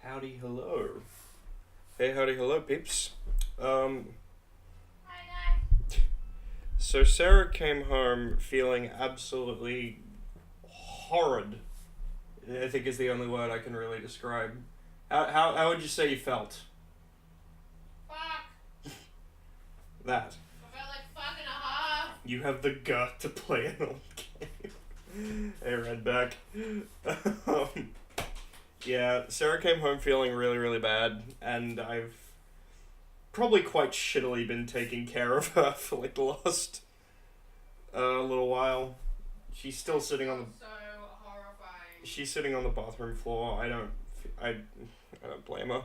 Howdy, hello. Hey, howdy, hello, peeps. Um, Hi so Sarah came home feeling absolutely horrid. I think is the only word I can really describe. How would you say you felt? guys. Fuck. That. I felt like fucking a half. You have the gut to play an old game. Hey, Redback. um, yeah, Sarah came home feeling really, really bad, and I've probably quite shittily been taking care of her for like the last little while. She's still sitting on the. So horrifying. She's sitting on the bathroom floor. I don't blame her.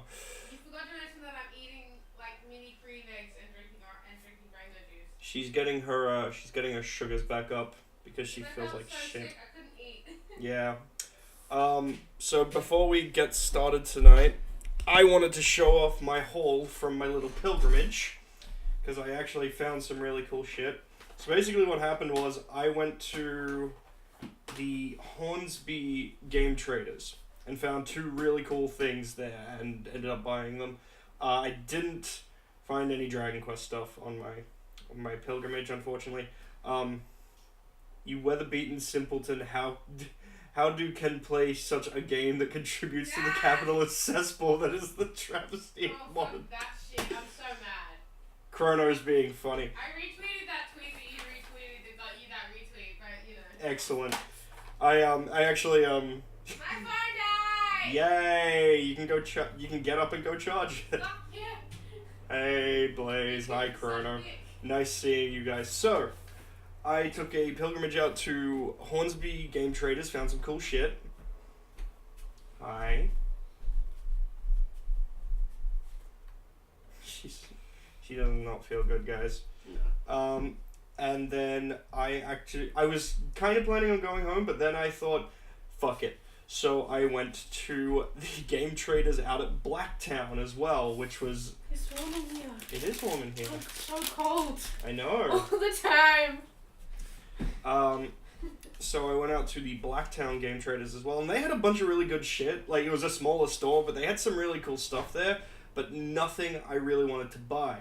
You forgot to mention that I'm eating like mini green eggs and drinking mango juice. She's getting her sugars back up because she I feels felt like so shit. sick, I couldn't eat. Yeah. So before we get started tonight, I wanted to show off my haul from my little pilgrimage because I actually found some really cool shit. So basically, what happened was I went to the Hornsby Game Traders and found two really cool things there and ended up buying them. I didn't find any Dragon Quest stuff on my pilgrimage, unfortunately. You weather-beaten simpleton, how do can play such a game that contributes to the capitalist cesspool that is the travesty Oh, of modern? fuck that shit. I'm so mad. Chrono's being funny. I retweeted that tweet that you retweeted that got you that retweet, but you know. Excellent. I actually My phone died! Yay! You can you can get up and go charge it. Fuck yeah. Hey Blaze, hi Chrono. Nice seeing you guys. So, I took a pilgrimage out to Hornsby Game Traders, found some cool shit. Hi. She does not feel good, guys. No. And then I was kind of planning on going home, but then I thought, fuck it. So I went to the Game Traders out at Blacktown as well, which was... It's warm in here. It is warm in here. I'm so cold. I know. All the time. So I went out to the Blacktown Game Traders as well, and they had a bunch of really good shit. Like, it was a smaller store, but they had some really cool stuff there, but nothing I really wanted to buy.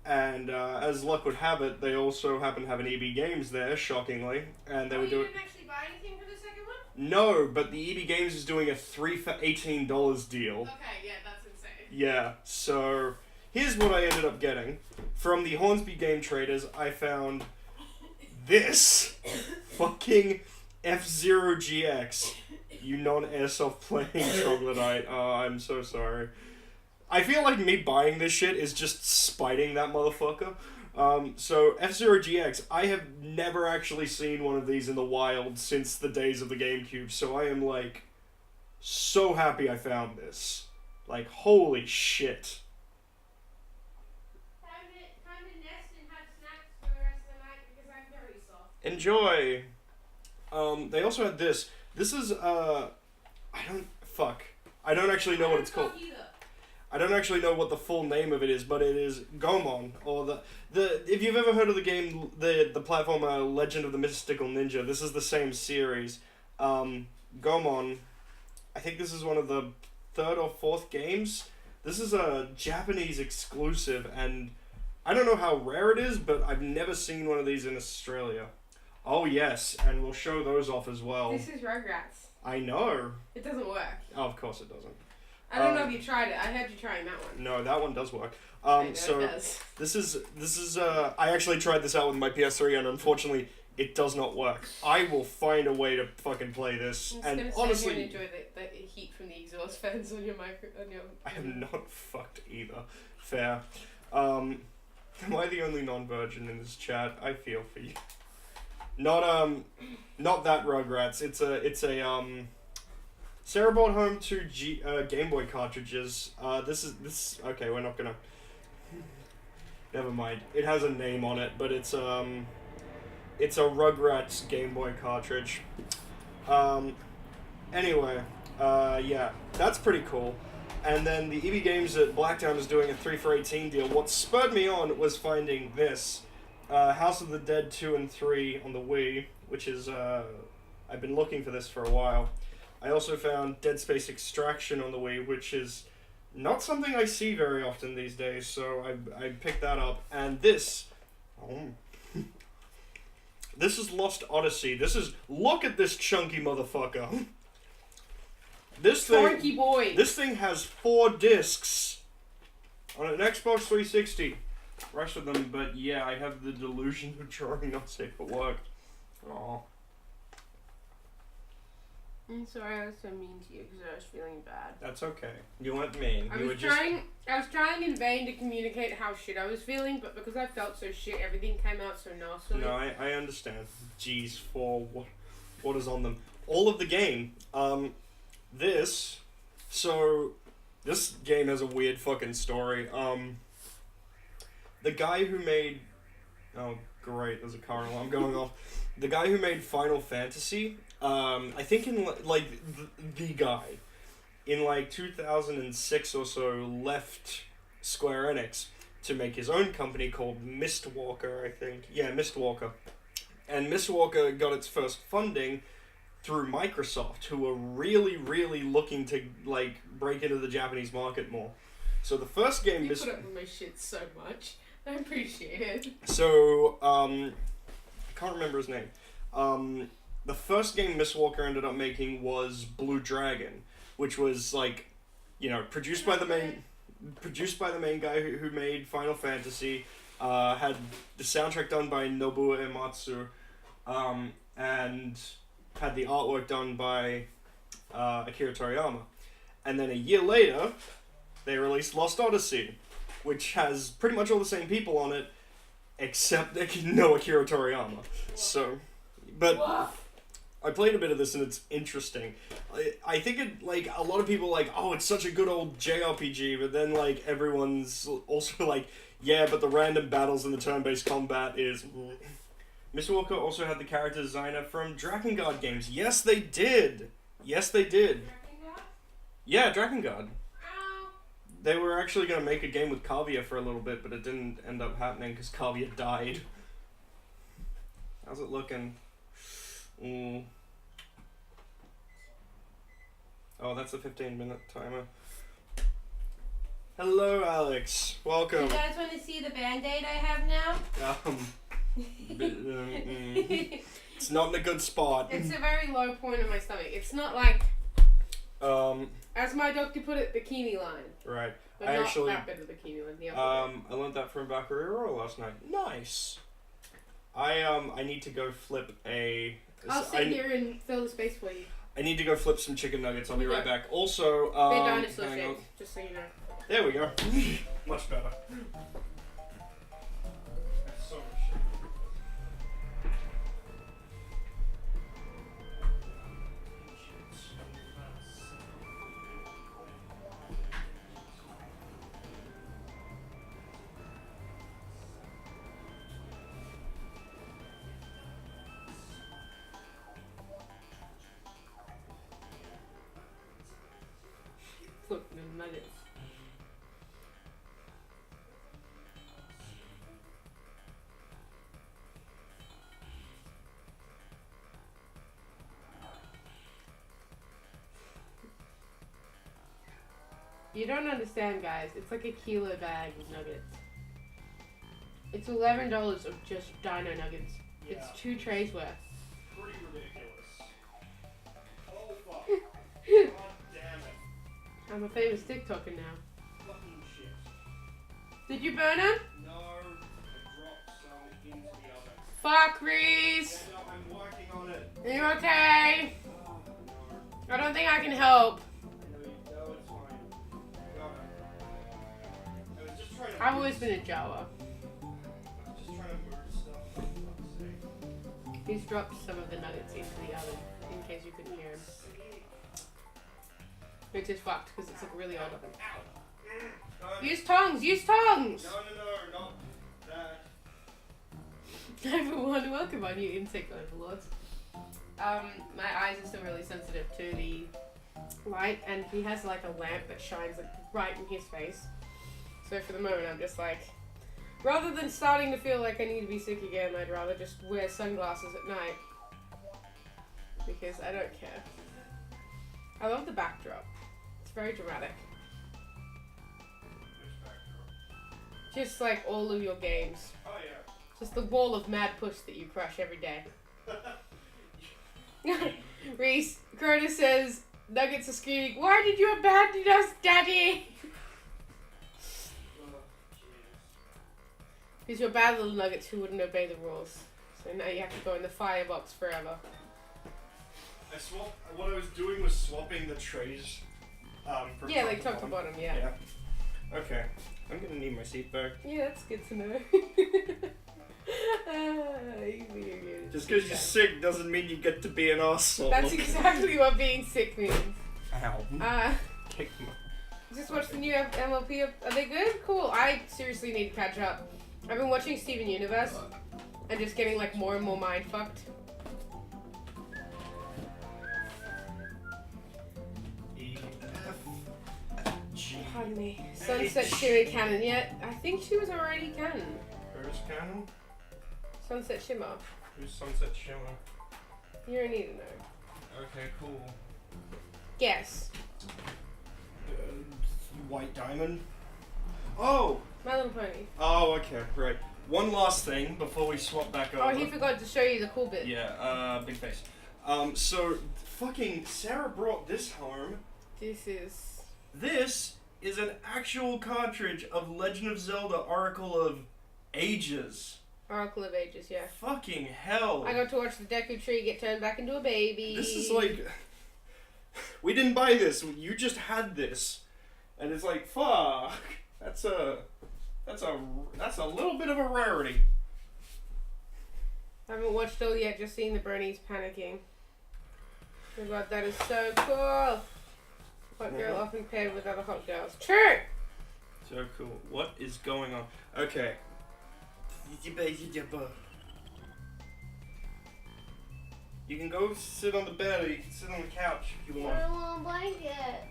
And as luck would have it, they also happened to have an EB Games there, shockingly, and they were doing... You didn't actually buy anything for the second one? No, but the EB Games is doing a 3 for $18 deal. Okay, yeah, that's insane. Yeah, so here's what I ended up getting. From the Hornsby Game Traders, I found this fucking F-Zero GX. You non-airsoft playing troglodyte. Oh, I'm so sorry. I feel like me buying this shit is just spiting that motherfucker. So F-Zero GX, I have never actually seen one of these in the wild since the days of the GameCube, so I am like so happy I found this. Like, holy shit. Time to nest and have snacks for the rest of the night because I'm very soft. Enjoy. They also had this. This is I don't actually know what it's called. I don't actually know what the full name of it is, but it is Gomon, or the if you've ever heard of the game, the platformer Legend of the Mystical Ninja, this is the same series. Gomon, I think this is one of the third or fourth games. This is a Japanese exclusive, and I don't know how rare it is, but I've never seen one of these in Australia. Oh yes, and we'll show those off as well. This is Rugrats. I know. It doesn't work. Oh, of course it doesn't. I don't know if you tried it. I heard you trying that one. No, that one does work. I know So it does. this is I actually tried this out with my PS3 and unfortunately it does not work. I will find a way to fucking play this. I'm just And gonna honestly, sit here and enjoy the heat from the exhaust fans on your I am not fucked either. Fair. Am I the only non-virgin in this chat? I feel for you. Not that Rugrats. It's a Sarah brought home two Game Boy cartridges. This okay, we're not gonna... Never mind. It has a name on it, but it's a Rugrats Game Boy cartridge. Anyway, yeah, that's pretty cool. And then the EB Games at Blacktown is doing a 3 for 18 deal. What spurred me on was finding this. House of the Dead 2 and 3 on the Wii, which is, I've been looking for this for a while. I also found Dead Space Extraction on the Wii, which is not something I see very often these days, so I picked that up. And this... Oh, this is Lost Odyssey. Look at this chunky motherfucker. Chunky boy. This thing has 4 discs on an Xbox 360. Rest of them, but yeah, I have the delusion of drawing not safe for work. Aw. I'm sorry I was so mean to you because I was feeling bad. That's okay. You weren't mean. I was trying in vain to communicate how shit I was feeling, but because I felt so shit, everything came out so nastily. No, I understand. Jeez, for what is on them? All of the game. This game has a weird fucking story. The guy who made... Oh, great, there's a car alarm going off. The guy who made Final Fantasy, I think the guy, in 2006 or so, left Square Enix to make his own company called Mistwalker, I think. Yeah, Mistwalker. And Mistwalker got its first funding through Microsoft, who were really, really looking to, break into the Japanese market more. So the first game... You put up with my shit so much. I appreciate it. So, I can't remember his name. The first game Mistwalker ended up making was Blue Dragon, which was, produced by the main guy who made Final Fantasy, had the soundtrack done by Nobuo Uematsu, and had the artwork done by Akira Toriyama. And then a year later, they released Lost Odyssey, which has pretty much all the same people on it, except no Akira Toriyama. So, but I played a bit of this and it's interesting. I think it, a lot of people oh, it's such a good old JRPG, but then, everyone's also yeah, but the random battles and the turn-based combat is... Mr. Walker also had the character designer from Drakengard games. Yes, they did! Yes, they did. Drakengard? Yeah, Drakengard. Oh. They were actually going to make a game with Kavia for a little bit, but it didn't end up happening because Kavia died. How's it looking? Oh, that's a 15-minute timer. Hello, Alex. Welcome. You guys want to see the Band-Aid I have now? It's not in a good spot. It's a very low point in my stomach. It's not as my doctor put it, bikini line. Right. But not that bit of bikini line. The other bit. I learned that from Bacarero last night. Nice. I need to go flip a... I'll sit here and fill the space for you. I need to go flip some chicken nuggets. I'll be right back. Also, they're dinosaur shaped, just so you know. There we go. Much better. So much shit. Look, the nuggets. You don't understand, guys. It's like a kilo bag of nuggets. It's $11 of just dino nuggets. Yeah. It's 2 trays worth. Pretty ridiculous. Oh fuck. God damn it. I'm a famous TikToker now. Fucking shit. Did you burn them? No, I dropped some into the oven. Fuck, Reese! Yeah, no, I'm working on it. Are you okay? Oh, no. I don't think I can help. No, it's fine. No. I was just trying to... I've always been a Jawa. I was just trying to move stuff, for fuck's sake. He's dropped some of the nuggets into the oven, in case you couldn't hear him. Which is fucked, because it's like a really old oven. Use tongs! Use tongs! No, not that. Everyone, welcome on you insect overlords. My eyes are still really sensitive to the light, and he has like a lamp that shines like right in his face. So for the moment, I'm just like, rather than starting to feel like I need to be sick again, I'd rather just wear sunglasses at night. Because I don't care. I love the backdrop. It's very dramatic. Which backdrop? Just like all of your games. Oh yeah. Just the wall of mad push that you crush every day. Reese, Crota says, Nuggets are screaming, why did you abandon us, Daddy? Because you're bad little Nuggets who wouldn't obey the rules. So now you have to go in the firebox forever. What I was doing was swapping the trays. From Yeah, like top to bottom, yeah. Yeah. Okay. I'm gonna need my seat back. Yeah, that's good to know. Just because you're sick doesn't mean you get to be an arsehole. That's exactly what being sick means. Ow. Kick my... Just watch the new MLP. Are they good? Cool. I seriously need to catch up. I've been watching Steven Universe and just getting like more and more mind fucked. Pardon me. Sunset Shimmer canon yet? I think she was already canon. Who's canon? Sunset Shimmer. Who's Sunset Shimmer? You don't need to know. Okay, cool. Guess. White Diamond? Oh! My Little Pony. Oh, okay, right. One last thing before we swap back over. Oh, he forgot to show you the cool bit. Yeah, big face. So, fucking Sarah brought this home. This is an actual cartridge of Legend of Zelda Oracle of Ages. Oracle of Ages, yeah. Fucking hell. I got to watch the Deku Tree get turned back into a baby. This is like... We didn't buy this, you just had this. And it's like, fuck. That's a little bit of a rarity. I haven't watched all yet, just seen the bronies panicking. Oh my god, that is so cool. Hot girl often paired with other hot girls. True! So cool. What is going on? Okay. You can go sit on the bed or you can sit on the couch if you want. I don't want a blanket.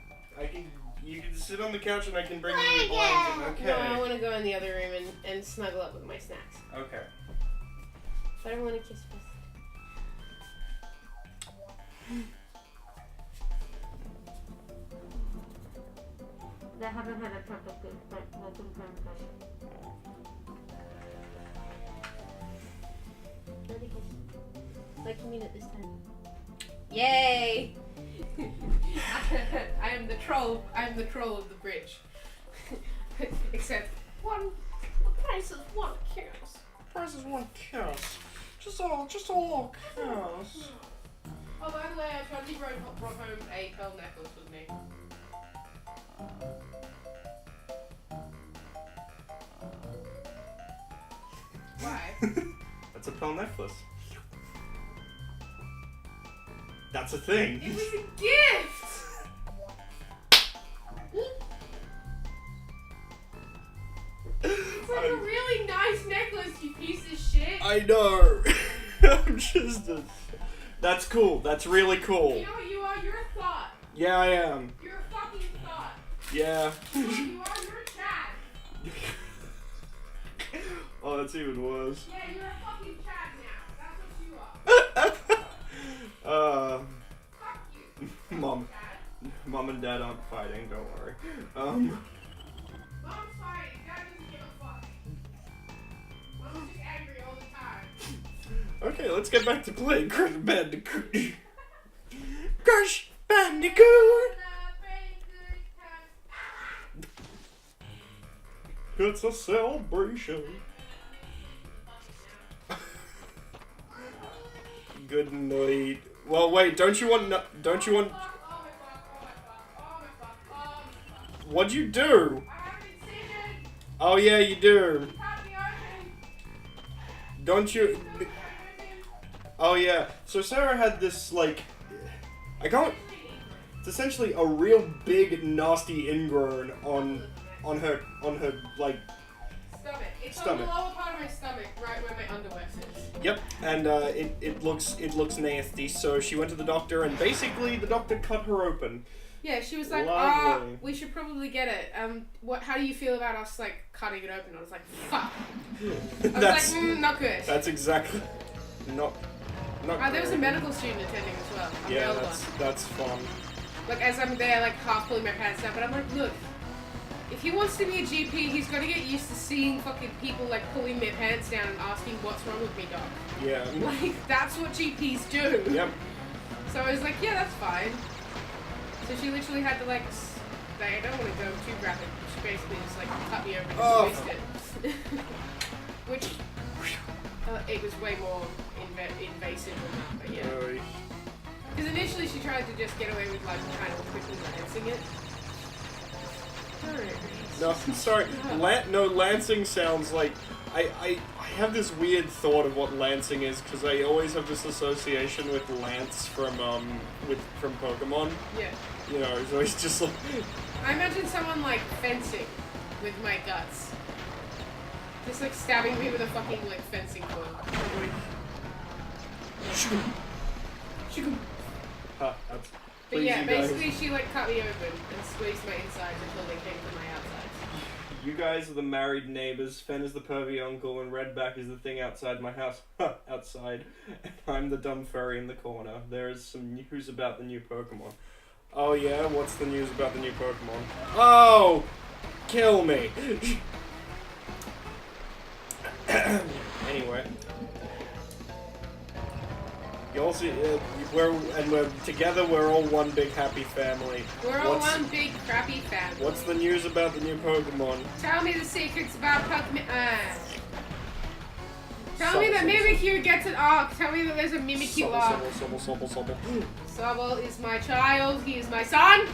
You can sit on the couch and I can bring you your blanket. Okay. No, I want to go in the other room and snuggle up with my snacks. Okay. But I want to kiss first. I haven't had a proper good like you mean it this time. Yay! I am the troll. I am the troll of the bridge. Except the price is one kiss. Price is one kiss. Just a little kiss. Oh, by the way, Charlie brought home a pearl necklace with me. Why? That's a pearl necklace. That's a thing. It was a gift! It's like a really nice necklace, you piece of shit. I know. I'm just a... That's cool. That's really cool. You know what you are? You're a thought. Yeah, I am. You're a fucking thought. Yeah. You are, you're a Chad. Oh, that's even worse. Yeah, you're a fucking Chad now. That's what you are. Fuck you. Mom and Dad aren't fighting, don't worry. Mom's fighting. Dad doesn't give a fuck. Mom's just angry all the time. Okay, let's get back to playing Crash Bandicoot. Crash Bandicoot! It's a celebration. Good night. Well, wait, don't you want... What'd you do? Oh, yeah, you do. Don't you... Oh, yeah. So Sarah had this, like... It's essentially a real big, nasty ingrown on her, like... Stomach. It's stomach. on the lower part of my stomach, right where my underwear sits. Yep, and it looks nasty. So she went to the doctor, and basically the doctor cut her open. Yeah, she was like, Lovely. we should probably get it. How do you feel about us like cutting it open? I was like, fuck. I was like, not good. That's exactly not. There was a medical student attending as well. Yeah, that's fun. Like, as I'm there, like, half pulling my pants down, but I'm like, look, if he wants to be a GP, he's got to get used to seeing fucking people, like, pulling their pants down and asking, what's wrong with me, doc? Yeah. Like, that's what GPs do. Yep. So I was like, yeah, that's fine. So she literally had to, like, I don't want to go too graphic, she basically just, like, cut me over and twist it. Which, it was way more invasive than that, but yeah. Because initially she tried to just get away with, like, kind of quickly lancing it. No, I'm sorry. Lancing sounds like... I have this weird thought of what lancing is, because I always have this association with Lance from Pokemon. Yeah. You know, it's always just like... I imagine someone, like, fencing with my guts. Just, like, stabbing me with a fucking, like, fencing foil. That's... But yeah, basically she, like, cut me open and squeezed my insides until they came to my outsides. You guys are the married neighbors, Fen is the pervy uncle, and Redback is the thing outside my house. Outside. And I'm the dumb furry in the corner. There is some news about the new Pokemon. Oh yeah? What's the news about the new Pokemon? Oh! Kill me! Anyway. You also, we're together, we're all one big happy family. We're all one big crappy family. What's the news about the new Pokemon? Tell me the secrets about Pokemon. Tell me that Mimikyu gets an arc. Tell me that there's a Mimikyu arc. Sobble is my child. He is my son.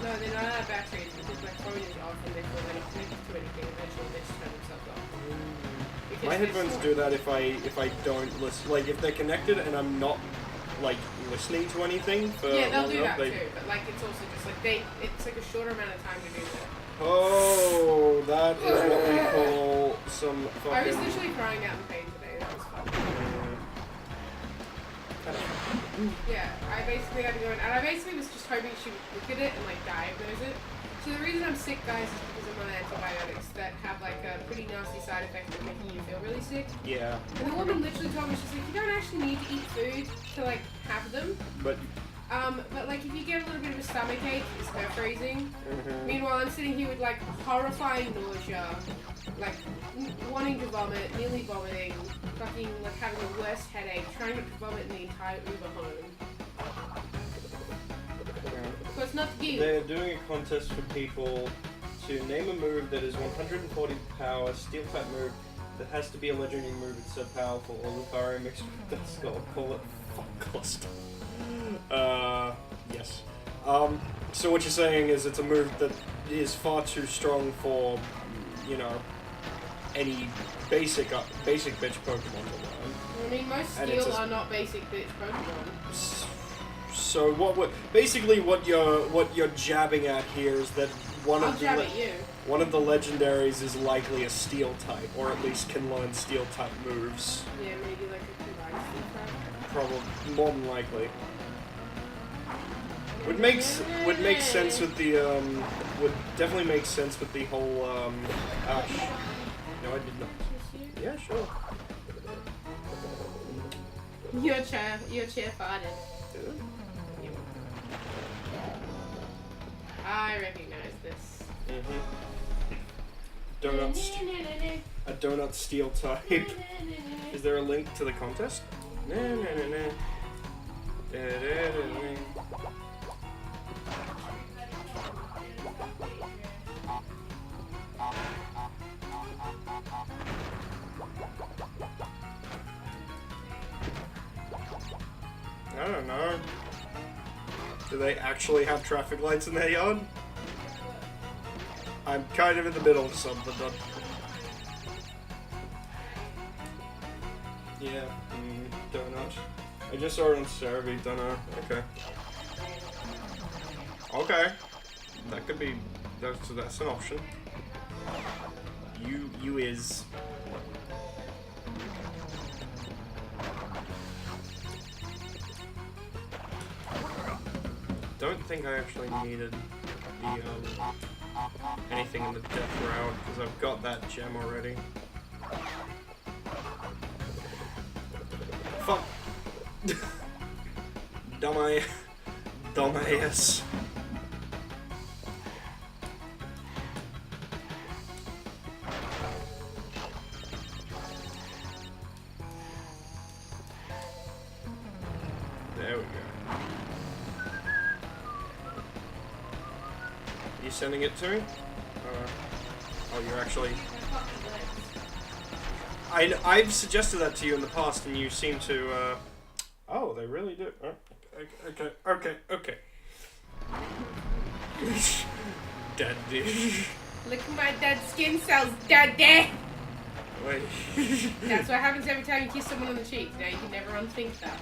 No, they're not out of batteries because my phone is off and therefore when it connects to anything, eventually they just turn themselves off. My headphones do that if I don't listen. Like if they're connected and I'm not like listening to anything for yeah, they'll long do enough, that too. But like it's also just like it's like a shorter amount of time to do that. Oh, that is what we call some fucking... I was literally crying out in pain today. That was fun. Yeah, I basically had to go in, and I basically was just hoping she would look at it and like diagnose it. So the reason I'm sick, guys, is because I'm on antibiotics that have like a pretty nasty side effect of making you feel really sick. Yeah. And the woman literally told me, she's like, you don't actually need to eat food to like have them. But like if you get a little bit of a stomach ache, it's her freezing. Mm-hmm. Meanwhile, I'm sitting here with like horrifying nausea, like wanting to vomit, nearly vomiting, fucking like having the worst headache, trying not to vomit in the entire Uber home. So it's not you. They're doing a contest for people to name a move that is 140 power, steel type move that has to be a legendary move that's so powerful, or Lucario mixed with Dust Skull. Call it fuck cost. Yes. So what you're saying is it's a move that is far too strong for, you know, any basic bitch Pokemon to learn. I mean, most steel are not basic bitch Pokemon. So what you're jabbing at here is that one of the legendaries is likely a steel type, or at least can learn steel type moves. Yeah, maybe like a combined steel type. Probably more than likely. Would make sense with the would definitely make sense with the whole Ash. No, I did not. Yeah, sure. Your chair farted. I recognize this. A donut steel type. Is there a link to the contest? I don't know. Do they actually have traffic lights in their yard? I'm kind of in the middle of something. Yeah, donut. I just saw it on Cerebi, don't know. Okay. Okay. That could be, that's an option. You is. Don't think I actually needed the, anything in the death route, because I've got that gem already. Fuck! Dumbass. There we go. You sending it to me? Oh, you're actually... I've suggested that to you in the past, and you seem to, Oh, they really do. Oh, okay. Daddy. Look at my dead skin cells, daddy! Wait. That's what happens every time you kiss someone on the cheek. Now you can never unthink that.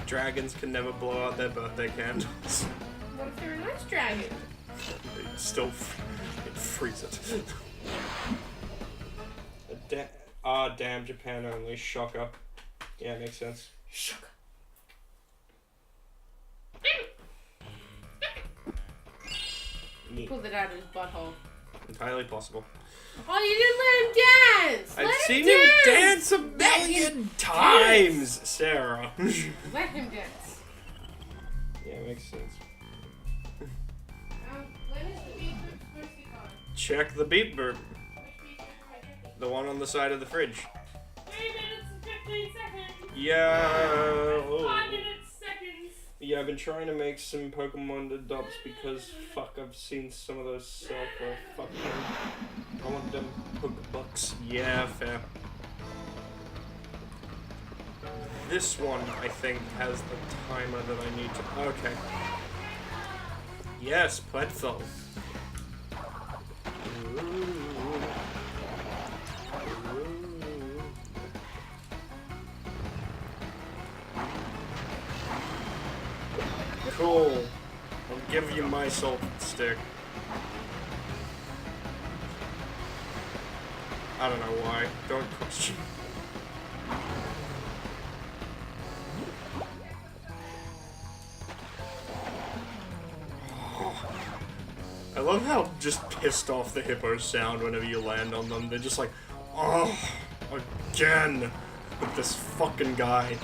Dragons can never blow out their birthday candles. What if they're a nice dragon? They still freeze it. Damn, Japan only. Shocker. Yeah, makes sense. Shocker. Neat. Pulled it out of his butthole. Entirely possible. Oh, you didn't let him dance! I've seen him dance a million times, Sarah. Let him dance. Yeah, makes sense. When is the beat boop supposed to be on? Check the beat boop. Which beat boop am I checking? The one on the side of the fridge. 3 minutes and 15 seconds. Yeah. 5 minutes, seconds. Yeah, I've been trying to make some Pokemon dubs because, fuck, I've seen some of those sell for fucking... I want them Pokebucks. Yeah, fair. This one, I think, has the timer that I need to... Okay. Yes, Pledfell. Cool. I'll give you my salt stick. I don't know why. Don't question. I love how just pissed off the hippos sound whenever you land on them. They're just like, oh, again with this fucking guy.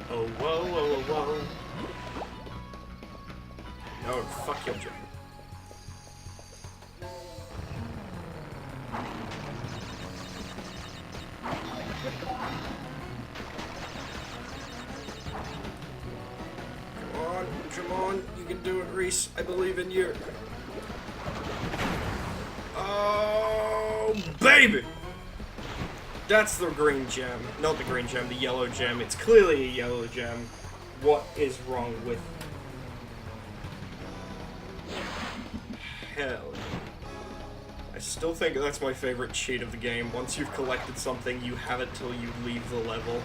Oh, whoa, whoa, whoa. No, fuck your job. Come on, you can do it, Reese. I believe in you. Oh, baby! That's the green gem. Not the green gem, the yellow gem. It's clearly a yellow gem. What is wrong with... Hell. I still think that's my favorite cheat of the game. Once you've collected something, you have it till you leave the level.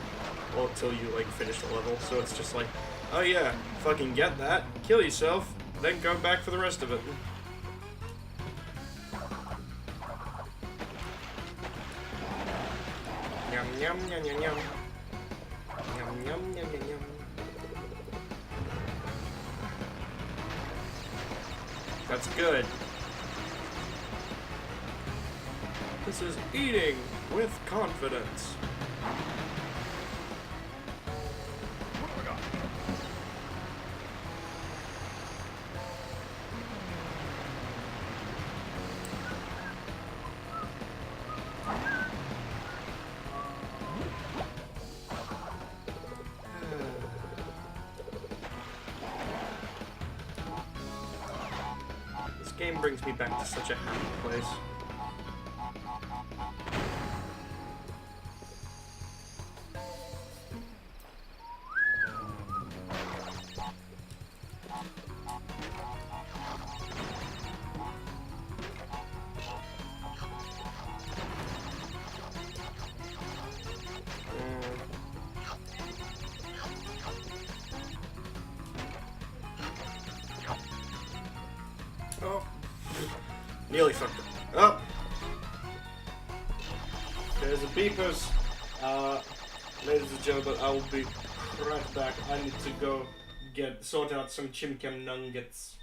Well, till you, like, finish the level. So it's just like, oh yeah, fucking get that, kill yourself, then go back for the rest of it. Yum yum yum yum yum. Yum yum yum yum yum. That's good. This is eating with confidence. This game brings me back to such a happy place. Oh. Nearly fucked up. Oh. There's a beepers. Ladies and gentlemen, I will be right back. I need to go sort out some chimcam nuggets.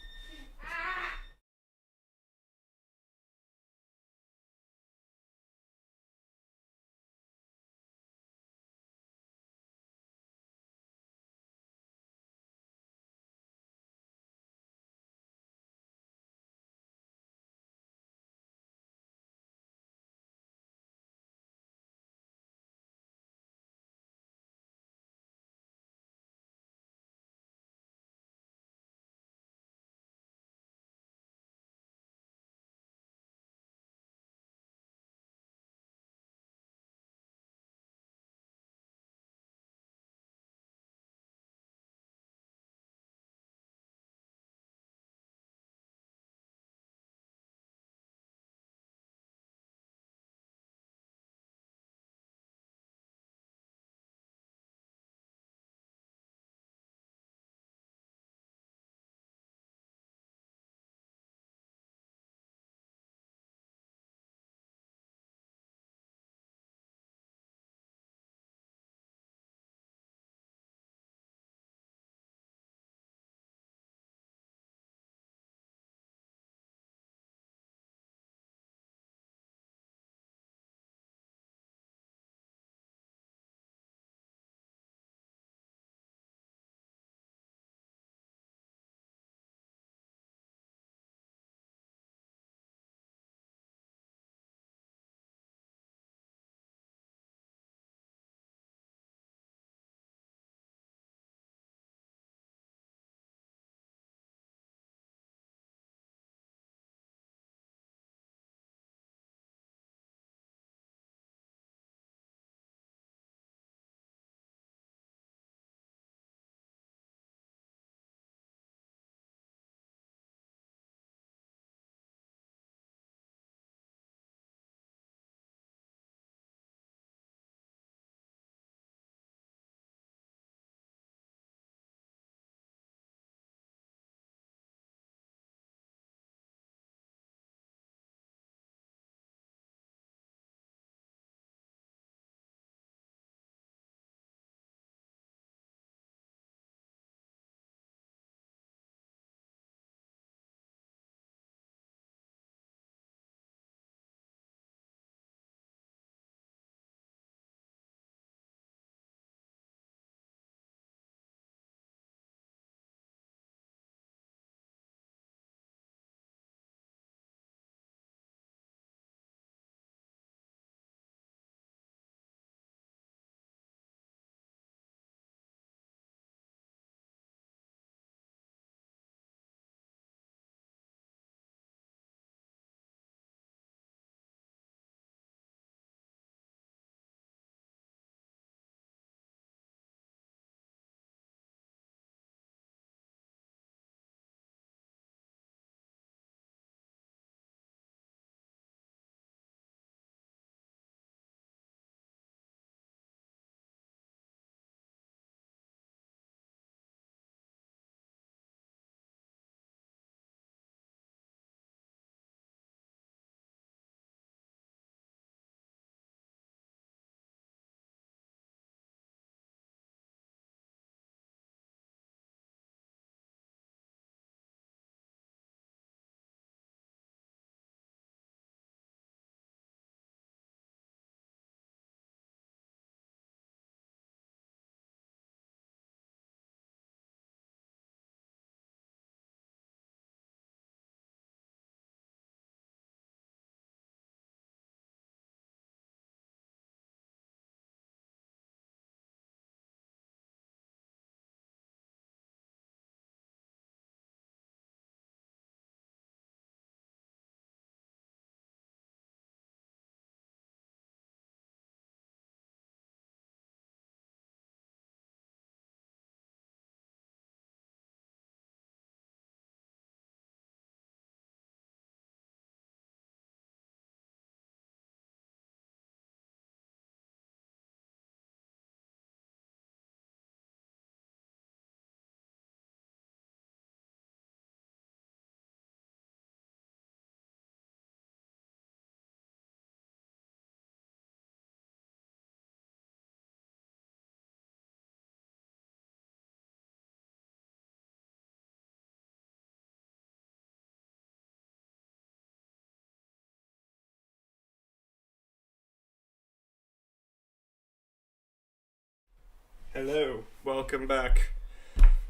Hello, welcome back.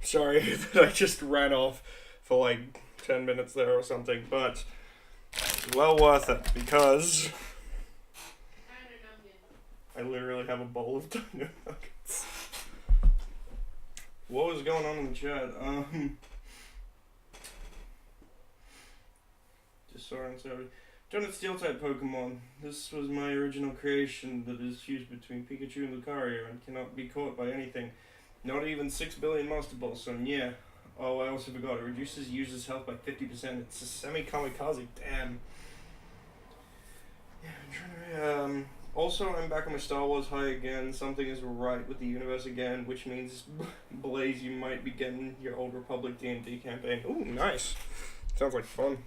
Sorry that I just ran off for like 10 minutes there or something, but well worth it because I literally have a bowl of dino nuggets. What was going on in the chat? Just saw it. Donut Steel type Pokemon. This was my original creation that is fused between Pikachu and Lucario and cannot be caught by anything. Not even 6 billion Master Balls, so yeah. Oh, I also forgot. It reduces user's health by 50%. It's a semi-kamikaze. Damn. Yeah, I'm trying to... Also, I'm back on my Star Wars high again. Something is right with the universe again, which means, Blaze, you might be getting your Old Republic D&D campaign. Ooh, nice. Sounds like fun.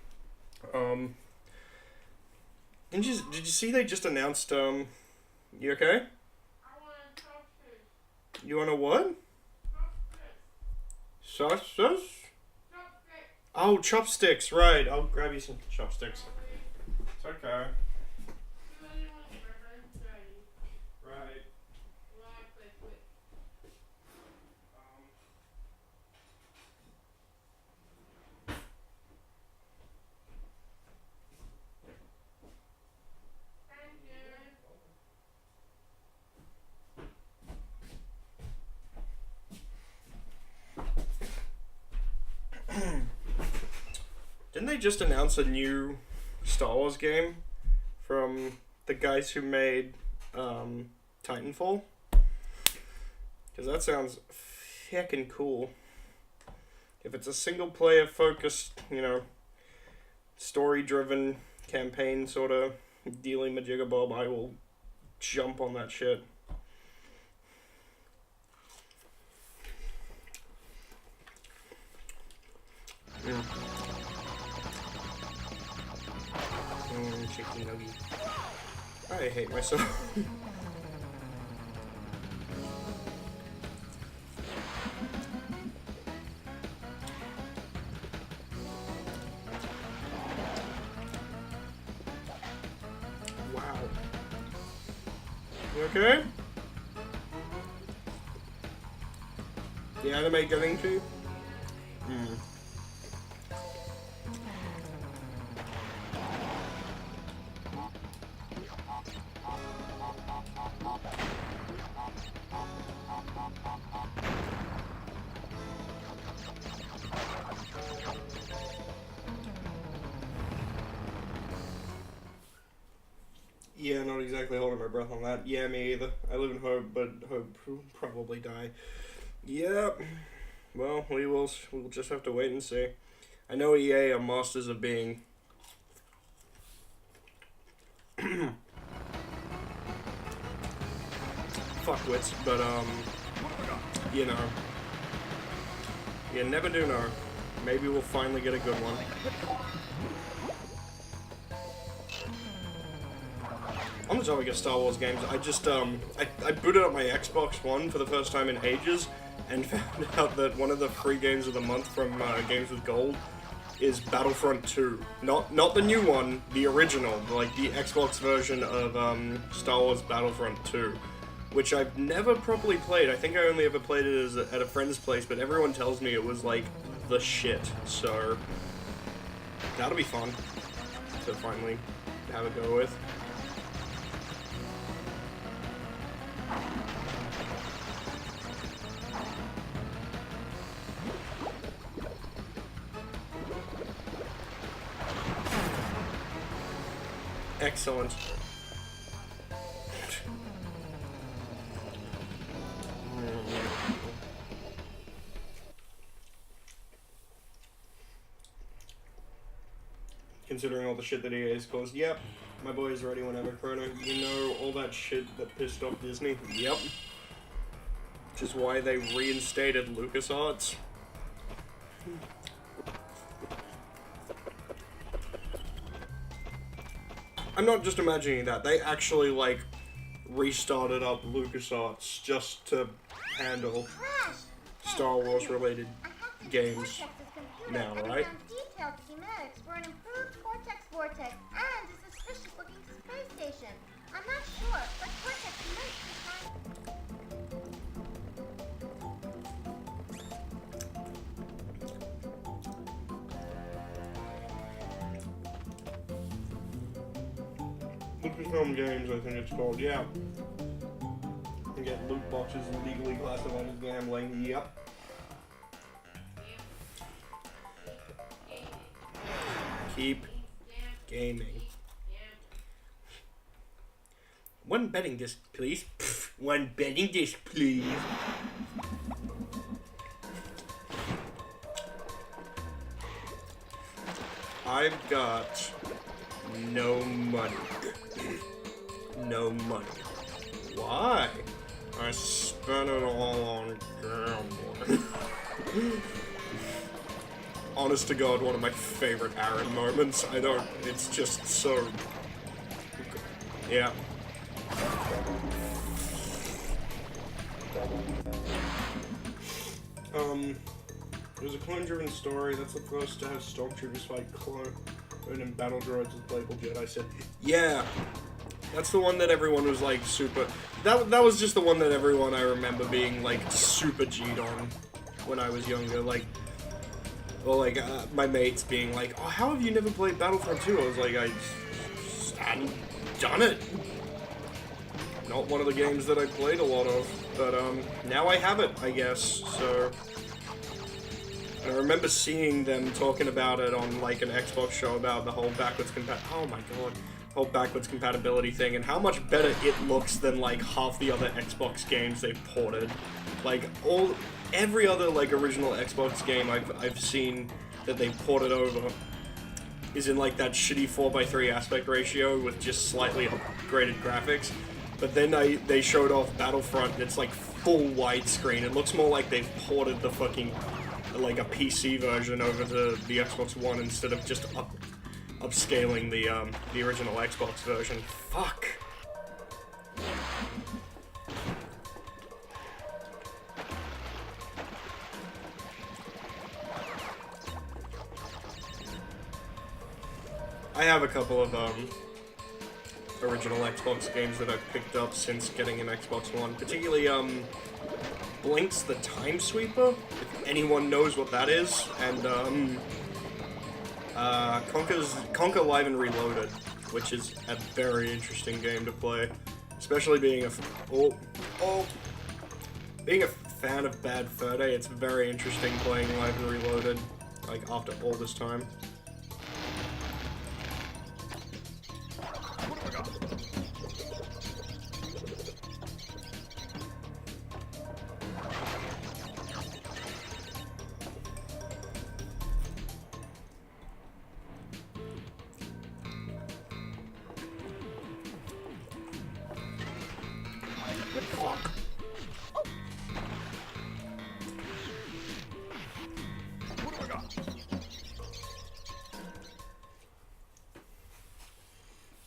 Did you see they just announced, you okay? I want a chopstick. You want a what? Chopstick. Sauce? Chopstick. Oh, chopsticks, right. I'll grab you some chopsticks. It's okay. Right. Didn't they just announce a new Star Wars game from the guys who made Titanfall? Because that sounds heckin' cool. If it's a single player focused, story driven campaign sort of dealing majiggabob, I will jump on that shit. Yeah. Chicken nugget. I hate myself. Wow. You okay? The anime getting to you? Yeah, not exactly holding my breath on that. Yeah, me either. I live in hope, but hope will probably die. Yep. Well, we'll just have to wait and see. I know EA are masters of being fuckwits, but you never do know. Maybe we'll finally get a good one. On the topic of Star Wars games, I just I booted up my Xbox One for the first time in ages and found out that one of the free games of the month from Games with Gold is Battlefront 2. Not the new one, the original, like the Xbox version of Star Wars Battlefront 2, which I've never properly played. I think I only ever played it at a friend's place, but everyone tells me it was like the shit. So that'll be fun to finally have a go with. Excellent. Considering all the shit that EA has caused, yep. My boy is ready whenever, Chrono. You know all that shit that pissed off Disney? Yep. Which is why they reinstated LucasArts. I'm not just imagining that. They actually, like, restarted up LucasArts just to handle Star Wars related games now, right? Detailed schematics for an improved Cortex vortex and a suspicious looking space station. I'm not sure, but Cortex might be fine. Lucasfilm Games, I think it's called, yeah. You get loot boxes legally classified as gambling, yep. Keep gaming. One betting disc, please. Pfft, one betting disc, please. I've got no money. No money. Why? I spent it all on gambling. Honest to God, one of my favorite Aaron moments. It's just so... Yeah. It was a clone-driven story that's supposed to have stormtroopers fight clone and battle droids with playable Jedi Sith. Yeah, that's the one that everyone was like super. That was just the one that everyone I remember being like super G'd on when I was younger. Like, well, like my mates being like, "Oh, how have you never played Battlefront 2?" I was like, I just hadn't done it. Not one of the games that I played a lot of, but now I have it, I guess. So. I remember seeing them talking about it on like an Xbox show about the whole whole backwards compatibility thing and how much better it looks than like half the other Xbox games they've ported. Like every other like original Xbox game I've seen that they ported over is in like that shitty 4:3 aspect ratio with just slightly upgraded graphics. But then they showed off Battlefront. It's like full widescreen. It looks more like they've ported the fucking like a PC version over to the Xbox One instead of just upscaling the original Xbox version. Fuck. I have a couple of original Xbox games that I've picked up since getting an Xbox One, particularly Blink's The Time Sweeper, if anyone knows what that is, and Conquer Live and Reloaded, which is a very interesting game to play, especially being being a fan of Bad Fur Day. It's very interesting playing Live and Reloaded, like after all this time.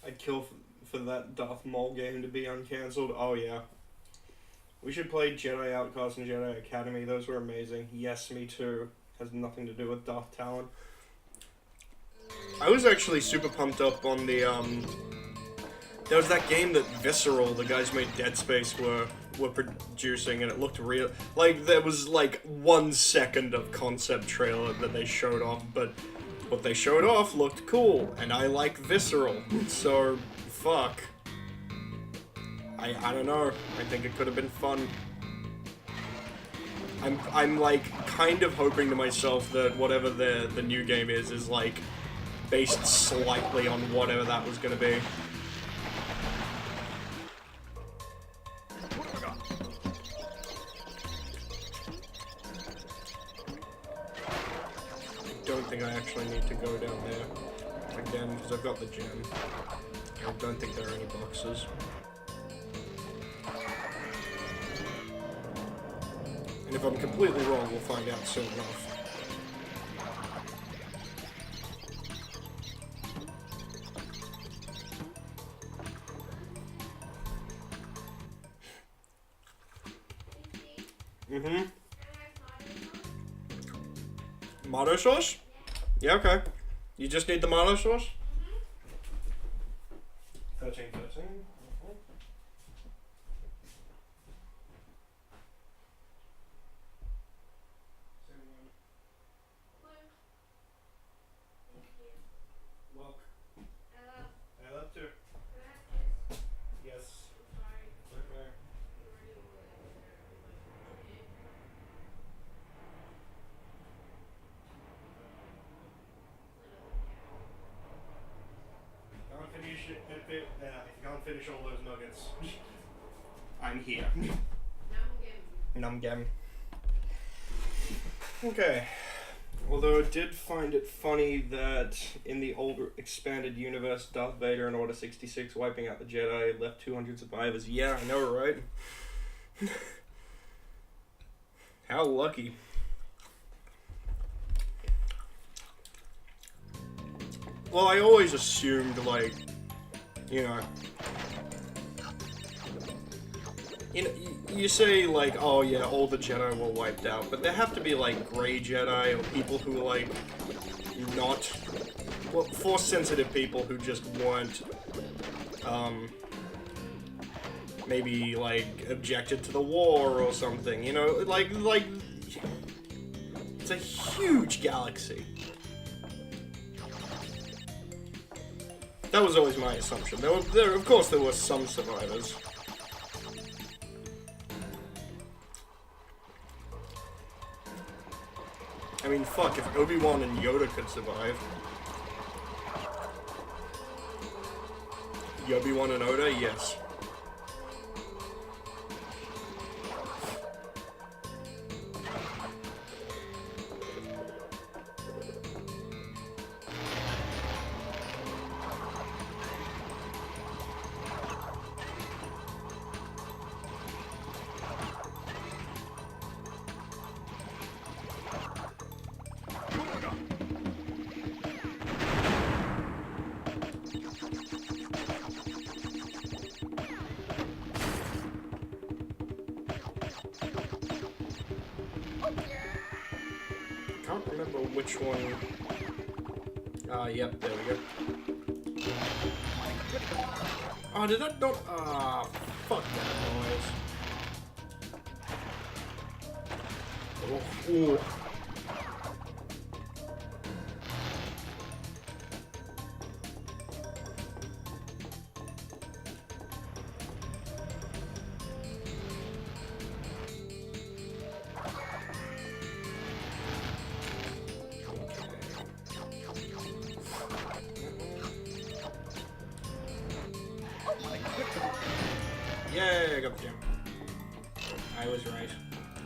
I'd kill for that Darth Maul game to be uncancelled. Oh yeah. We should play Jedi Outcast and Jedi Academy. Those were amazing. Yes, me too. Has nothing to do with Darth Talon. I was actually super pumped up on the there was that game that Visceral, the guys who made Dead Space, were producing, and it looked real. Like, there was like 1 second of concept trailer that they showed off, but what they showed off looked cool, and I like Visceral, so fuck. I don't know. I think it could have been fun. I'm like kind of hoping to myself that whatever the new game is like based slightly on whatever that was gonna be. I don't think I actually need to go down there again because I've got the gem. I don't think there are any boxes. And if I'm completely wrong, we'll find out soon enough. Mm-hmm. Tomato sauce? Yeah, okay. You just need the tomato sauce? 13. Look. I love to. finish all those nuggets. I'm here. Numgem. Okay. Although I did find it funny that in the older expanded universe, Darth Vader in Order 66 wiping out the Jedi left 200 survivors. Yeah, I know, right? How lucky. Well, I always assumed, like, you know, you say, like, oh yeah, all the Jedi were wiped out, but there have to be, like, gray Jedi, or people who, like, not, well, Force-sensitive people who just weren't, maybe, like, objected to the war or something, you know, like, it's a huge galaxy. That was always my assumption. Of course there were some survivors. I mean, fuck, if Obi-Wan and Yoda could survive. Obi-Wan and Oda, yes. I can't remember which one. Yep, there we go. Oh, did that not? Fuck that noise. Oh, ooh. Yay, I got the gem. I was right.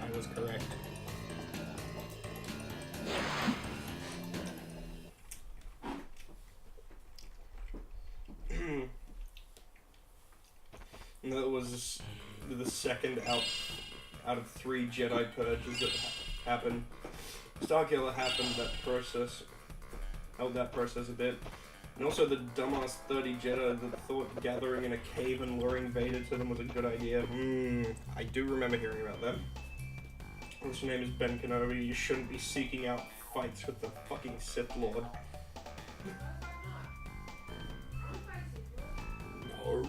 I was correct. And that was the second out of 3 Jedi purges that happened. Starkiller held that process a bit. And also the dumbass 30 Jedi that thought gathering in a cave and luring Vader to them was a good idea. I do remember hearing about that. His name is Ben Kenobi. You shouldn't be seeking out fights with the fucking Sith Lord. No.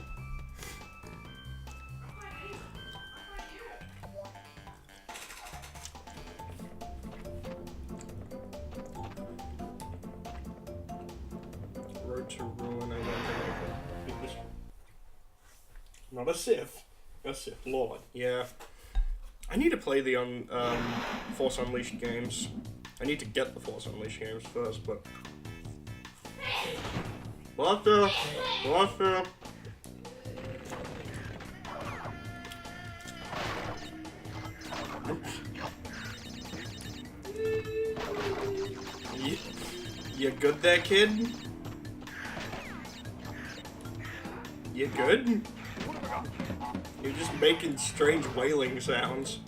Road to Ruin, I don't know. Not a Sith. A Sith Lord. Yeah. I need to play the Force Unleashed games. I need to get the Force Unleashed games first, but... Buster! Buster! You good there, kid? You good? You're just making strange wailing sounds.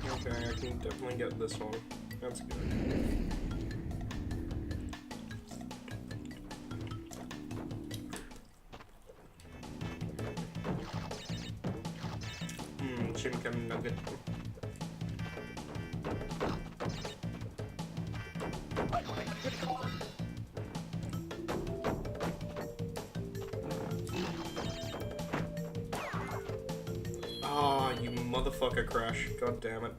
Okay, I can definitely get this one. That's good. Chicken nugget. Ah, you motherfucker, Crash. God damn it.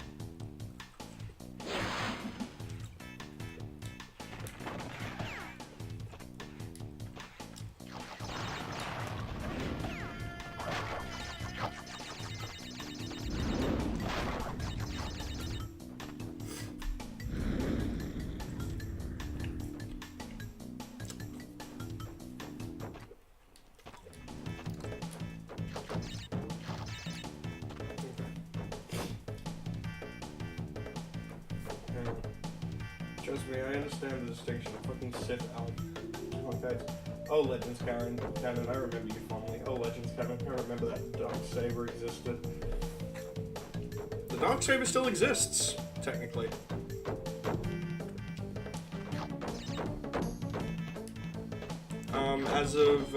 Trust me, I understand the distinction. Fucking Sith out. Okay. Oh, Legends Canon. I remember you fondly. Oh, Legends Canon. I remember that Darksaber existed. The Darksaber still exists, technically. As of,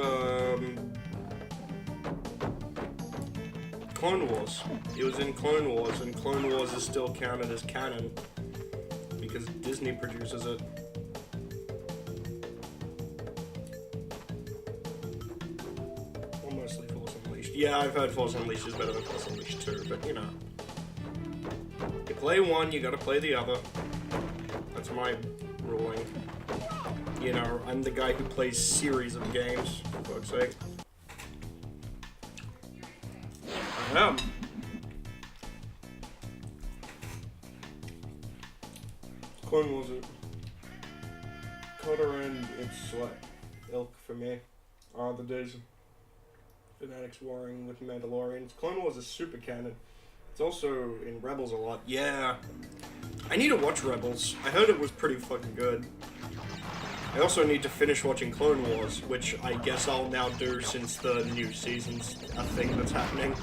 Clone Wars. It was in Clone Wars, and Clone Wars is still counted as canon because Disney produces it. Or mostly Force Unleashed. Yeah, I've heard Force Unleashed is better than Force Unleashed 2, but you know. You play one, you gotta play the other. That's my ruling. You know, I'm the guy who plays series of games, for fuck's sake. I am. Clone Wars it. Cotter and its like ilk for me are the days of fanatics warring with Mandalorians. Clone Wars is super canon. It's also in Rebels a lot. Yeah. I need to watch Rebels. I heard it was pretty fucking good. I also need to finish watching Clone Wars, which I guess I'll now do since the new season's a thing that's happening.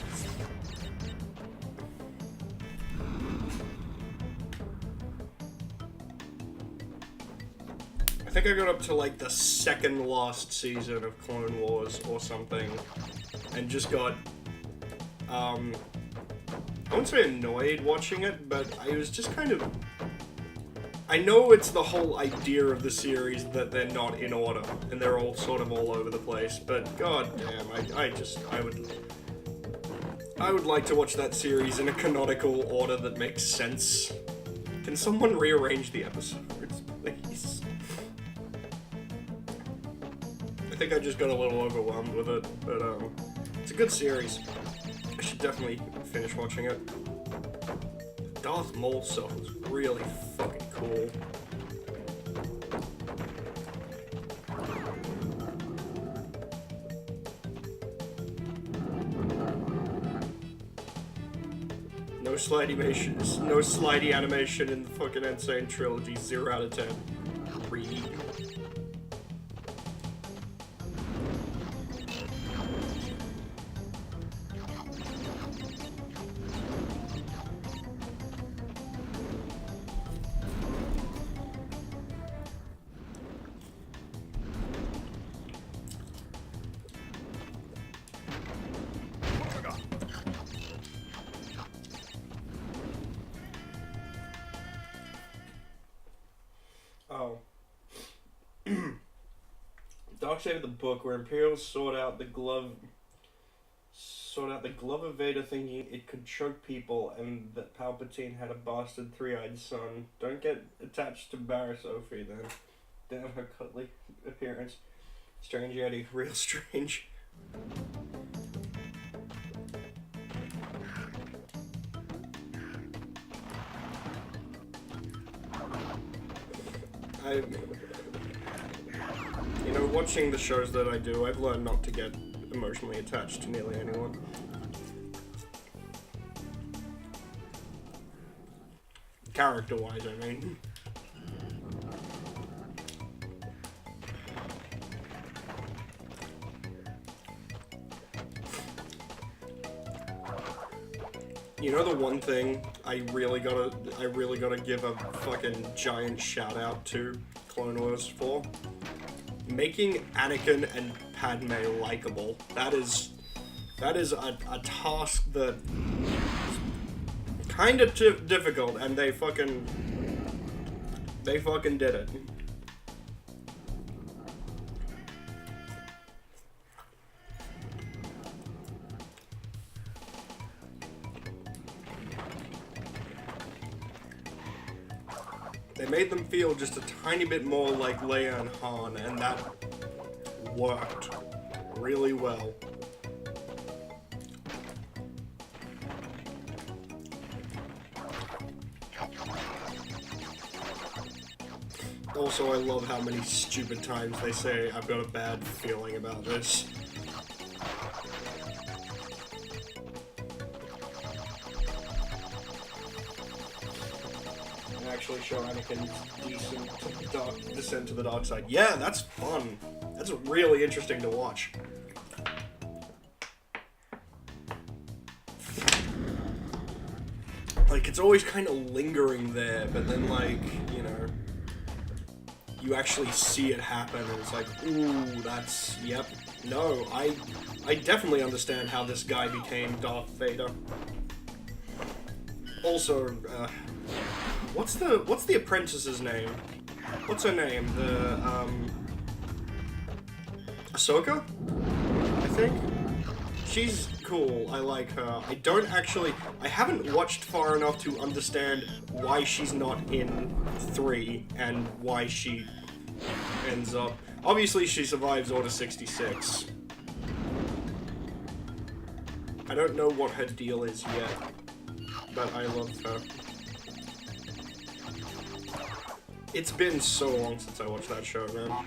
I think I got up to like the second last season of Clone Wars or something, and just got, I wouldn't say annoyed watching it, but I was just kind of, I know it's the whole idea of the series that they're not in order, and they're all sort of all over the place, but god damn, I would like to watch that series in a canonical order that makes sense. Can someone rearrange the episodes, please? I think I just got a little overwhelmed with it, but it's a good series. I should definitely finish watching it. Darth Maul stuff was really fucking cool. No slidey animation in the fucking Insane Trilogy. 0 out of 10. Read. Oh. Darksaber the book, where Imperials sought out the glove of Vader, thinking it could choke people, and that Palpatine had a bastard three-eyed son. Don't get attached to Barriss Ophi then. Damn her cuddly appearance. Strange Eddie, real strange. You know, watching the shows that I do, I've learned not to get emotionally attached to nearly anyone. Character-wise, I mean. You know the one thing I really gotta give a fucking giant shout out to Clone Wars for? Making Anakin and Padme likable. That is a task that is kind of difficult, and they fucking did it. They made them feel just a tiny bit more like Leia and Han, and that worked really well. Also, I love how many stupid times they say, "I've got a bad feeling about this." actually show Anakin's decent descent to the dark side. Yeah, that's fun. That's really interesting to watch. Like, it's always kind of lingering there, but then, like, you know, you actually see it happen, and it's like, ooh, that's, yep. No, I definitely understand how this guy became Darth Vader. Also, what's the apprentice's name? What's her name? The, Ahsoka? I think? She's cool, I like her. I haven't watched far enough to understand why she's not in 3, and why she ends up... Obviously, she survives Order 66. I don't know what her deal is yet, but I love her. It's been so long since I watched that show, man.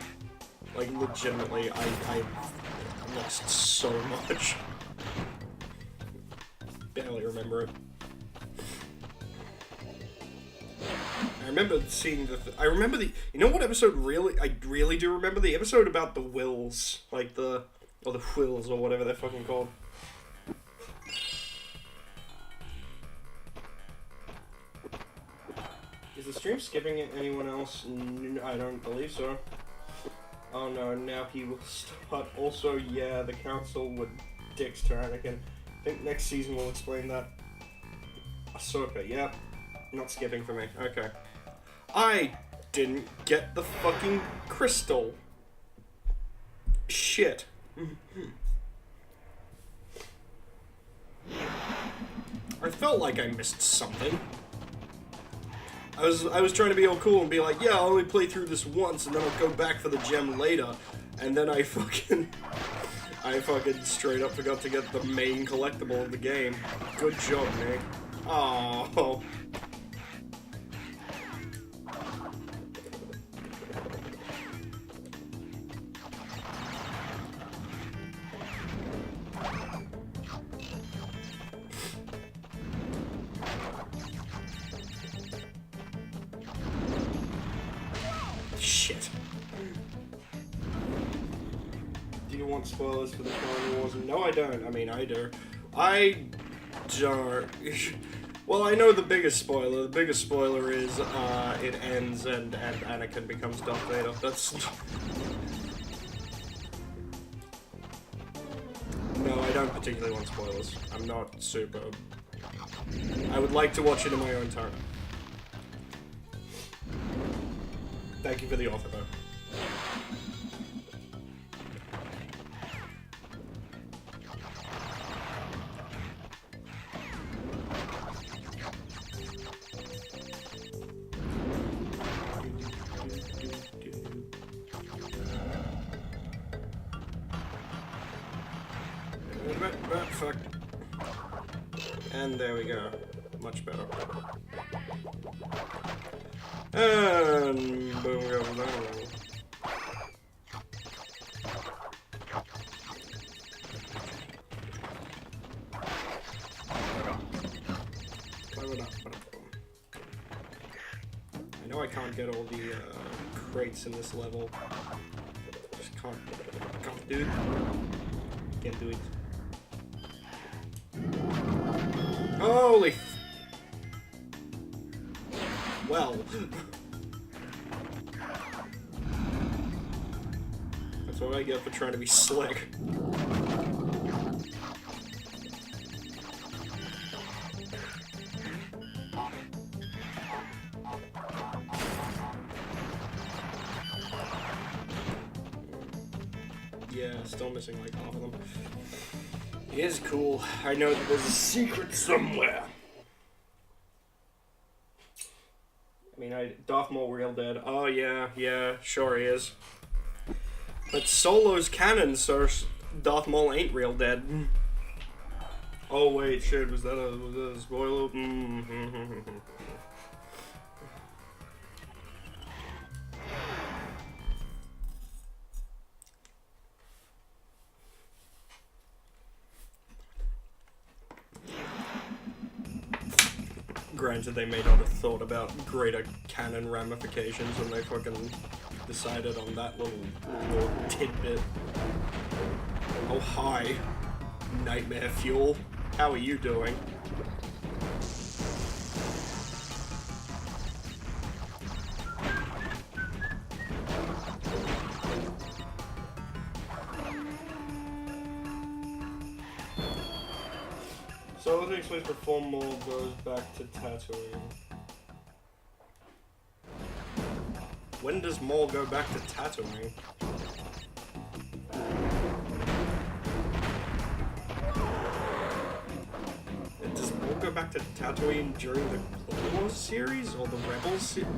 Like, legitimately, I lost so much. Barely remember it. I remember seeing I remember the... You know what episode I really do remember? The episode about the Wills. Like or the Wills, or whatever they're fucking called. Is the stream skipping anyone else? I don't believe so. Oh no, now he will start. Also, yeah, the council would dicks to Anakin. I think next season will explain that. Ahsoka, yeah. Not skipping for me. Okay. I didn't get the fucking crystal. Shit. I felt like I missed something. I was trying to be all cool and be like, yeah, I'll only play through this once and then I'll go back for the gem later. And then I fucking straight up forgot to get the main collectible of the game. Good job, Nick. Oh. Shit. Do you want spoilers for the Clone Wars? No, I don't. I mean, I do. I don't. Well, I know the biggest spoiler. The biggest spoiler is it ends and Anakin becomes Darth Vader. That's... No, I don't particularly want spoilers. I'm not super... I would like to watch it in my own time. Thank you for the offer, though. Fuck. And there we go. Much better. And boom goes that. I know I can't get all the crates in this level. Just can't do it. Can't do it. Holy well. That's what I get for trying to be slick. Yeah, still missing like half of them. It is cool. I know that there's a secret somewhere. I mean, Darth Maul real dead. Oh yeah, sure he is. But Solo's canon, so Darth Maul ain't real dead. Oh wait, shit, was that a spoiler? granted, they may not have thought about greater canon ramifications when they fucking decided on that little tidbit. Oh, hi, Nightmare Fuel. How are you doing? So, what explains before Maul goes back to Tatooine? When does Maul go back to Tatooine? Does Maul go back to Tatooine during the Clone Wars series or the Rebels series?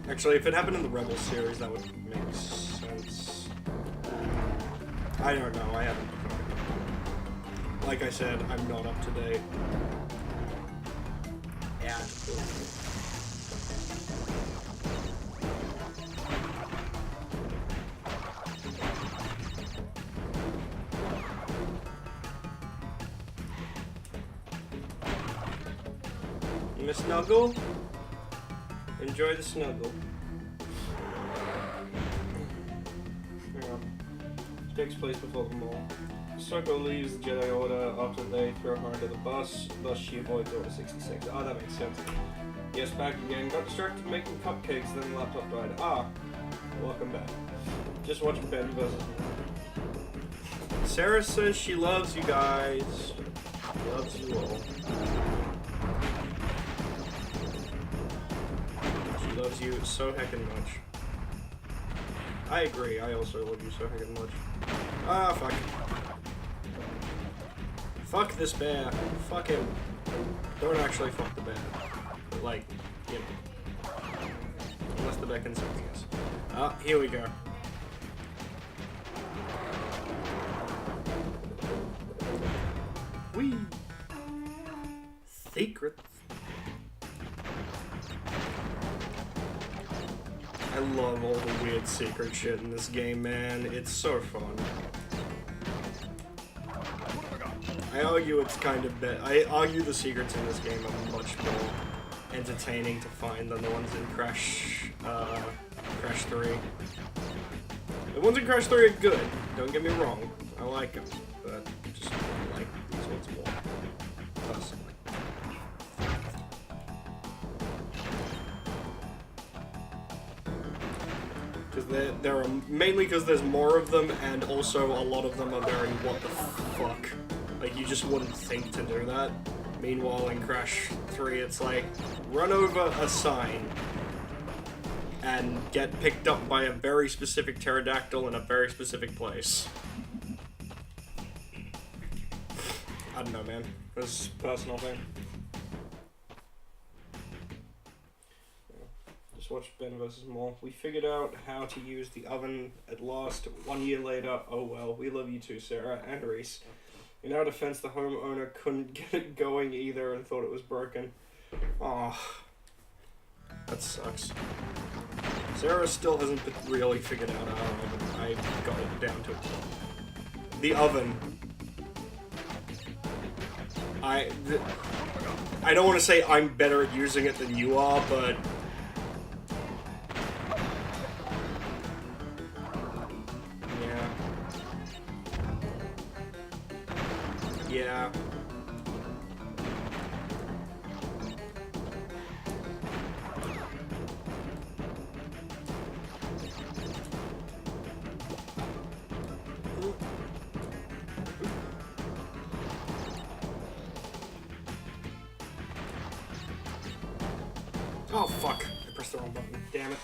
Actually, if it happened in the Rebels series, that would make sense. I don't know. I haven't. Like I said, I'm not up to date. Yeah. You gonna snuggle? Enjoy the snuggle. Hang on. It takes place before the Maul. Ahsoka leaves the Jedi Order after they throw her under the bus, thus she avoids Order 66. Ah, that makes sense. Yes, back again. Got distracted making cupcakes, then the laptop died. Ah, welcome back. Just watching Ben vs. Sarah says she loves you guys. She loves you all. She loves you so heckin' much. I agree, I also love you so heckin' much. Ah, fuck. Fuck this bear. Fuck him. Don't actually fuck the bear. But, like, you know. Unless the bear can something else. Ah, here we go. Whee! Secrets. I love all the weird secret shit in this game, man. It's so fun. I argue it's kind of I argue the secrets in this game are much more entertaining to find than the ones in Crash 3. The ones in Crash 3 are good, don't get me wrong. I like them, but just I like these ones more, personally. Because there are mainly because there's more of them, and also a lot of them are very what the fuck. Like, you just wouldn't think to do that. Meanwhile, in Crash 3, it's like, run over a sign and get picked up by a very specific pterodactyl in a very specific place. I don't know, man. It's a personal thing. Just watch Ben vs. Maul. We figured out how to use the oven at last. 1 year later, oh well. We love you too, Sarah and Reese. In our defense, the homeowner couldn't get it going either and thought it was broken. Aw. That sucks. Sarah still hasn't really figured out our oven. I got it down to it. The oven. I don't want to say I'm better at using it than you are, but... Yeah. Oh fuck! I pressed the wrong button. Damn it.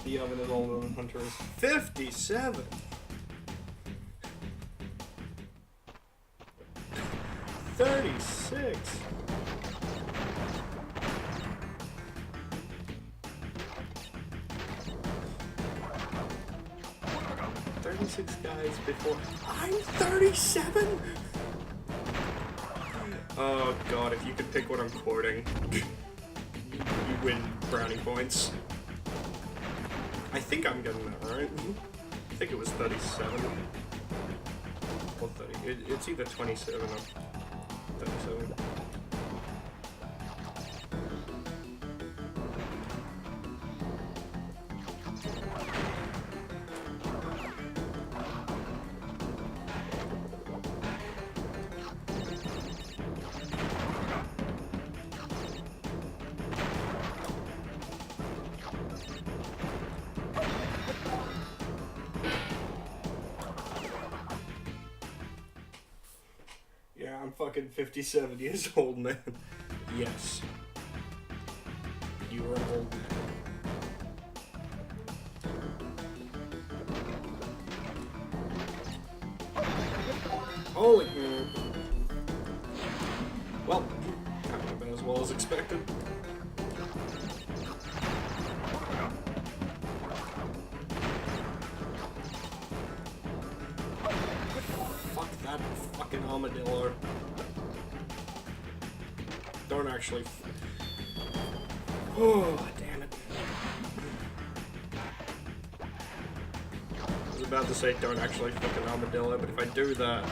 The oven is older than Hunter is. 57! 36. Guys before I'm 37. Oh god, if you could pick what I'm quoting, you win brownie points. I think I'm getting that right. I think it was 37 or 30. It's either 27 or 37. Yeah, I'm fucking 57 years old, man. Yes. You are an old man. Holy... Well, kind of been as well as expected. Fuck that fucking armadillo. Don't actually... Oh, damn it. I was about to say don't actually fucking armadillo, but if I do that,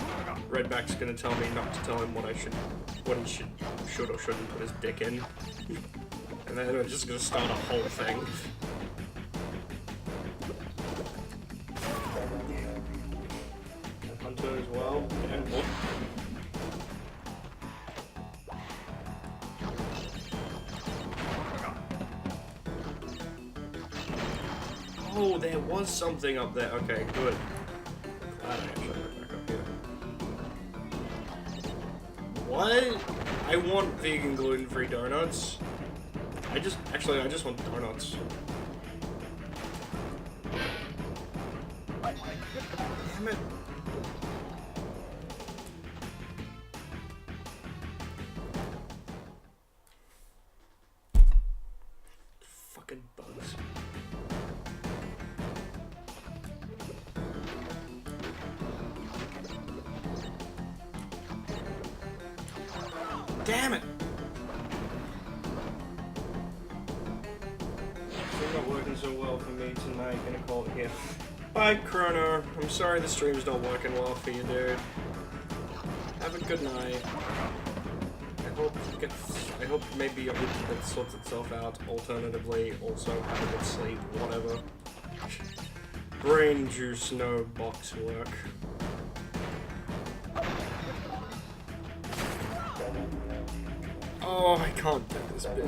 Redback's gonna tell me not to tell him what he should or shouldn't put his dick in. And then I'm just gonna start a whole thing. Hunter as well. And what? Oh, there was something up there. Okay, good. Glad I actually went back up here. What? I want vegan gluten-free donuts. I just want donuts. Damn it. Fucking bugs. Damn it! It's not working so well for me tonight. Gonna call it here. Bye, Chrono. I'm sorry the stream's not working well for you, dude. Have a good night. I hope maybe your internet sorts itself out. Alternatively, also have a good sleep. Whatever. Brain juice, no box work. Oh, I can't do this bit.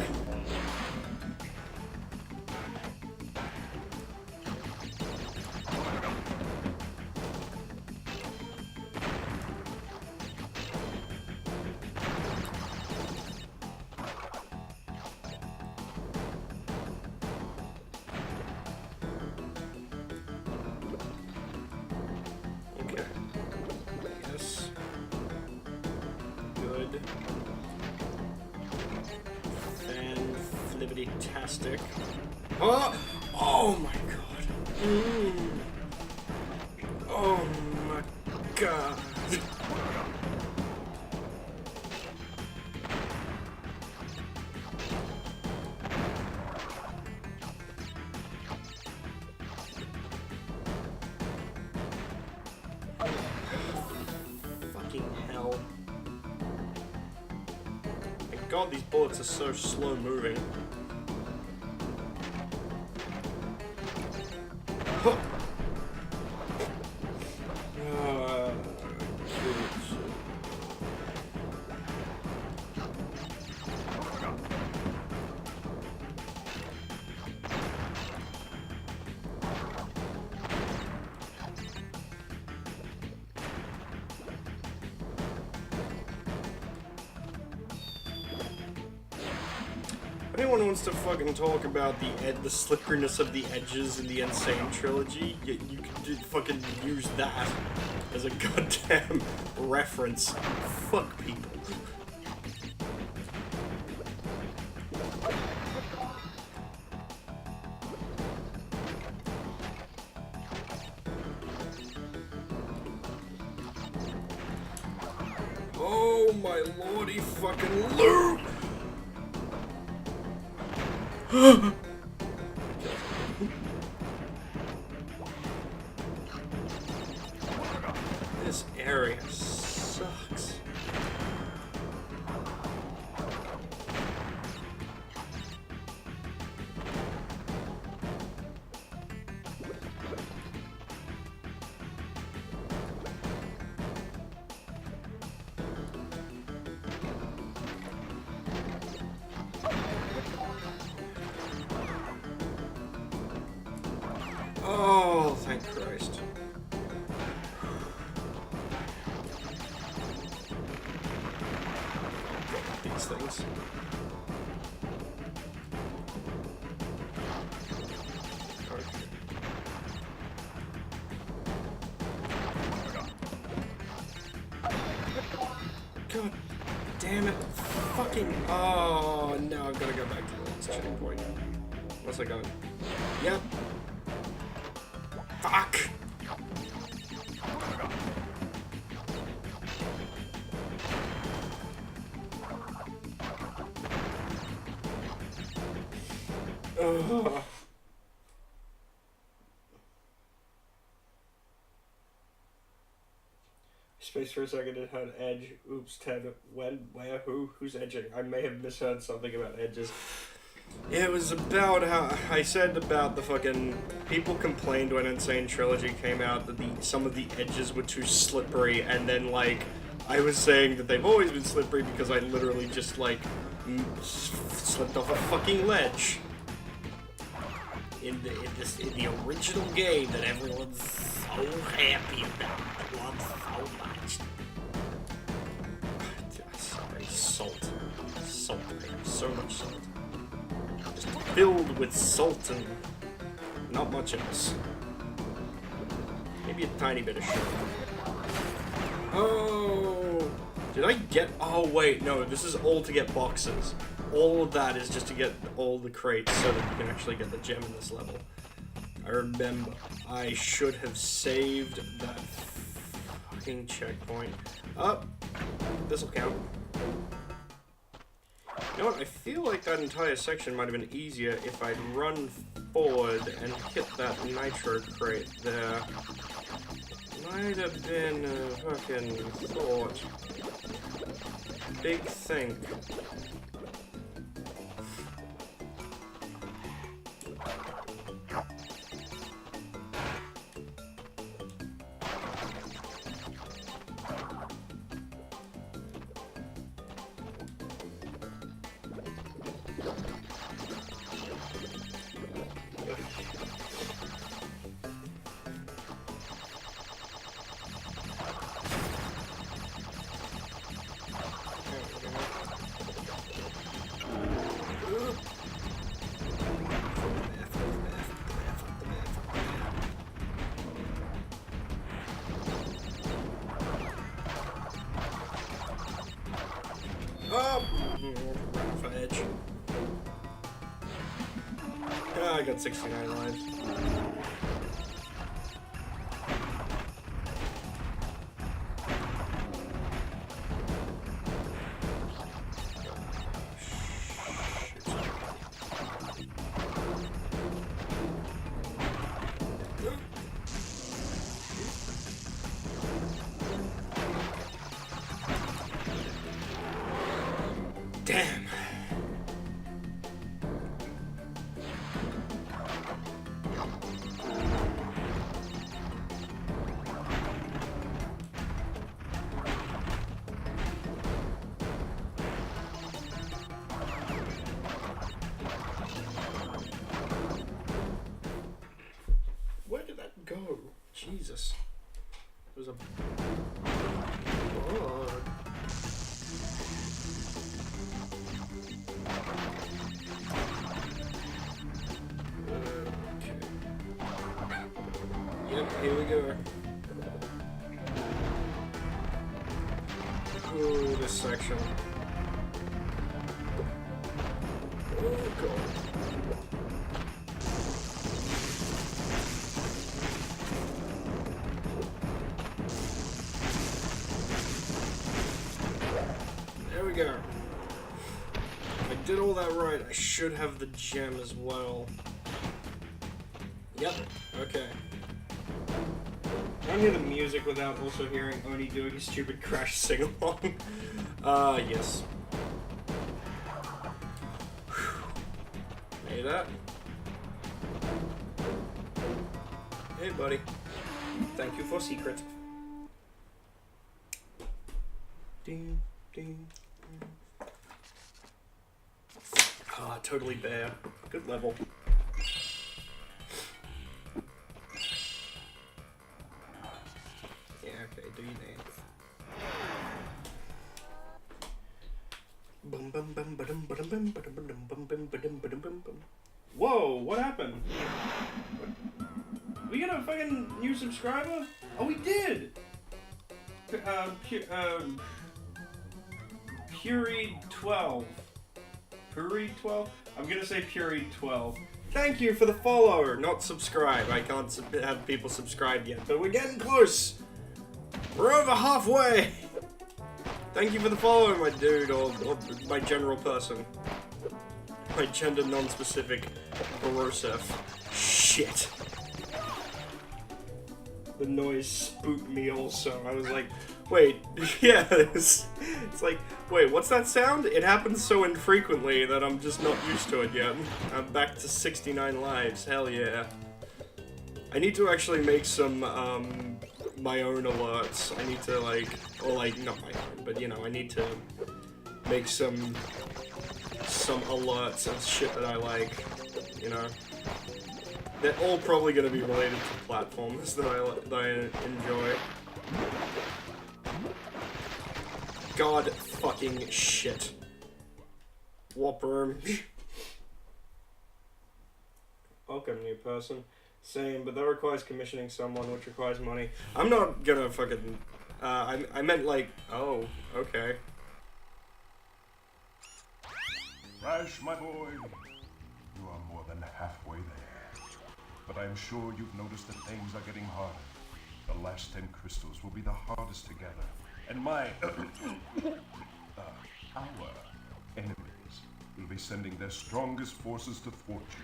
Okay. Yes. Good. Flibbity-tastic. Oh! Oh my god. Oh my god. Fucking hell. Thank god these bullets are so slow moving. If anyone wants to fucking talk about the slipperiness of the edges in the Insane trilogy, you could fucking use that as a goddamn reference. Fuck people. Oh my lordy fucking Luke! This area sucks. these things. God damn it. Fucking. Oh, now I've got to go back to the last checkpoint. Unless I go. Yep. Fuck. Ugh. Space for a second, it had edge. Oops, Ted. When, where, who's edging? I may have misheard something about edges. It was about how I said about the fucking people complained when Insane Trilogy came out that some of the edges were too slippery, and then like I was saying that they've always been slippery because I literally just like slipped off a fucking ledge in the original game that everyone's so happy about. I love so much. Sorry, salt, so much salt. Just filled with salt and not much else. Maybe a tiny bit of sugar. Oh, did I get? Oh wait, no. This is all to get boxes. All of that is just to get all the crates so that you can actually get the gem in this level. I remember. I should have saved that fucking checkpoint. Up. This'll count. You know what? I feel like that entire section might have been easier if I'd run forward and hit that nitro crate there. Might have been a fucking thought. Big think. I got 69 lives. Damn. Where did that go? Jesus. It was a... Oh. Yep, here we go. Ooh, this section. Oh, God. There we go. I did all that right. I should have the gem as well. Yep, okay. I don't hear the music without also hearing Oni doing a stupid Crash sing-along. Yes. Hey, that. Hey, buddy. Thank you for secret. Ding, ding. Ah, totally bare. Good level. Yeah, okay, do your dance. Boom. Whoa, what happened? We got a fucking new subscriber? Oh, we did! Puri12. Puri12? I'm gonna say Puri12. Thank you for the follow, not subscribe. I can't have people subscribed yet, but we're getting close. We're over halfway. Thank you for the follow, my dude, or my general person. My gender non-specific Borosef. Shit. The noise spooked me also. I was like, wait, yeah, it's like, wait, what's that sound? It happens so infrequently that I'm just not used to it yet. I'm back to 69 lives, hell yeah. I need to actually make some, my own alerts. I need to, like, or like, not my own, but you know, I need to make some alerts of shit that I like, you know. They're all probably going to be related to platforms that I enjoy. God fucking shit. Warp room. Welcome, new person. Same, but that requires commissioning someone, which requires money. I'm not gonna fucking... I meant like... Oh, okay. Rash, my boy, you are more than halfway there. But I'm sure you've noticed that things are getting harder. The last 10 crystals will be the hardest to gather. And my... our enemies will be sending their strongest forces to thwart you.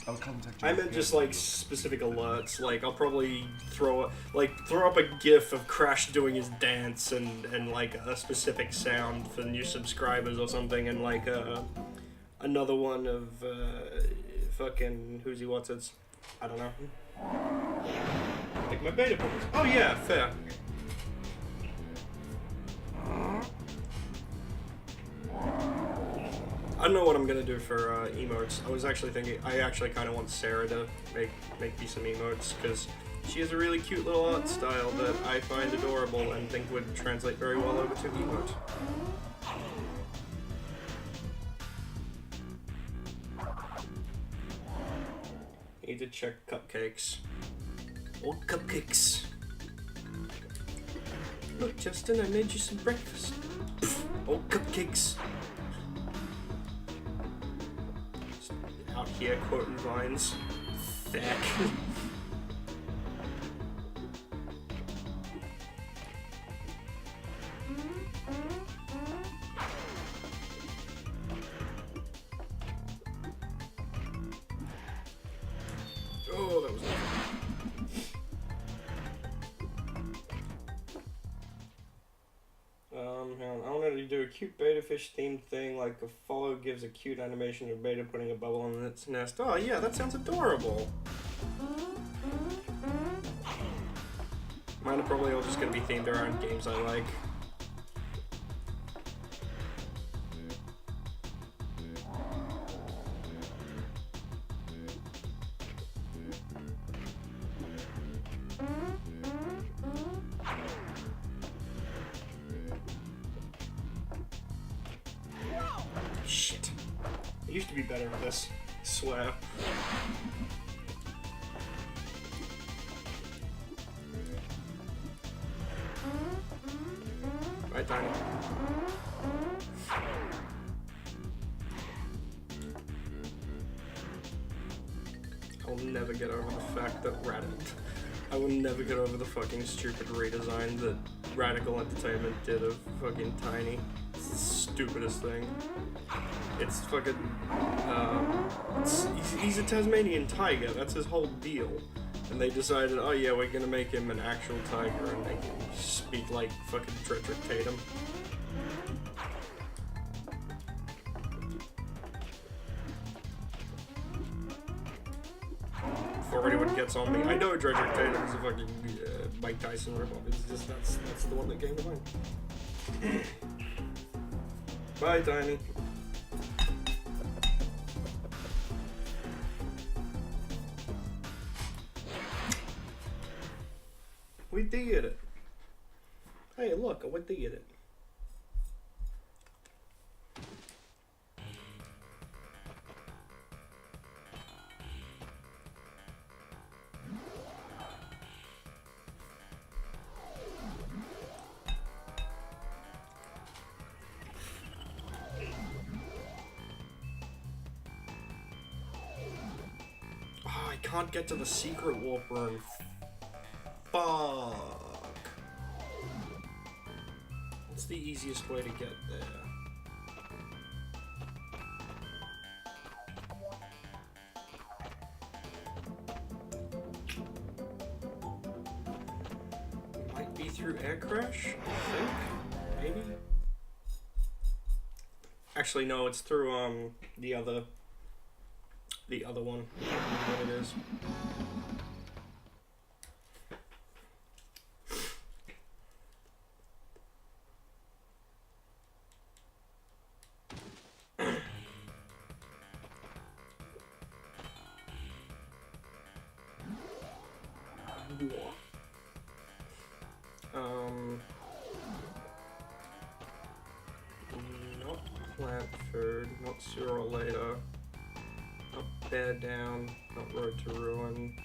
I'll contact you. I meant just like specific alerts. Like I'll probably throw up a GIF of Crash doing his dance and like a specific sound for new subscribers or something, and like another one of fucking who's he what's it's. I don't know. Like my beta points. Oh yeah, fair. I don't know what I'm gonna do for emotes. I was actually thinking, I actually kind of want Sarah to make me some emotes, because she has a really cute little art style that I find adorable and think would translate very well over to emote. Need to check cupcakes. Oh, cupcakes. Look, Justin, I made you some breakfast. Oh, cupcakes. Out here quoting vines. Thick. Oh, that was nice. Hang on. I wanted to do a cute beta fish themed thing, like a follow gives a cute animation of beta putting a bubble in its nest. Oh yeah, that sounds adorable. Mine are probably all just gonna be themed around games I like. Shit. I used to be better at this, I swear. Right, Tiny? I'll never get over the fact that I will never get over the fucking stupid redesign that Radical Entertainment did of fucking Tiny. It's the stupidest thing. It's fucking, he's a Tasmanian tiger, that's his whole deal. And they decided, oh yeah, we're gonna make him an actual tiger and make him speak like fucking Dredrick Tatum. Before anyone gets on me, I know Dredrick Tatum is a fucking Mike Tyson ripoff. It's just that's the one that came to mind. Bye, Tiny. We did it. Hey, look, we did it. can't get to the secret warp room. Fuck. What's the easiest way to get there? Might be through air crash, I think. Maybe? Actually, no, it's through, the other one. I don't know what it is. Not Plantford, not Cyril later, not Bear Down, not Road to Ruin.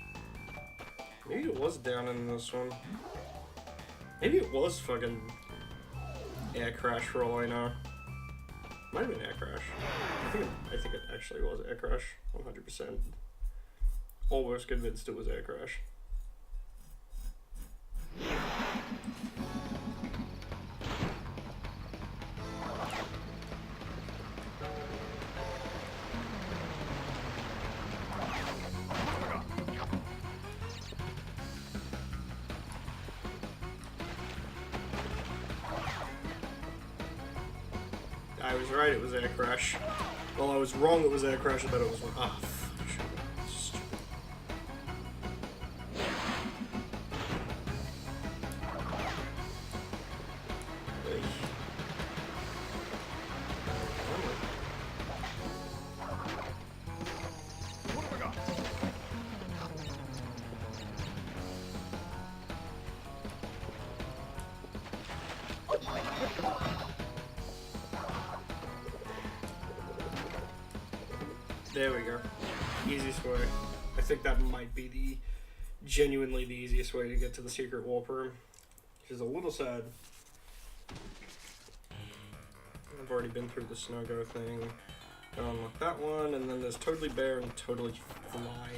Maybe it was down in this one. Maybe it was fucking Air Crash for all I know. Might have been Air Crash. I think it actually was Air Crash, 100%. Almost convinced it was Air Crash. I was right, it was Air Crash. Well, I was wrong, it was Air Crash, I thought it was one. Ah, fuck. Stupid. There we go. Easiest way. I think that might be genuinely the easiest way to get to the secret warp room. Which is a little sad. I've already been through the snow go thing. Don't unlock that one, and then there's Totally Bear and Totally Fly, I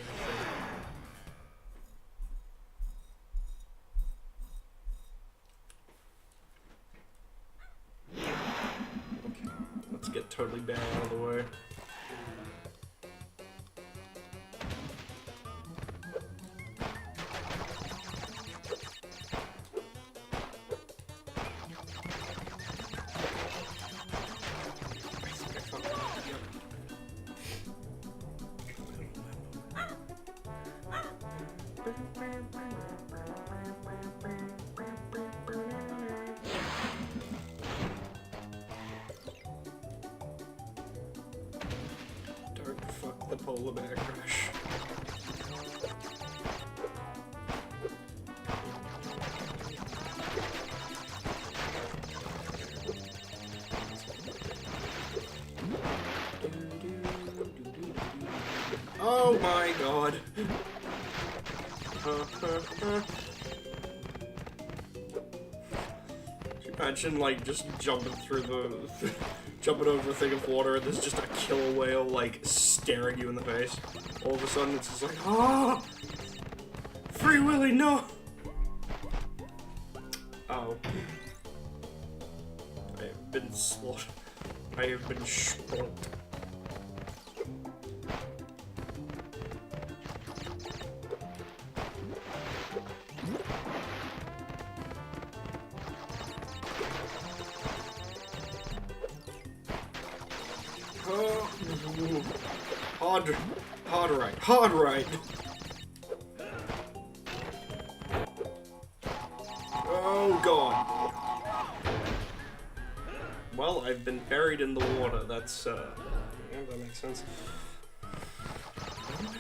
think. Okay, let's get Totally Bear out of the way. Don't fuck the polar bear crash. Oh my god. Imagine like just jumping through the jumping over a thing of water and there's just a killer whale like staring you in the face. All of a sudden it's just like, ah, Free Willy, no. Oh, I have been slaughtered. I have been slaughtered. Hard right. Oh god. Well, I've been buried in the water. That's yeah, that makes sense.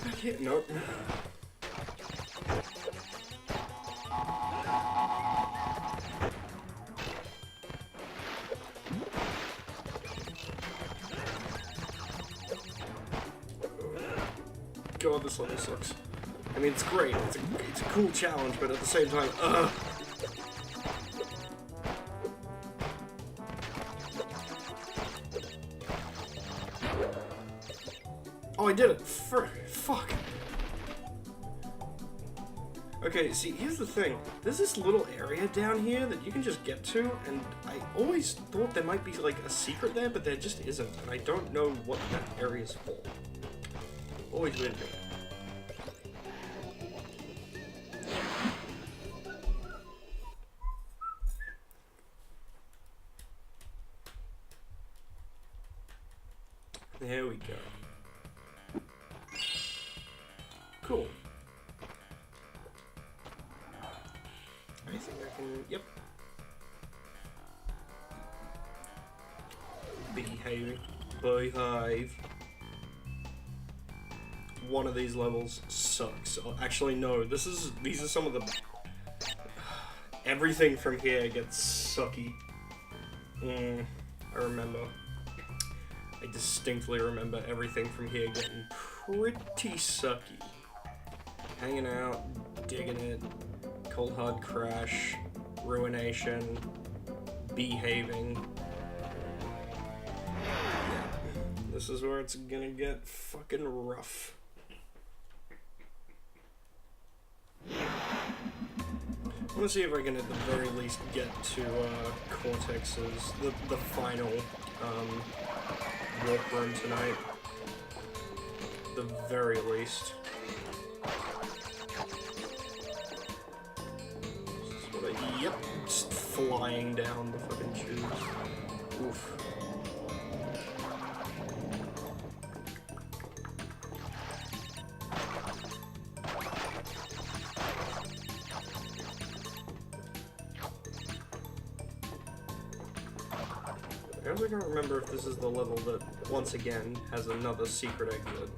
Back here? Nope. God, this level sucks. I mean, it's great. It's a cool challenge, but at the same time, Oh, I did it! Fuck! Okay, see, here's the thing. There's this little area down here that you can just get to, and I always thought there might be, like, a secret there, but there just isn't, and I don't know what that area's for. Always with me. There we go. Cool. I think I can, yep. Behave. One of these levels sucks. Oh, actually, no, these are some of the... Everything from here gets sucky. I remember. I distinctly remember everything from here getting pretty sucky. Hanging out, digging it, cold hard crash, ruination, behaving. Yeah, this is where it's gonna get fucking rough. I want to see if I can at the very least get to Cortex's, the final warp room tonight. The very least. Yep, just flying down the fucking tubes. Oof. I also can't remember if this is the level that, once again, has another secret exit.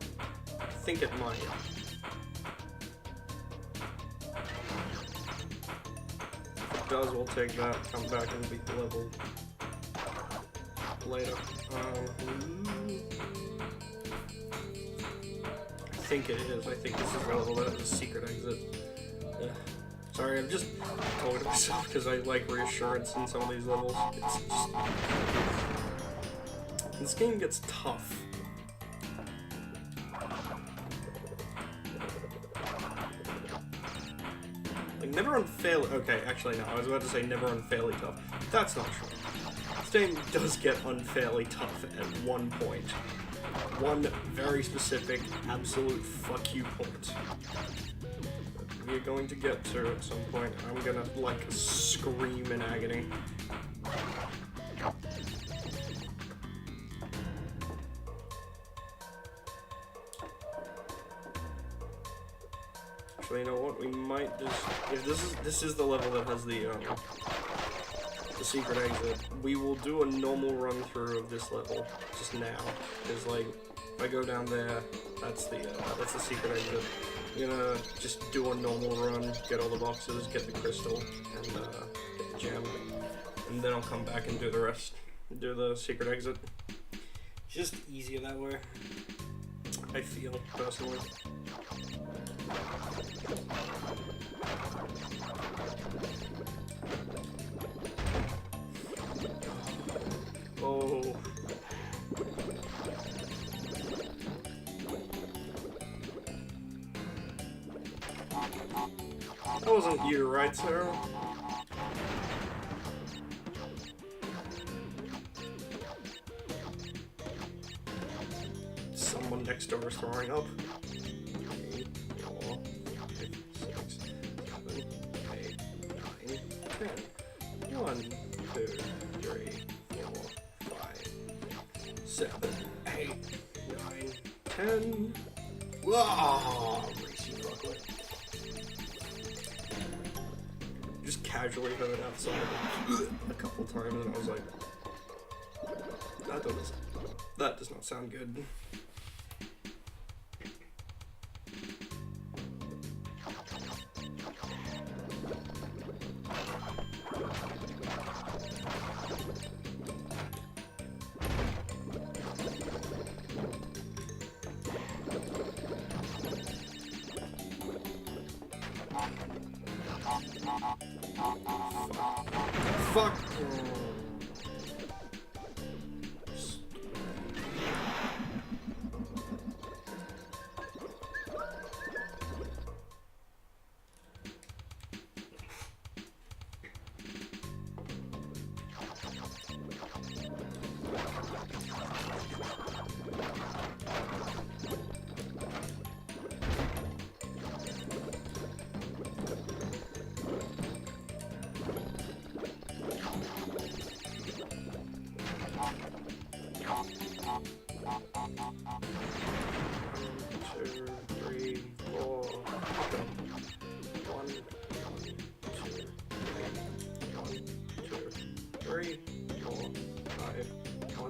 I think it might. If it does, we'll take that, come back and beat the level later. I think it is. I think this is the level that has a secret exit. Sorry, I'm just talking to myself because I like reassurance in some of these levels. It's just... This game gets tough. Like, never unfairly... Okay, actually no, I was about to say never unfairly tough. That's not true. This game does get unfairly tough at one point. One very specific, absolute fuck you point. We're going to get to at some point. I'm gonna, like, scream in agony. Actually, you know what? We might just... If this is the level that has the secret exit, we will do a normal run through of this level just now. Because, like, if I go down there, that's the secret exit. I'm gonna just do a normal run, get all the boxes, get the crystal, and get the gem, and then I'll come back and do the rest. Do the secret exit. It's just easier that way. I feel, personally. Oh. That wasn't you, right, Sarah? Someone next door is throwing up. 3, 4, 5, 6, 7, 8, 9, 10. 1, 2, 3, 4, 5, 7, 8, 9, 10. Whoa! Racy fucker. Just casually heard outside a couple times, and I was like, that does not sound good. Fuck.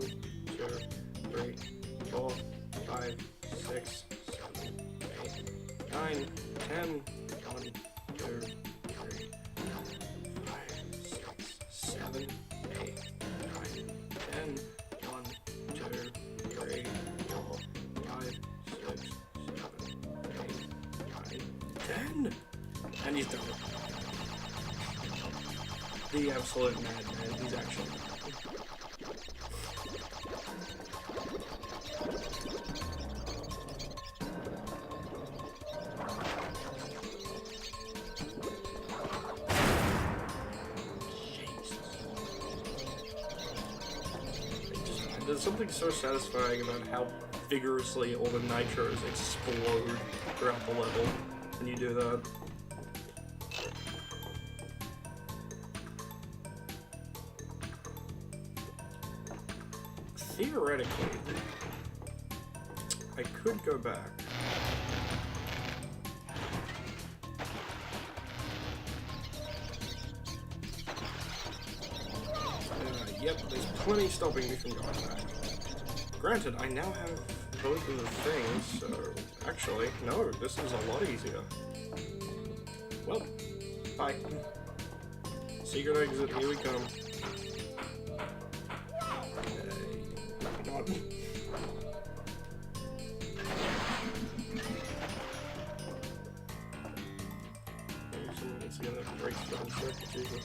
1, 2, 3, 4, 5, 6, 7, 8, 9, 10. 1, 2, 3, 5, 6, 7, 8, 9, 10. 1, 2, 3, 4, 5, 6, 7, 8, 9, 10. And he's done it. The absolute madman. He's actually mad. There's something so satisfying about how vigorously all the nitros explode throughout the level when you do that. Theoretically, I could go back. Yep, there's plenty stopping me from going back. Granted, I now have both of the things, so actually, no, this is a lot easier. Well, bye. Secret exit, here we come. God. Someone needs to get that break from the circuit, Jesus.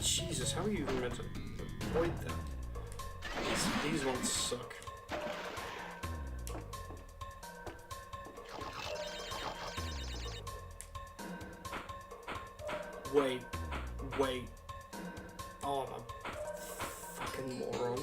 Jesus, how are you even meant to avoid that? These ones suck. Wait. Oh, I'm a fucking moron.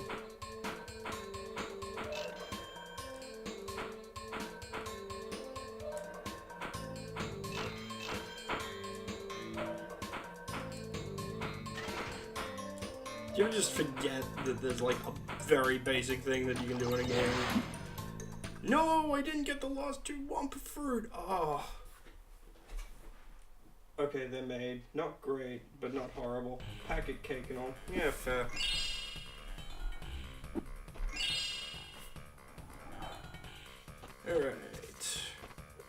You ever just forget that there's like a very basic thing that you can do in a game? No, I didn't get the last 2 Wumpa fruit. Oh. Okay, they're made. Not great, but not horrible. Packet cake and all. Yeah, fair. Alright.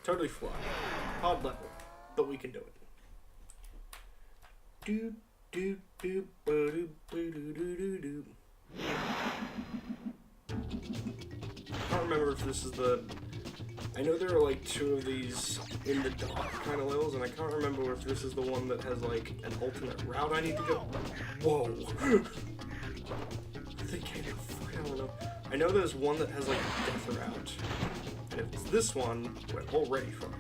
Totally fly. Hard level, but we can do it. Doop. Doop doop doop doop doop doop. I don't remember if this is the. I know there are like 2 of these in the dark kind of levels, and I can't remember if this is the one that has like an alternate route I need to go. Whoa! They came the fuck out of them. I know there's one that has like a death route, and if it's this one, we're already fucked.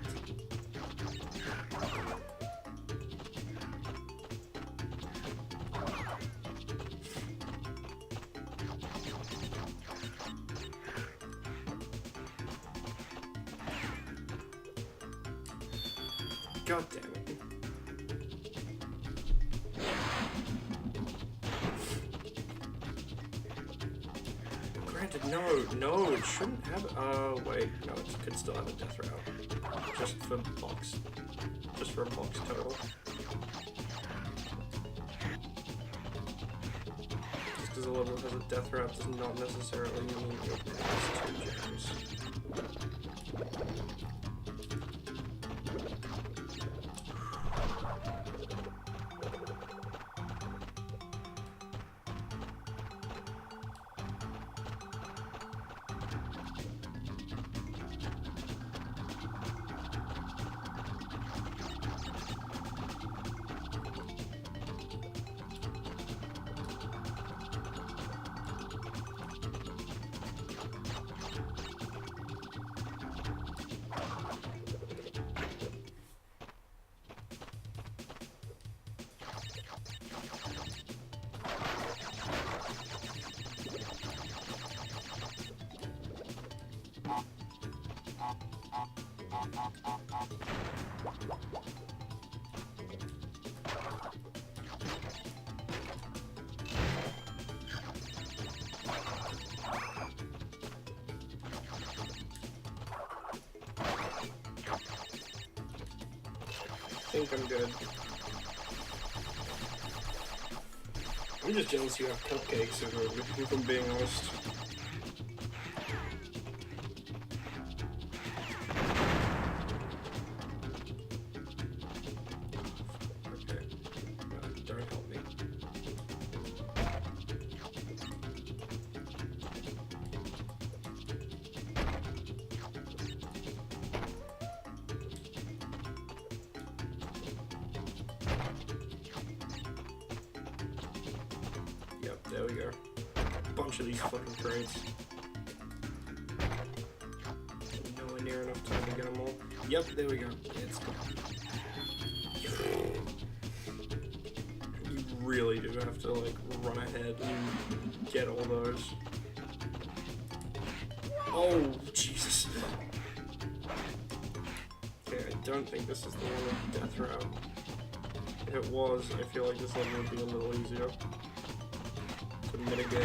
God damn it. Granted, no, it shouldn't have it. Oh, wait, no, it could still have a death route. Just for box. Just for a box total. Just because a level has a death route does not necessarily mean it has 2 gems. think I'm good. I'm just jealous you have cupcakes, if I'm being honest. Okay. Don't help me. Yep, there we go. Bunch of these fucking crates. Nowhere near enough time to get them all. Yep, there we go. It's gone. You really do have to like run ahead and get all those. Oh, Jesus. Okay, I don't think this is the one with Death Route. If it was, I feel like this level would be a little easier to mitigate.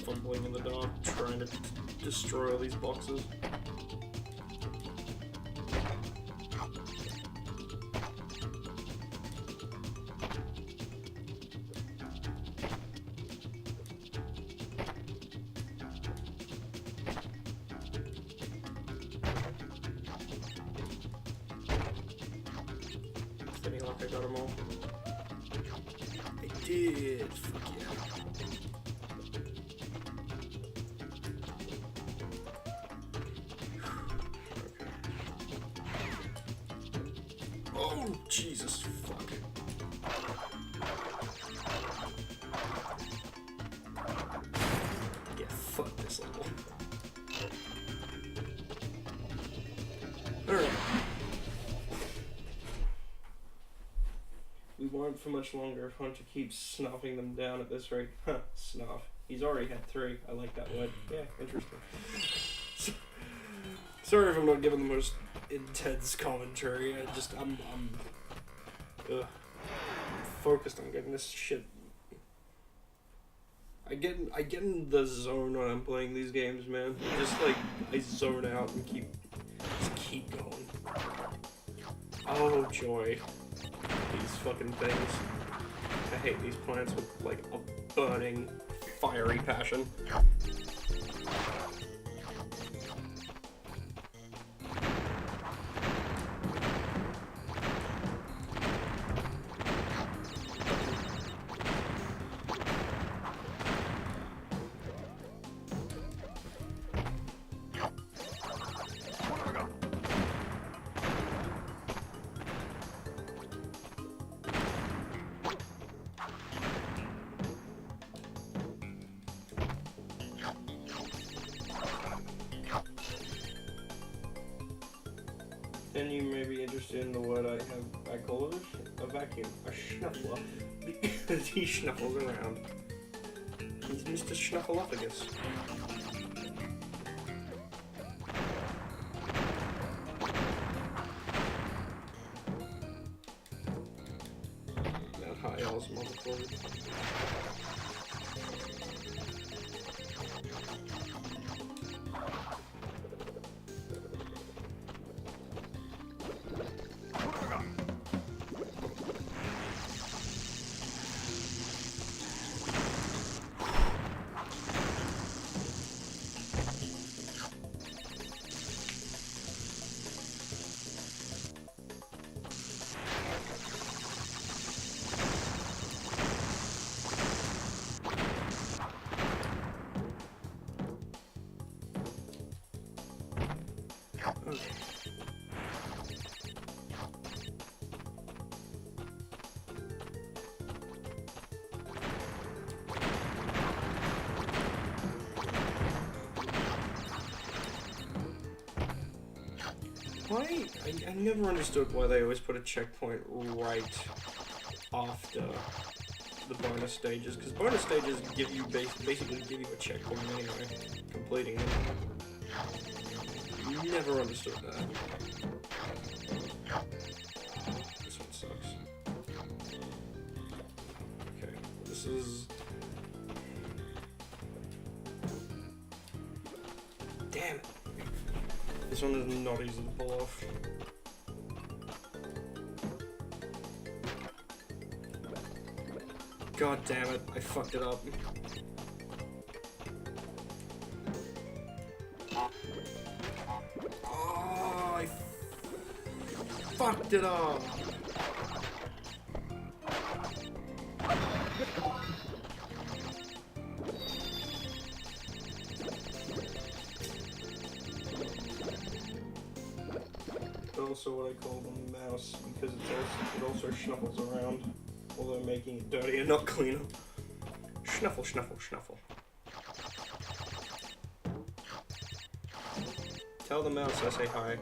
Fumbling in the dark, trying to destroy all these boxes. Any luck I got them all? I did! Fuck yeah. Oh, Jesus, fuck. Yeah, fuck this level. Alright. We won't for much longer if Hunter keeps snuffing them down at this rate. Huh, snuff. He's already had 3. I like that word. Yeah, interesting. Sorry if I'm not giving the most intense commentary. I'm focused on getting this shit. I get in the zone when I'm playing these games, man. Just like I zone out and keep going. Oh joy, these fucking things. I hate these plants with like a burning, fiery passion. Then you may be interested in the word I call it a vacuum, a snuffler, because he snuffles around. He's Mr. Snuffleupagus. That high else motherfucker. I never understood why they always put a checkpoint right after the bonus stages, because bonus stages give you basically give you a checkpoint anyway, completing it. never understood that. This one sucks. Okay, this is... Damn it. This one is not easy to pull off. God damn it, I fucked it up. Oh, I fucked it up. Also what I call the mouse, because it also snuffles around, although making it dirtier, not cleaner. Snuffle, snuffle, snuffle. Tell the mouse I say hi.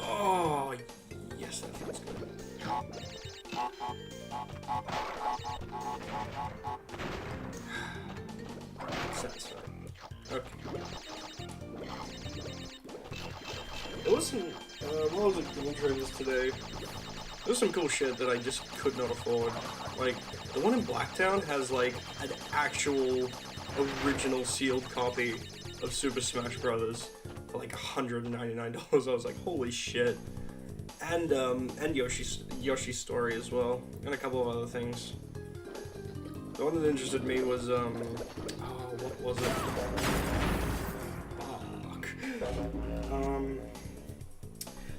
Oh, yes, that feels good. Satisfied. Okay. There was some, while I was at Game Traders today, there was some cool shit that I just could not afford. Like, the one in Blacktown has, like, an actual original sealed copy of Super Smash Brothers for like $199. I was like, holy shit. And Yoshi's Story as well, and a couple of other things. The one that interested me was oh, what was it? Fuck.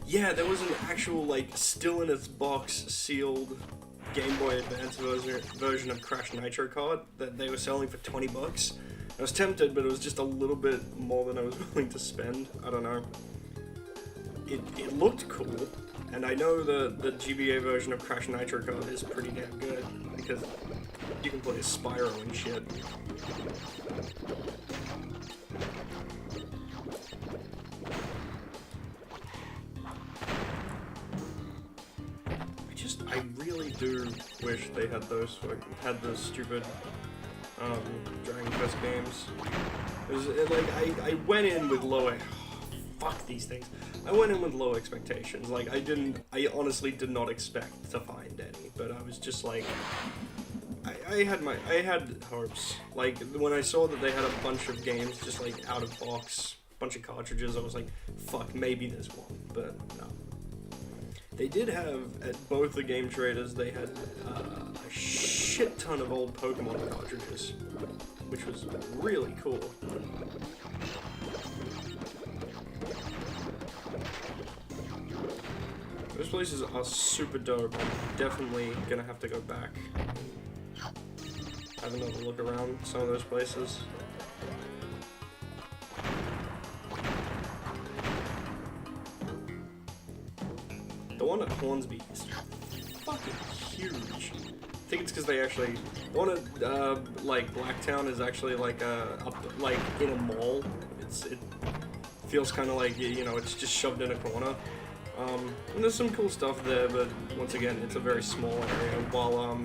Yeah, there was an actual, like, still in its box sealed Game Boy Advance version of Crash Nitro Kart that they were selling for $20. I was tempted, but it was just a little bit more than I was willing to spend. I don't know. It looked cool, and I know the GBA version of Crash Nitro Kart is pretty damn good, because you can play as Spyro and shit. I really do wish they had those stupid Dragon Quest games. I went in with low fuck these things. I went in with low expectations. Like, I honestly did not expect to find any, but I was just like, I had hopes. Like, when I saw that they had a bunch of games just like out of box, bunch of cartridges, I was like, fuck, maybe there's one, but no. They did have, at both the Game Traders, they had a shit ton of old Pokemon cartridges, which was really cool. Those places are super dope. I'm definitely gonna have to go back. Have another look around some of those places. The one at Hornsby is fucking huge. I think it's because they actually, the one at like Blacktown is actually like up like in a mall. It feels kind of like, you know, it's just shoved in a corner. And there's some cool stuff there, but once again, it's a very small area. While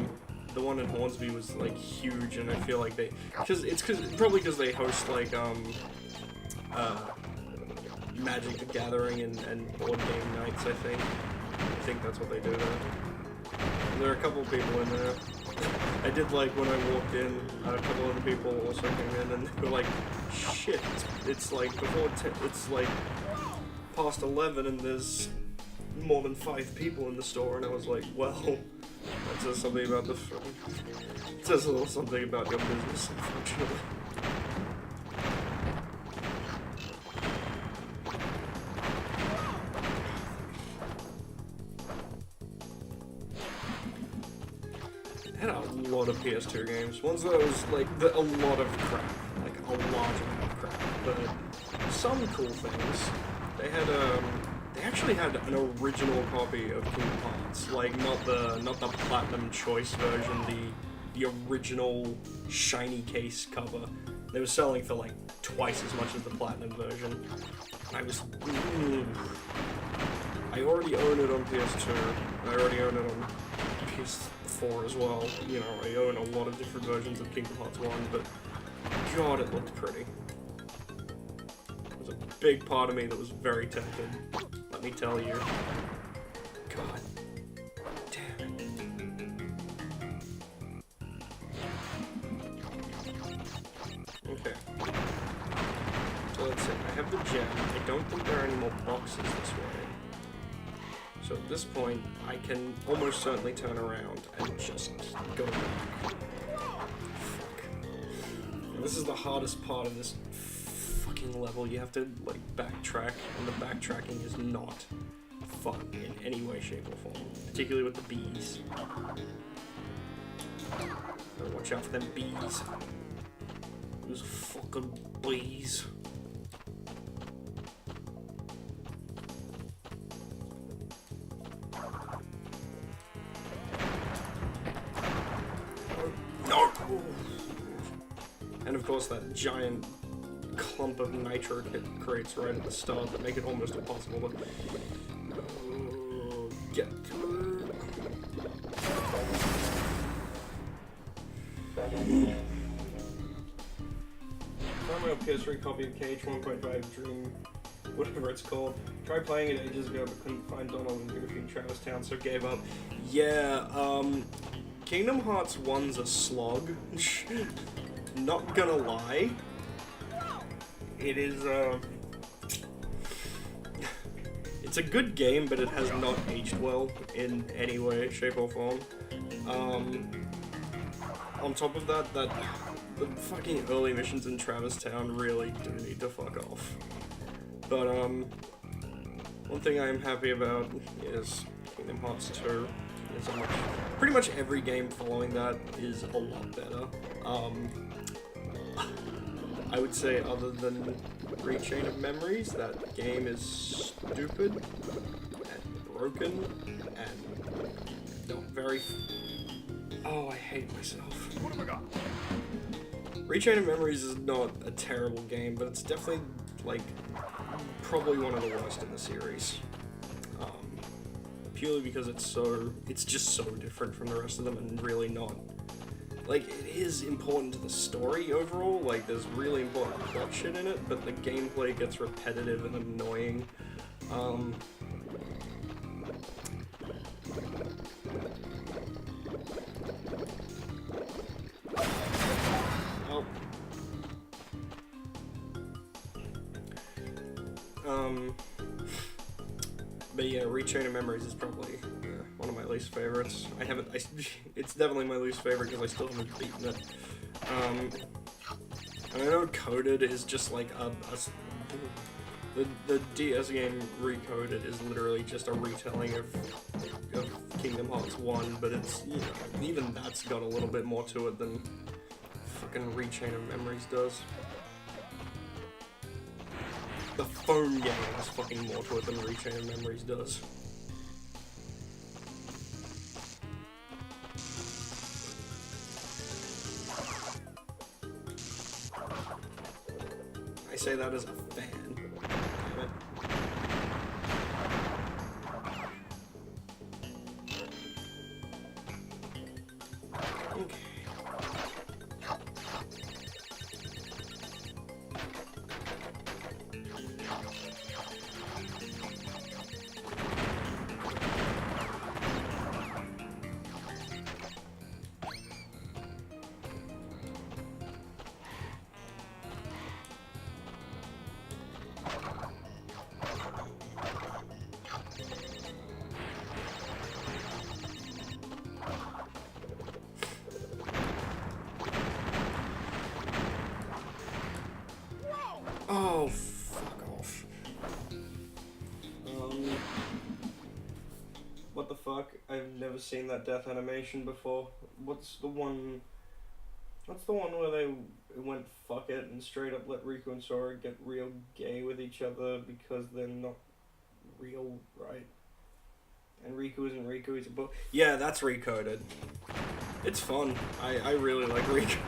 the one in Hornsby was like huge, and I feel like probably because they host like Magic the Gathering and board game nights. I think that's what they do there. And there are a couple of people in there. I did like when I walked in, a couple other people also came in, and they were like, "Shit, it's like before it's like past 11, and there's more than 5 people in the store." And I was like, "Well, that says something about it says a little something about your business, unfortunately." Had a lot of PS2 games. Ones that was like a lot of crap, like a large amount of crap, but some cool things. They had actually had an original copy of Kingdom Hearts, like not the Platinum Choice version, the original shiny case cover. They were selling for like twice as much as the Platinum version. I was... I already own it on PS2. I already own it on PS4 as well. You know, I own a lot of different versions of Kingdom Hearts 1, but God, it looked pretty. There was a big part of me that was very tempted. Let me tell you. God damn it. Okay. So let's see. I have the gem. I don't think there are any more boxes this way. So at this point, I can almost certainly turn around and just go back. Fuck. And this is the hardest part of this fucking level. You have to, like, backtrack, and the backtracking is not fun in any way, shape, or form. Particularly with the bees. Gotta watch out for them bees. Those fucking bees. No! And of course that giant clump of nitro crates right at the start that make it almost impossible to get through. Found my PS3 copy of KH 1.5 Dream, whatever it's called. Tried playing it ages ago but couldn't find Donald and Goofy in Travis Town, so gave up. Yeah, Kingdom Hearts 1's a slog. Not gonna lie. It is, it's a good game, but it has not aged well in any way, shape, or form. On top of that, the fucking early missions in Travis Town really do need to fuck off. But, one thing I am happy about is Kingdom Hearts 2. Pretty much every game following that is a lot better. I would say other than Rechain of Memories, that game is stupid and broken and not very... Oh, I hate myself. What have I got? Rechain of Memories is not a terrible game, but it's definitely, like, probably one of the worst in the series. Purely because it's just so different from the rest of them and really not, like, it is important to the story overall, like, there's really important plot shit in it, but the gameplay gets repetitive and annoying. Oh. But yeah, Rechain of Memories is probably one of my least favorites. It's definitely my least favorite because I still haven't beaten it. And I know Coded is just like the DS game Recoded is literally just a retelling of Kingdom Hearts 1, but it's, you know, even that's got a little bit more to it than fucking Rechain of Memories does. The phone game has fucking more to it than Rechain of Memories does. I say that as a fan. Damn it. Okay. Oh, fuck off. What the fuck? I've never seen that death animation before. What's the one where they went fuck it and straight up let Riku and Sora get real gay with each other because they're not real, right? And Riku isn't Riku, he's a book. Yeah, that's recoded. It's fun. I really like Riku.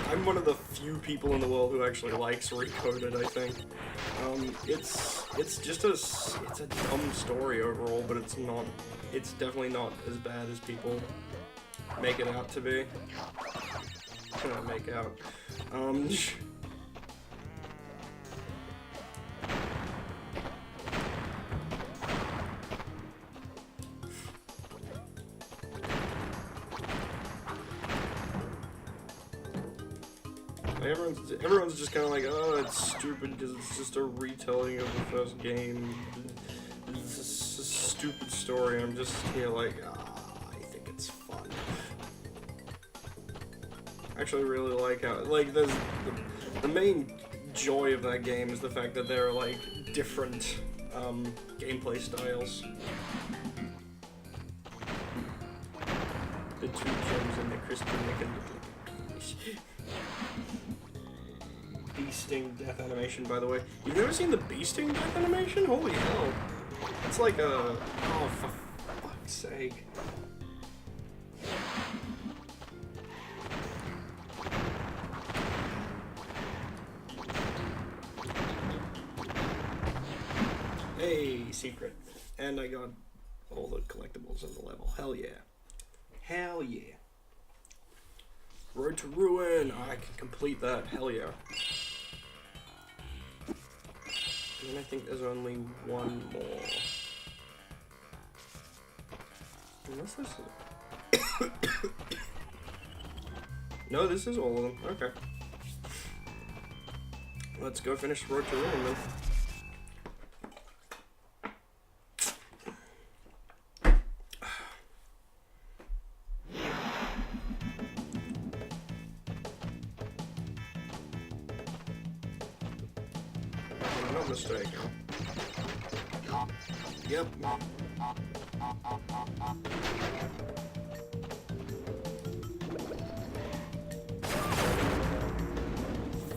I'm one of the few people in the world who actually likes Recoded, I think. It's just it's a dumb story overall, but it's definitely not as bad as people make it out to be. What can I make out? Everyone's just kind of like, oh, it's stupid because it's just a retelling of the first game. It's just a stupid story. I'm just here like, I think it's fun. I actually really like how, like, the main joy of that game is the fact that there are, like, different gameplay styles. The two gems and the crystal and Bee-sting death animation, by the way. You've never seen the Bee-sting death animation? Holy hell. It's like a... Oh, for fuck's sake. Hey, secret. And I got all the collectibles in the level. Hell yeah. Hell yeah. Road to Ruin! I can complete that. Hell yeah. And then I think there's only one more. Unless this is... No, this is all of them. Okay. Let's go finish Road to Ruin then. Mistake. Yep.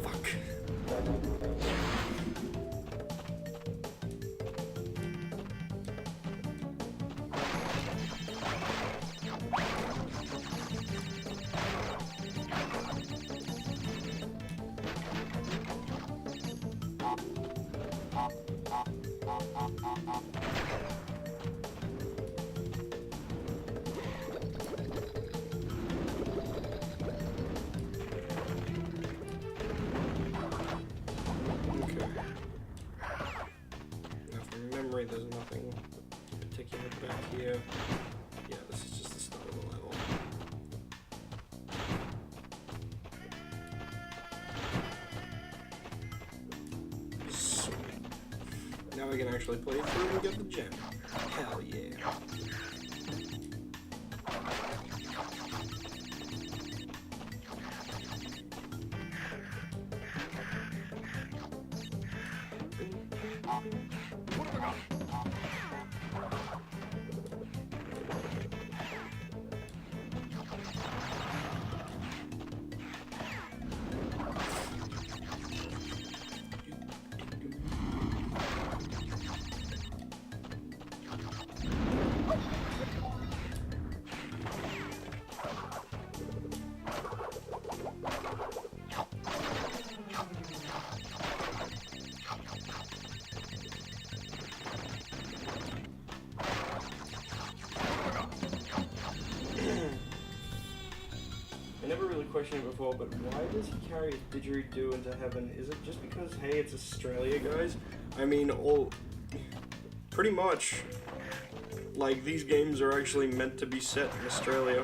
Fuck. There's nothing particular back here. Yeah, this is just the start of the level. Sweet. Now we can actually play through and get the gem. Hell yeah. What have I got? I never really questioned it before, but why does he carry a didgeridoo into heaven? Is it just because, hey, it's Australia, guys? I mean, pretty much, like, these games are actually meant to be set in Australia.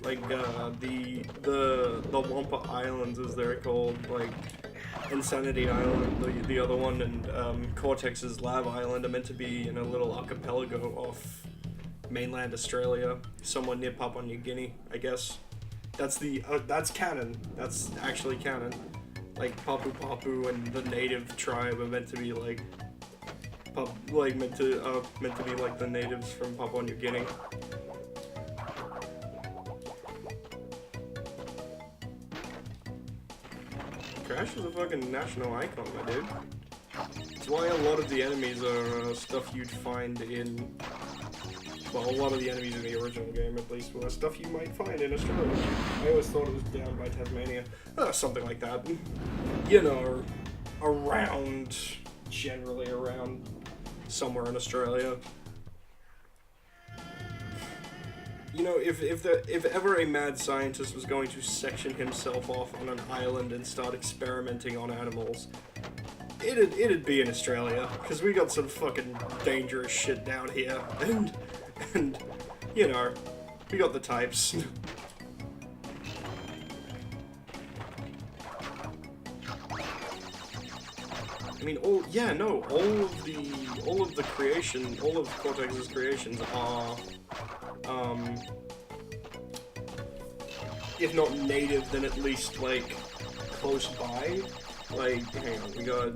Like, the Wampa Islands, as they're called, like, Insanity Island, the other one, and Cortex's Lava Island are meant to be in a little archipelago off mainland Australia, somewhere near Papua New Guinea, I guess. That's canon. That's actually canon. Like Papu Papu and the native tribe are meant to be like, meant to be like the natives from Papua New Guinea. Crash is a fucking national icon, my dude. It's why a lot of the enemies are stuff you'd find in... Well, a lot of the enemies in the original game, at least, were stuff you might find in Australia. I always thought it was down by Tasmania. Something like that. You know, around... Generally around somewhere in Australia. You know, if ever a mad scientist was going to section himself off on an island and start experimenting on animals, it'd be in Australia, because we got some fucking dangerous shit down here, and you know, we got the types. I mean, all of Cortex's creations are, if not native, then at least, like, close by. Like, hang on, we got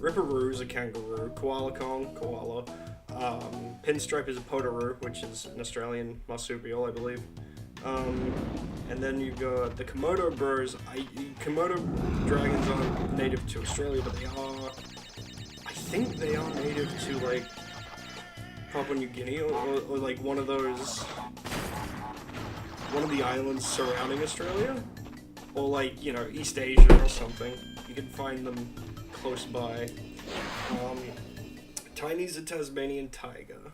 Ripperoo's a kangaroo, Koala Kong, koala, Pinstripe is a potoroo, which is an Australian marsupial, I believe. And then you've got the Komodo birds. Komodo dragons aren't native to Australia, but I think they are native to, like, Papua New Guinea, or like one of the islands surrounding Australia, or like, you know, East Asia or something. You can find them close by. Tiny's a Tasmanian tiger.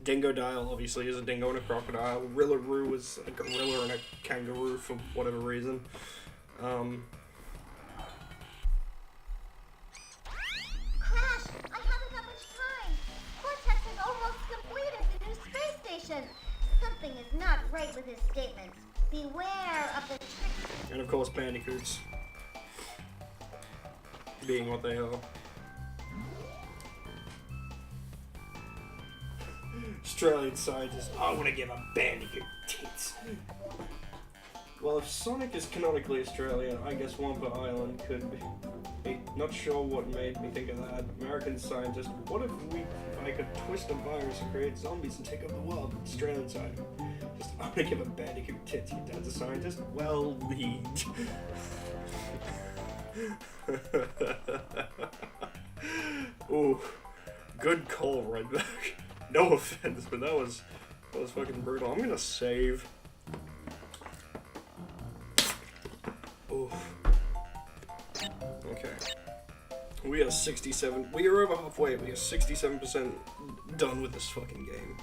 Dingodile obviously is a dingo and a crocodile. Rillaroo is a gorilla and a kangaroo for whatever reason. Crash! I haven't got much time. Cortex has almost completed the new space station. Something is not right with his statements. Beware of the trick. And of course Bandicoots. Being what they are. Australian scientists, I want to give a Bandicoot tits. Well, if Sonic is canonically Australian, I guess Wampa Island could be. Not sure what made me think of that. American scientist, what if I could twist a virus and create zombies and take over the world? Australian side. Just, I want to give a Bandicoot tits. Your dad's a scientist? Well, lead. Ooh, good call right back. No offense, but that was fucking brutal. I'm gonna save. Oof. Okay. We are 67. We are over halfway. We are 67% done with this fucking game.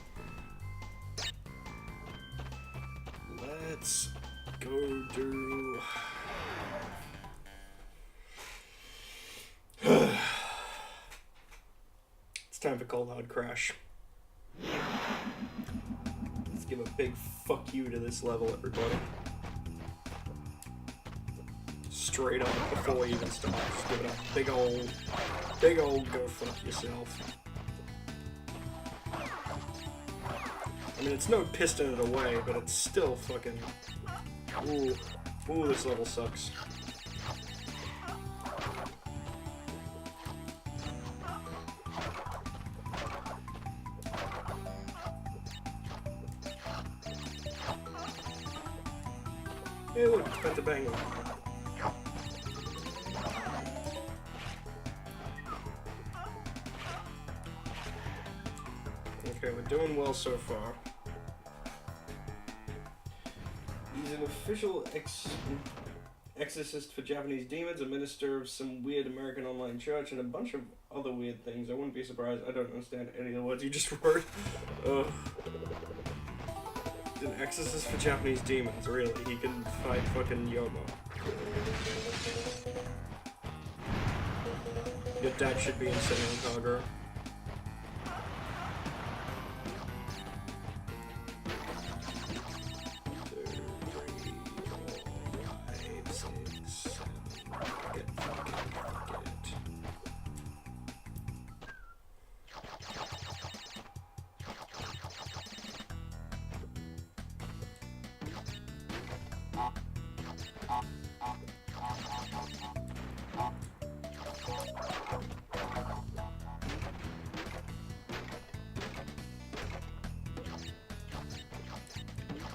Let's go do. It's time for Cold Hard Crash. Let's give a big fuck you to this level, everybody. Straight up before we even start. Just give it a big old go fuck yourself. I mean, it's no piston it away, but it's still fucking. Ooh, this level sucks. Hey, look, it's got the banger. Okay, we're doing well so far. He's an official exorcist for Japanese demons, a minister of some weird American online church, and a bunch of other weird things. I wouldn't be surprised. I don't understand any of the words you just wrote. He's an exorcist for Japanese demons, really. He can fight fucking Yomo. Your dad should be in Senran Kagura.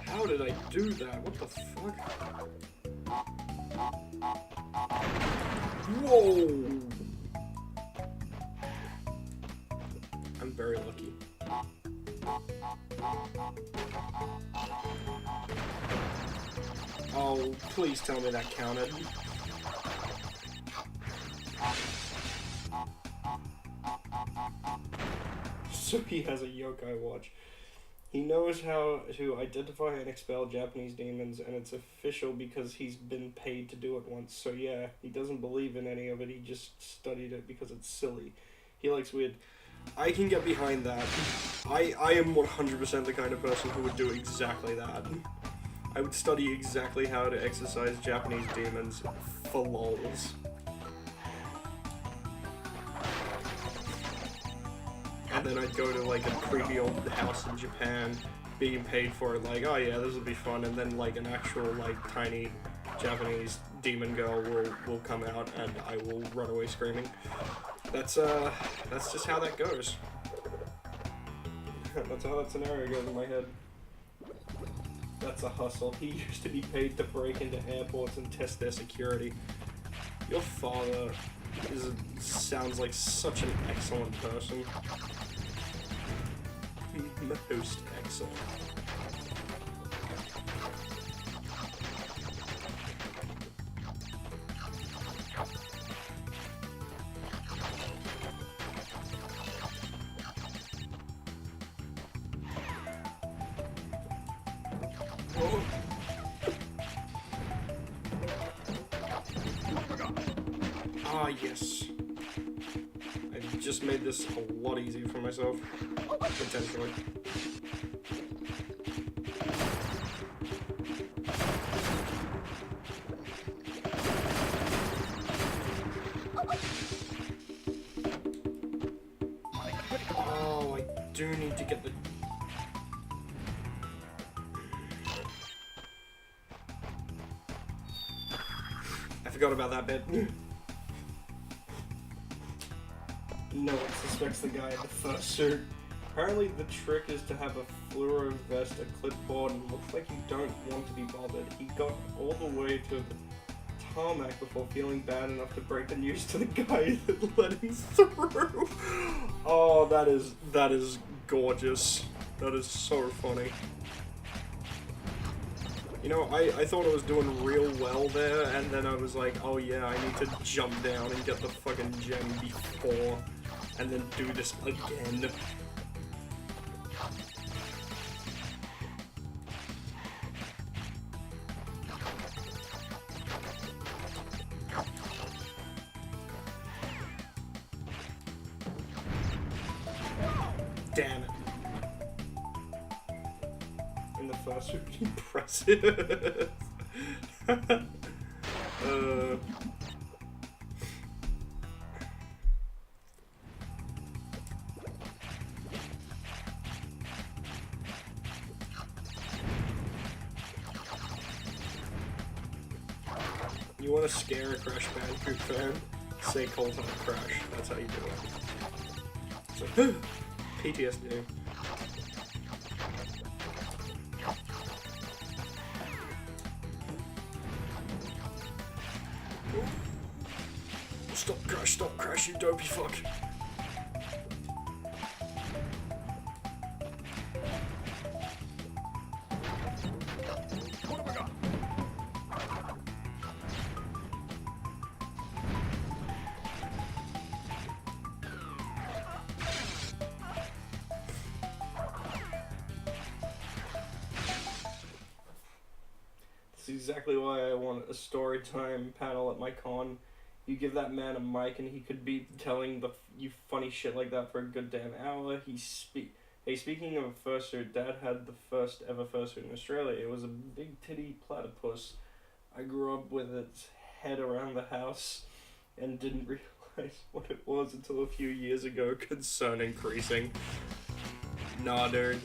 How did I do that? What the fuck? Whoa! I'm very lucky. Oh, please tell me that counted. So he has a yokai watch. He knows how to identify and expel Japanese demons, and it's official because he's been paid to do it once. So yeah, he doesn't believe in any of it, he just studied it because it's silly. He likes weird. I can get behind that. I am 100% the kind of person who would do exactly that. I would study exactly how to exorcise Japanese demons for lols. And then I'd go to like a creepy old house in Japan, being paid for it, like, oh yeah, this will be fun, and then like an actual like tiny Japanese demon girl will come out and I will run away screaming. That's just how that goes. That's how that scenario goes in my head. That's a hustle. He used to be paid to break into airports and test their security. Your father sounds like such an excellent person. Most excellent. Ah, yes. I just made this a lot easier for myself, potentially. Oh, I do need to get the... I forgot about that bit. No one suspects the guy in the first suit. Apparently the trick is to have a fluoro vest, a clipboard, and looks like you don't want to be bothered. He got all the way to the tarmac before feeling bad enough to break the news to the guy that let him through. Oh, that is gorgeous. That is so funny. You know, I thought I was doing real well there, and then I was like, oh yeah, I need to jump down and get the fucking gem before, and then do this again. Damn it. In the first would be impressive. You want to scare a Crash Bandicoot fan? Say Cold Hard Crash. That's how you do it. It's like, PTSD. Stop crash, you dopey fuck. What have we got? That's exactly why I want a story time panel at my con. You give that man a mic and he could be telling you funny shit like that for a good damn hour. Hey, speaking of a fursuit, Dad had the first ever fursuit in Australia. It was a big titty platypus. I grew up with its head around the house and didn't realize what it was until a few years ago. Concern increasing. Nah, dude.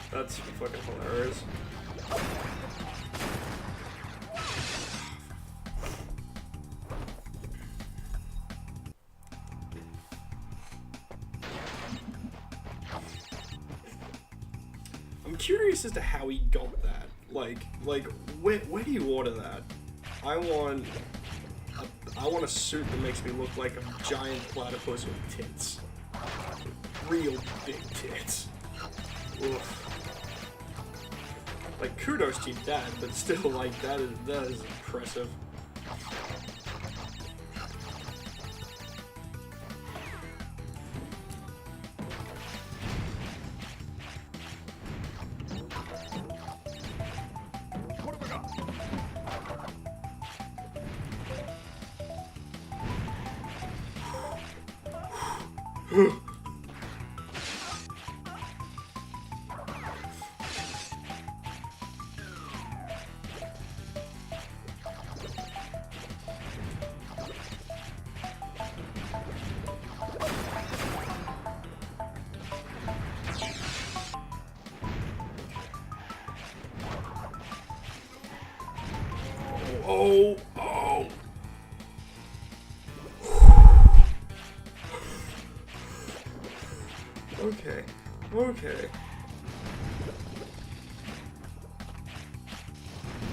That's fucking hilarious. I'm curious as to how he got that. Like, where do you order that? I want a suit that makes me look like a giant platypus with tits. Real big tits. Oof. Like, kudos to your dad, but still, like, that is impressive. Oh, oh. Okay, okay.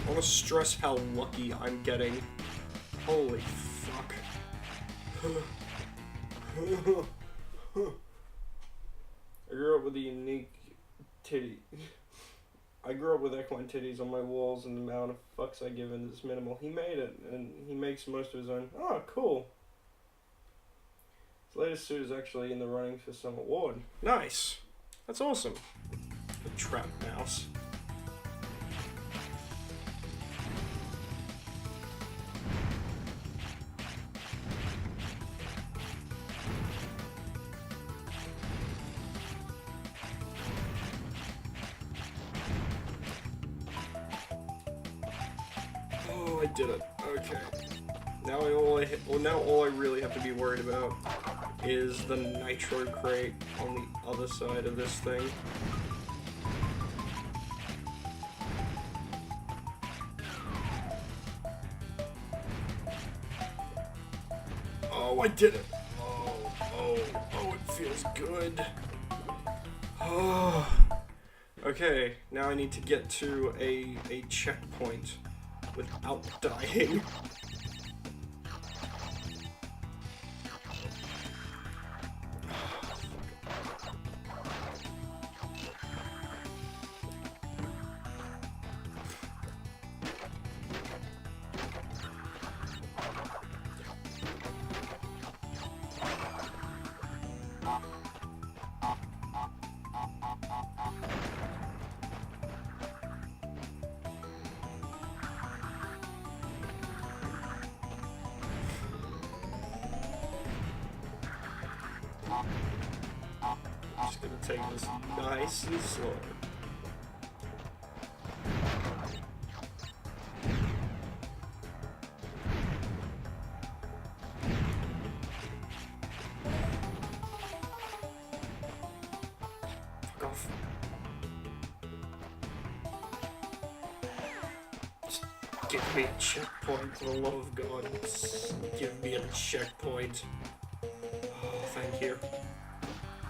I want to stress how lucky I'm getting. Holy fuck. I grew up with a unique titty. I grew up with equine titties on my walls, and the amount of fucks I give in is minimal. He made it, and he makes most of his own. Oh, cool. His latest suit is actually in the running for some award. Nice. That's awesome. The trap mouse. Oh, I did it. Okay. Now all I really have to be worried about is the nitro crate on the other side of this thing. Oh, I did it. Oh, it feels good. Oh. Okay, now I need to get to a checkpoint without dying. Just gonna take this nice and slow. Fuck off. Just give me a checkpoint, for the love of God. Just give me a checkpoint. Oh, thank you.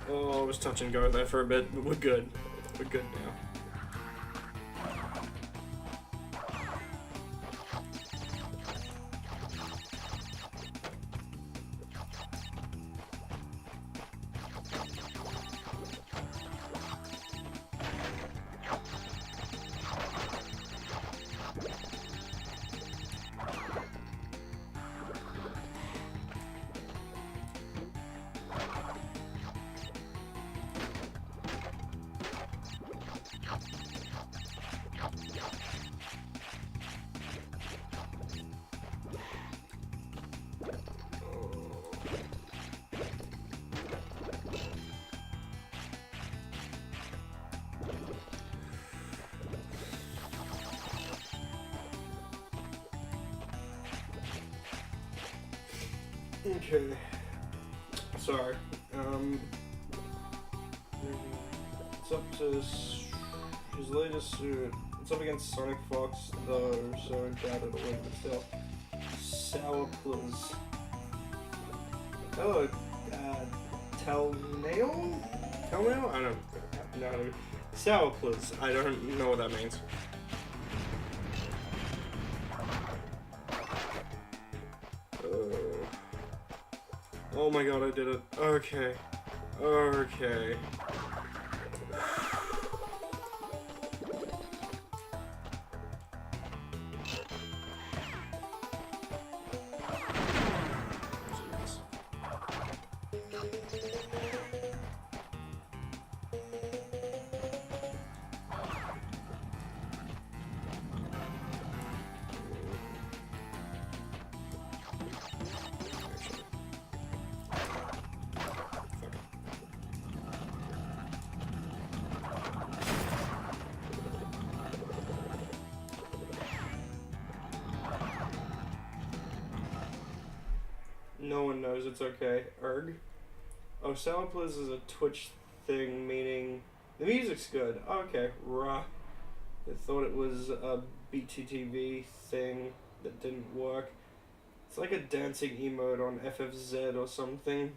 Oh, I was touch and go there for a bit, but we're good. We're good now. Okay. Sorry. It's up to his latest suit. It's up against Sonic Fox, though, so I doubt it'll win, but still. Sourpuss. Oh, Telnail? Telnail? I don't know. Sourpuss. I don't know what that means. Oh my god, I did it. Okay. Okay. No one knows it's okay. Erg. Oh, Soundplays is a Twitch thing, meaning the music's good. Oh, okay, rah. I thought it was a BTTV thing that didn't work. It's like a dancing emote on FFZ or something.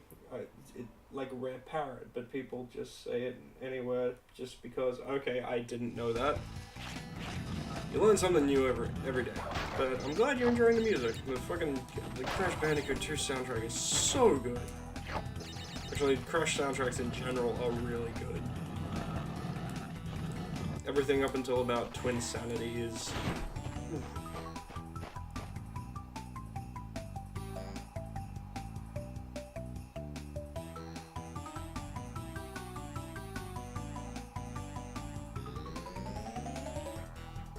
Like a rare parrot, but people just say it anywhere just because. Okay, I didn't know that. You learn something new every day. But I'm glad you're enjoying the music. The Crash Bandicoot 2 soundtrack is so good. Actually, Crash soundtracks in general are really good. Everything up until about Twin Sanity is...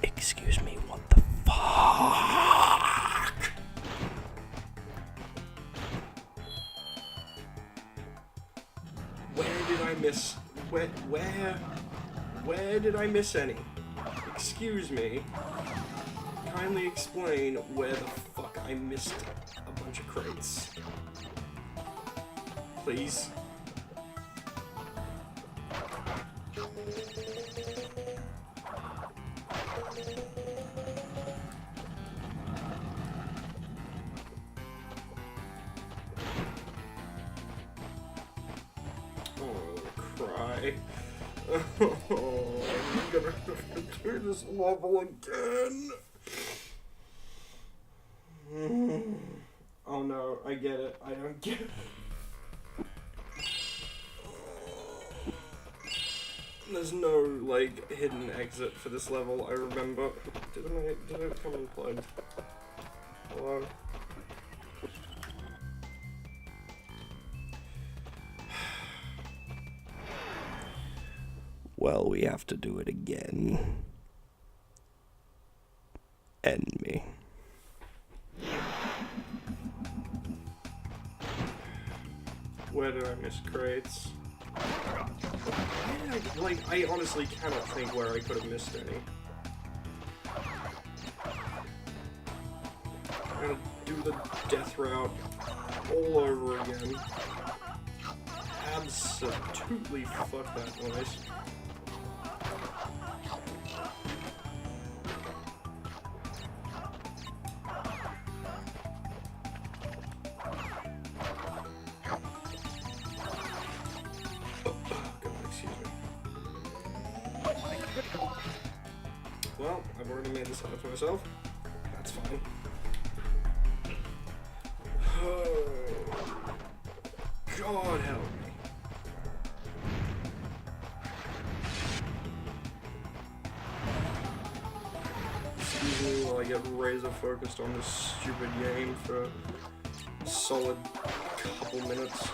Excuse me, what the fuck? Where did I miss... Where did I miss any? Excuse me. Kindly explain where the fuck I missed a bunch of crates. Please. Oh, I'm gonna have to do this level again. Oh no, I get it. I don't get it. There's no, like, hidden exit for this level, I remember. Did it come unplugged? Hello? Well, we have to do it again. End me. Where did I miss crates? I honestly cannot think where I could have missed any. I'm gonna do the death route all over again. Absolutely fuck that noise. Well, I've already made this out for myself. That's fine. Oh, God help me. Excuse me while I get razor focused on this stupid game for a solid couple minutes.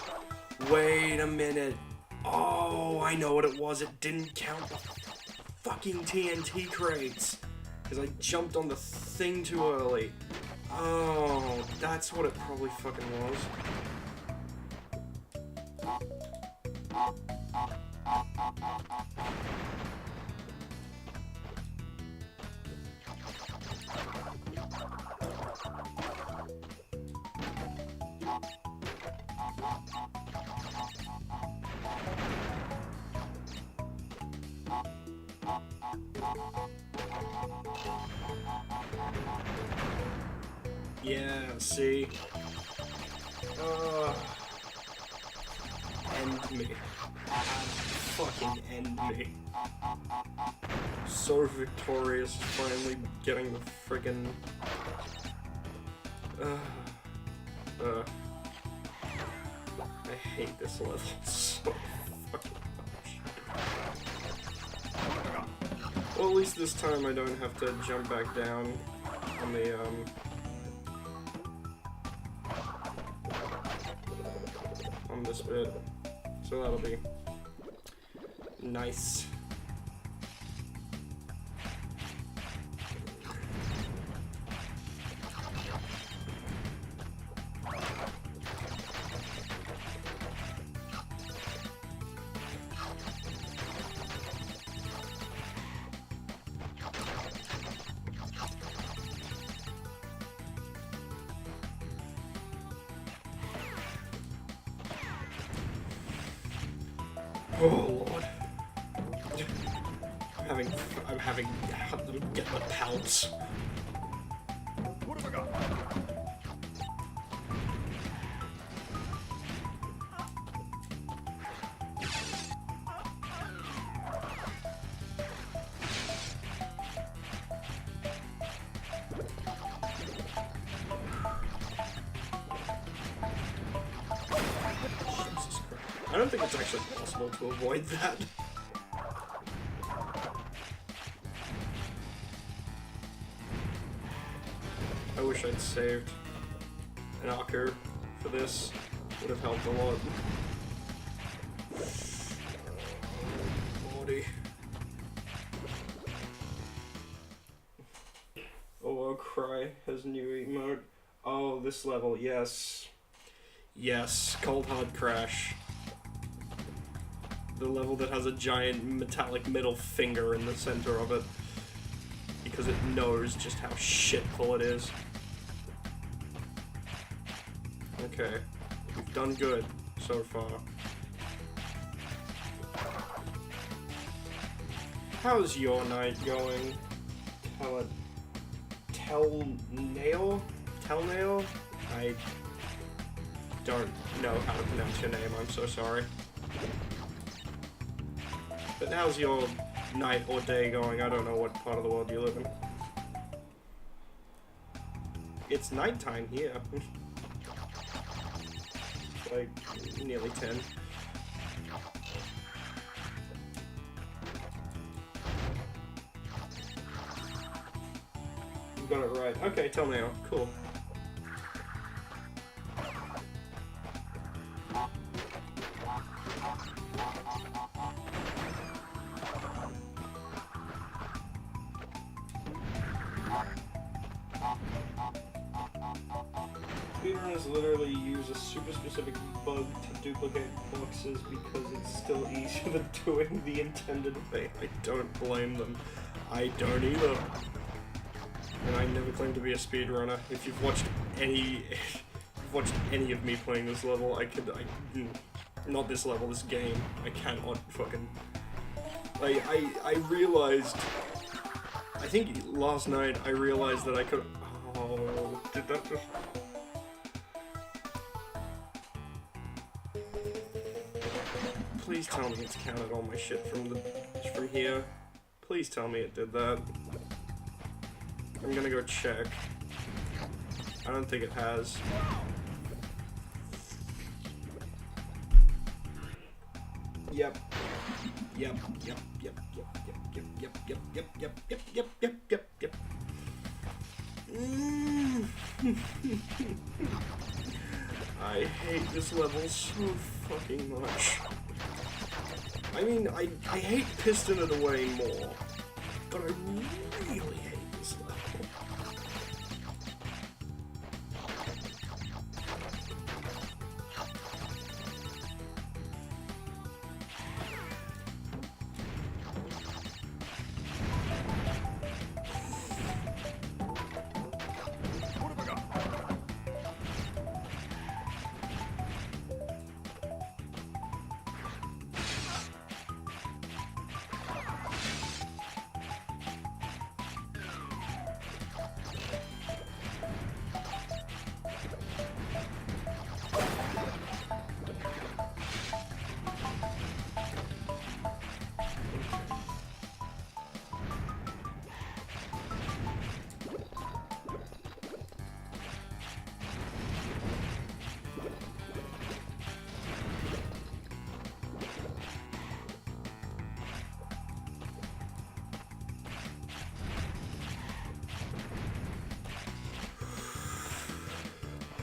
Wait a minute. Oh, I know what it was. It didn't count the fucking TNT crates. Because I jumped on the thing too early. Oh, that's what it probably fucking was. Yeah, see? End me. Fucking end me. So victorious, finally getting the friggin'... I hate this level so fucking much. Well, at least this time I don't have to jump back down on the, on this bit. So that'll be nice. Oh Lord. I'm having get the palps. What have I got? Jesus Christ. I don't think it's actually possible to avoid that. I wish I'd saved an Aker for this. Would have helped a lot. Lordy. Oh, Cry has new emote. Oh, this level, yes. Yes, Cold Hard Crash. The level that has a giant metallic middle finger in the center of it. Because it knows just how shitful it is. Okay, we've done good so far. How's your night going? Tellnail? I don't know how to pronounce your name, I'm so sorry. But how's your night or day going? I don't know what part of the world you live in. It's nighttime here. It's like nearly 10. You got it right. Okay, tell me now. Cool. Speedrunners literally use a super specific bug to duplicate boxes because it's still easier than doing the intended way. I don't blame them. I don't either. And I never claim to be a speedrunner. If you've watched any of me playing this level, not this level, this game, I cannot fucking... I realized, I think last night I realized that I could... Oh, did that just... Please tell me it's counted all my shit from here. Please tell me it did that. I'm gonna go check. I don't think it has. Yep. Yep. I hate this level so fucking much. I mean, I hate Piston in a way more, but I really hate this level.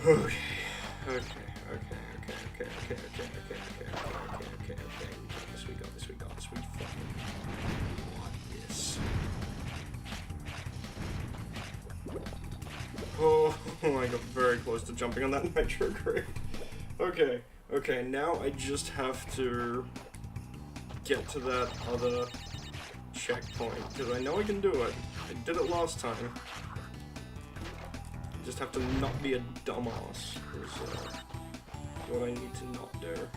Okay. We got this. We fucking want this. Oh, I got very close to jumping on that nitro grade. Okay, now I just have to get to that other checkpoint, because I know I can do it. I did it last time. Just have to not be a dumbass, is what I need to not do.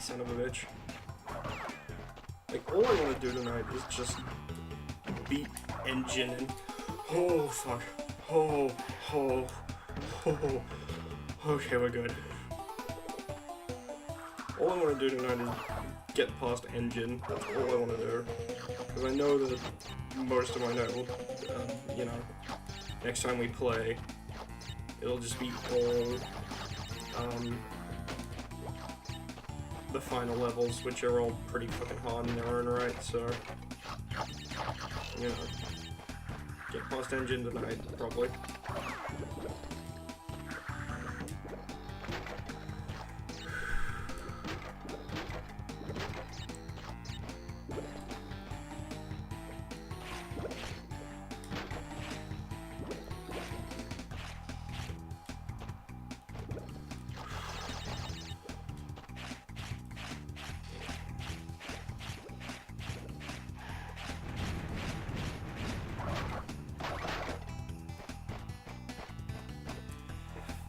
Son of a bitch. Like, all I want to do tonight is just beat engine and... Oh, fuck. Oh. Okay, we're good. All I want to do tonight is get past engine. That's all I want to do. Because I know that most of my night will, you know, next time we play, it'll just be all, the final levels, which are all pretty fucking hard in their own right, so, you know, get past engine tonight, probably.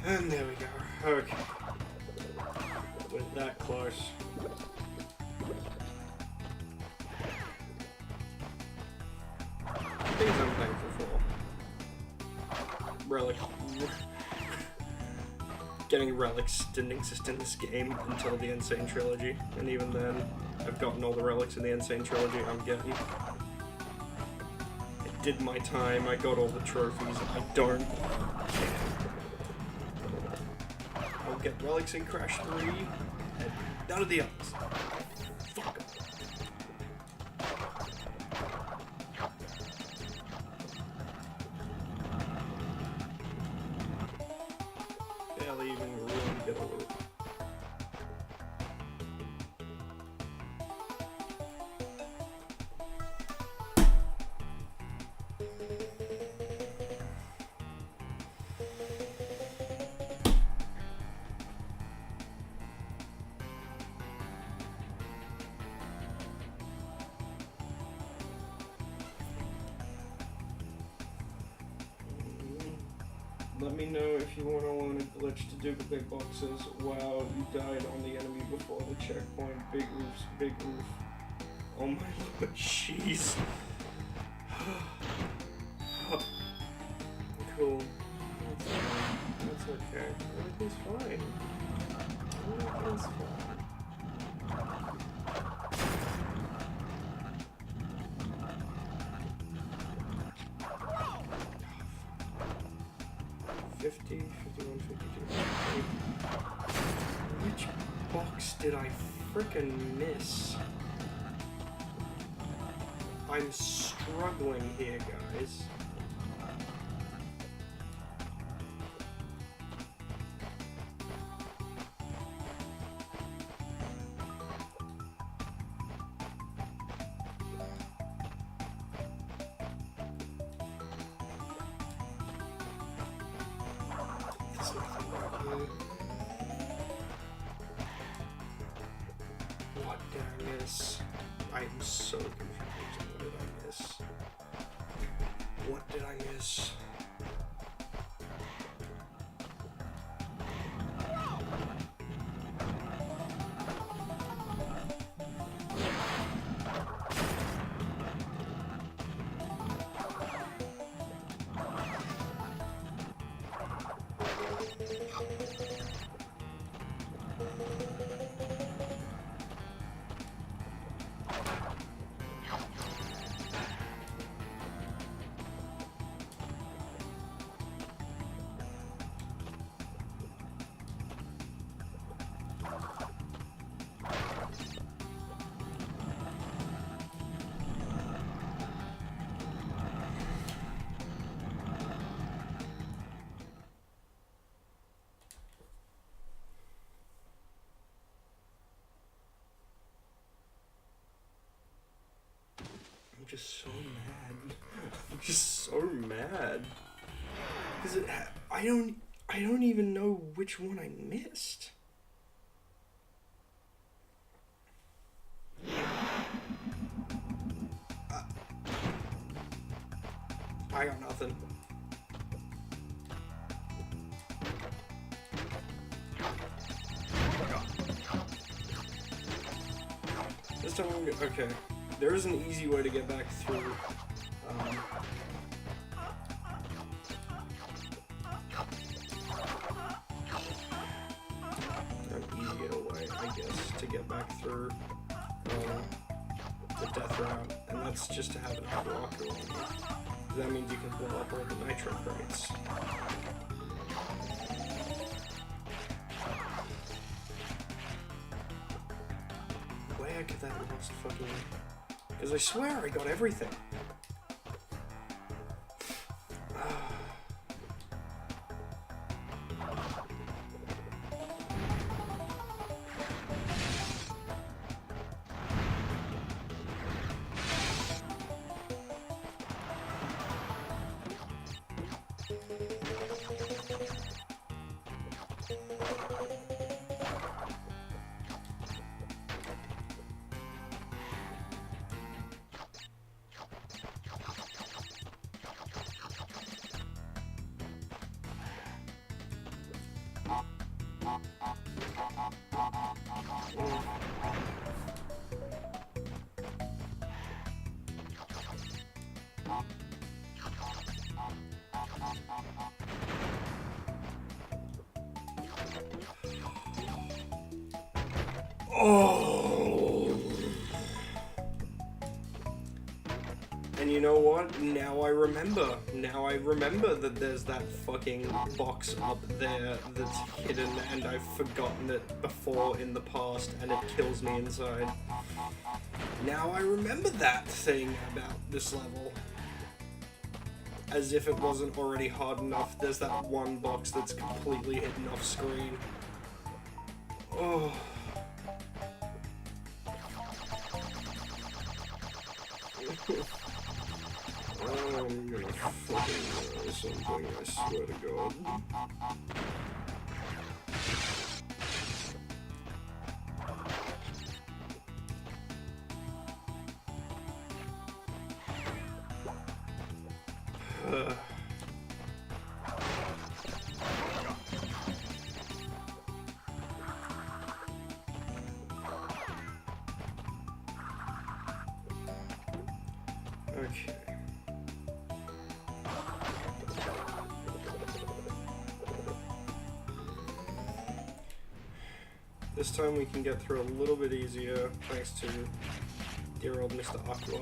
And there we go. Okay. We're that close. Things I'm thankful for. Relic. Getting relics didn't exist in this game until the Insane Trilogy, and even then, I've gotten all the relics in the Insane Trilogy I'm getting. I did my time, I got all the trophies, I don't care. I'll get relics in Crash 3, and none of the others. Fuck 'em. Barely even really get a loot. Let me know if you want to learn a glitch to do the big boxes. Wow, you died on the enemy before the checkpoint. Big roofs, big roof. Oh my lord, jeez. Cool. That's okay. Everything's fine. Everything's fine. 50, 51, 52. Which box did I frickin' miss? I'm struggling here, guys. What did I miss? I'm so confused. What did I miss? What did I miss? just so mad. I'm just so mad. Because I don't even know which one I missed. I got nothing. This time I'm gonna, okay. There is an easy way to get back through. An easier way, I guess, to get back through the death route, and that's just to have an blocker on you. That means you can blow up all the nitro crates. Where could that last fucking... Because I swear I got everything. Oh! And you know what? Now I remember. Now I remember that there's that fucking box up there that's hidden and I've forgotten it before in the past and it kills me inside. Now I remember that thing about this level. As if it wasn't already hard enough, there's that one box that's completely hidden off screen. Oh. I'm gonna fucking know something, I swear to God. Okay. This time we can get through a little bit easier thanks to dear old Mr. Aqua.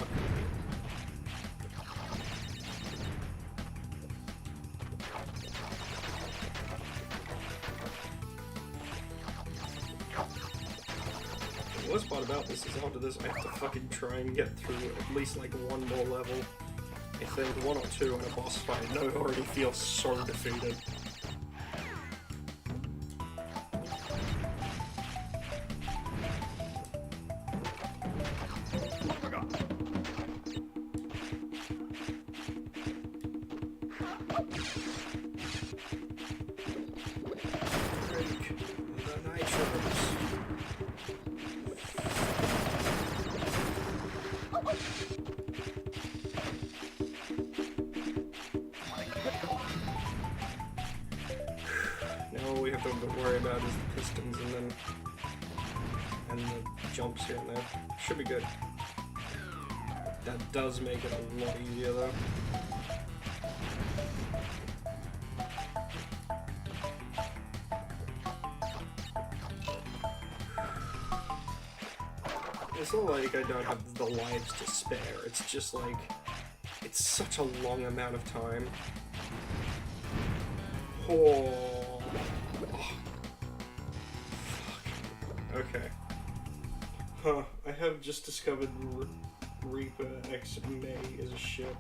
The worst part about this is after this I have to fucking try and get through at least like one more level. I think one or two in a boss fight, and I already feel so defeated. All we have to worry about is the pistons and the jumps here and there. Should be good. That does make it a lot easier though. It's not like I don't have the lives to spare, it's just like, it's such a long amount of time. Oh. Okay. Huh, I have just discovered Reaper X May is a ship.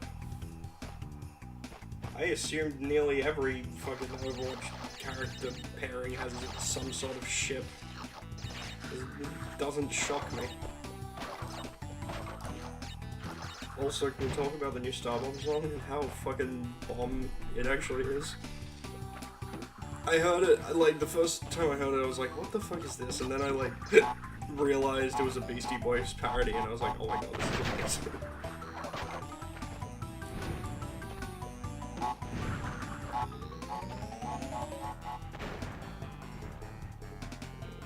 I assumed nearly every fucking Overwatch character pairing has some sort of ship. It doesn't shock me. Also, can we talk about the new Star Bomb song and how fucking bomb it actually is? I heard it, like, the first time I heard it, I was like, what the fuck is this? And then I, like, realized it was a Beastie Boys parody, and I was like, oh my god, this is amazing.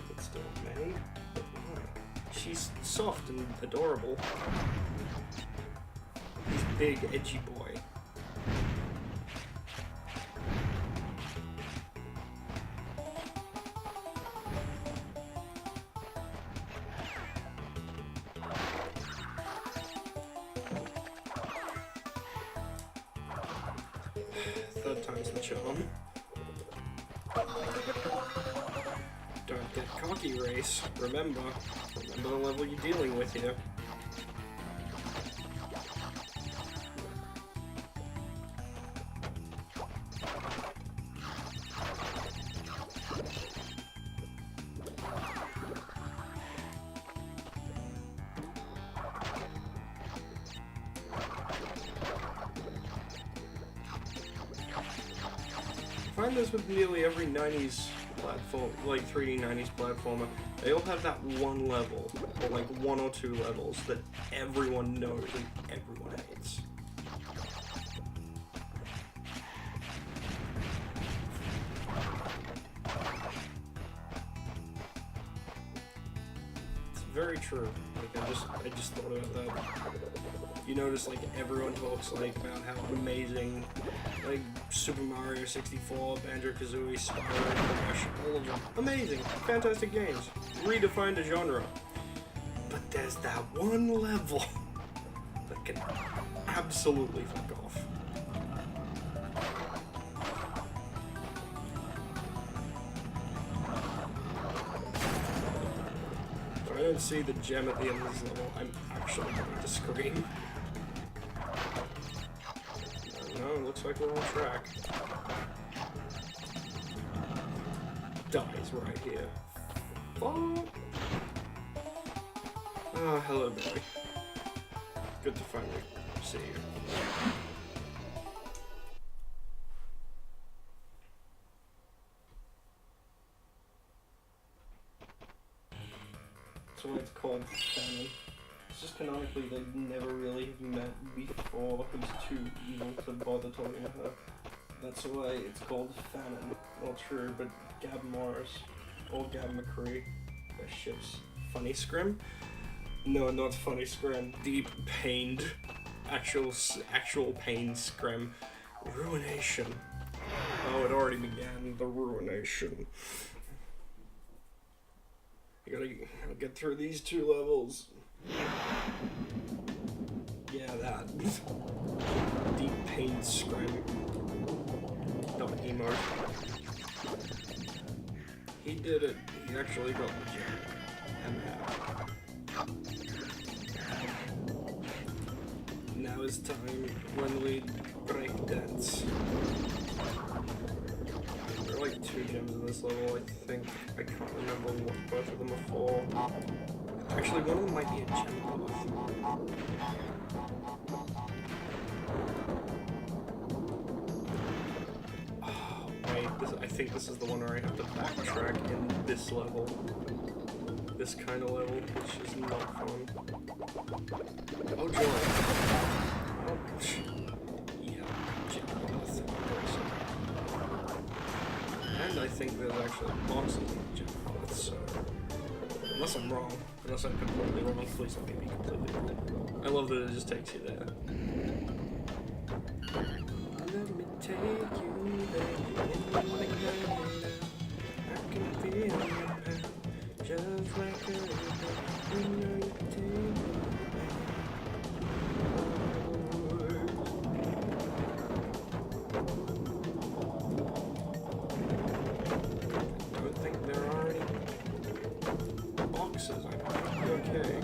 It's still May, but why? She's soft and adorable. He's big, edgy boy. Third time's the charm. Don't get cocky, Race. Remember the level you're dealing with here. I find this with nearly every 90s platform, like 3D 90s platformer, they all have that one level, or like one or two levels that everyone knows and everyone hates. It's very true. Like I just thought about that. You notice like everyone talks like about how amazing like Super Mario 64, Banjo-Kazooie, Spyro, Crash, all of them. Amazing, fantastic games. Redefined a genre. But there's that one level that can absolutely fuck off. If I don't see the gem at the end of this level, I'm actually going to scream. No, it looks like we're on track. Dies right here. Oh. Ah, hello, boy. Good to finally see you. That's why it's called Famine. It's just canonically they've never really met before. He's too evil to bother talking to her. That's why it's called Famine. Well, true, but Gab Morris or Gab McCree, that shit's funny scrim. No, not funny scrim. Deep pained, actual pain scrim. Ruination. Oh, it already began. The ruination. You gotta get through these two levels. Yeah, that. Deep pain scrim. Not emo. He did it. He actually got the gem. Now is time when we break dance. There are like 2 gems in this level, I think. I can't remember what both of them are for. Actually, one of them might be a gem both. Oh, wait, I think this is the one where I have to backtrack in this level. This kind of level, which is not fun. Oh, joy. Oh, yeah, gem both. And I think there's actually boxes in gem both, so... Unless I'm wrong. Unless I'm completely wrong, please don't get me completely wrong. I love that it just takes you there. Let me take you there. I can feel your hand, just like a river. You know you take me I don't think there are any boxes. I think I'm okay. I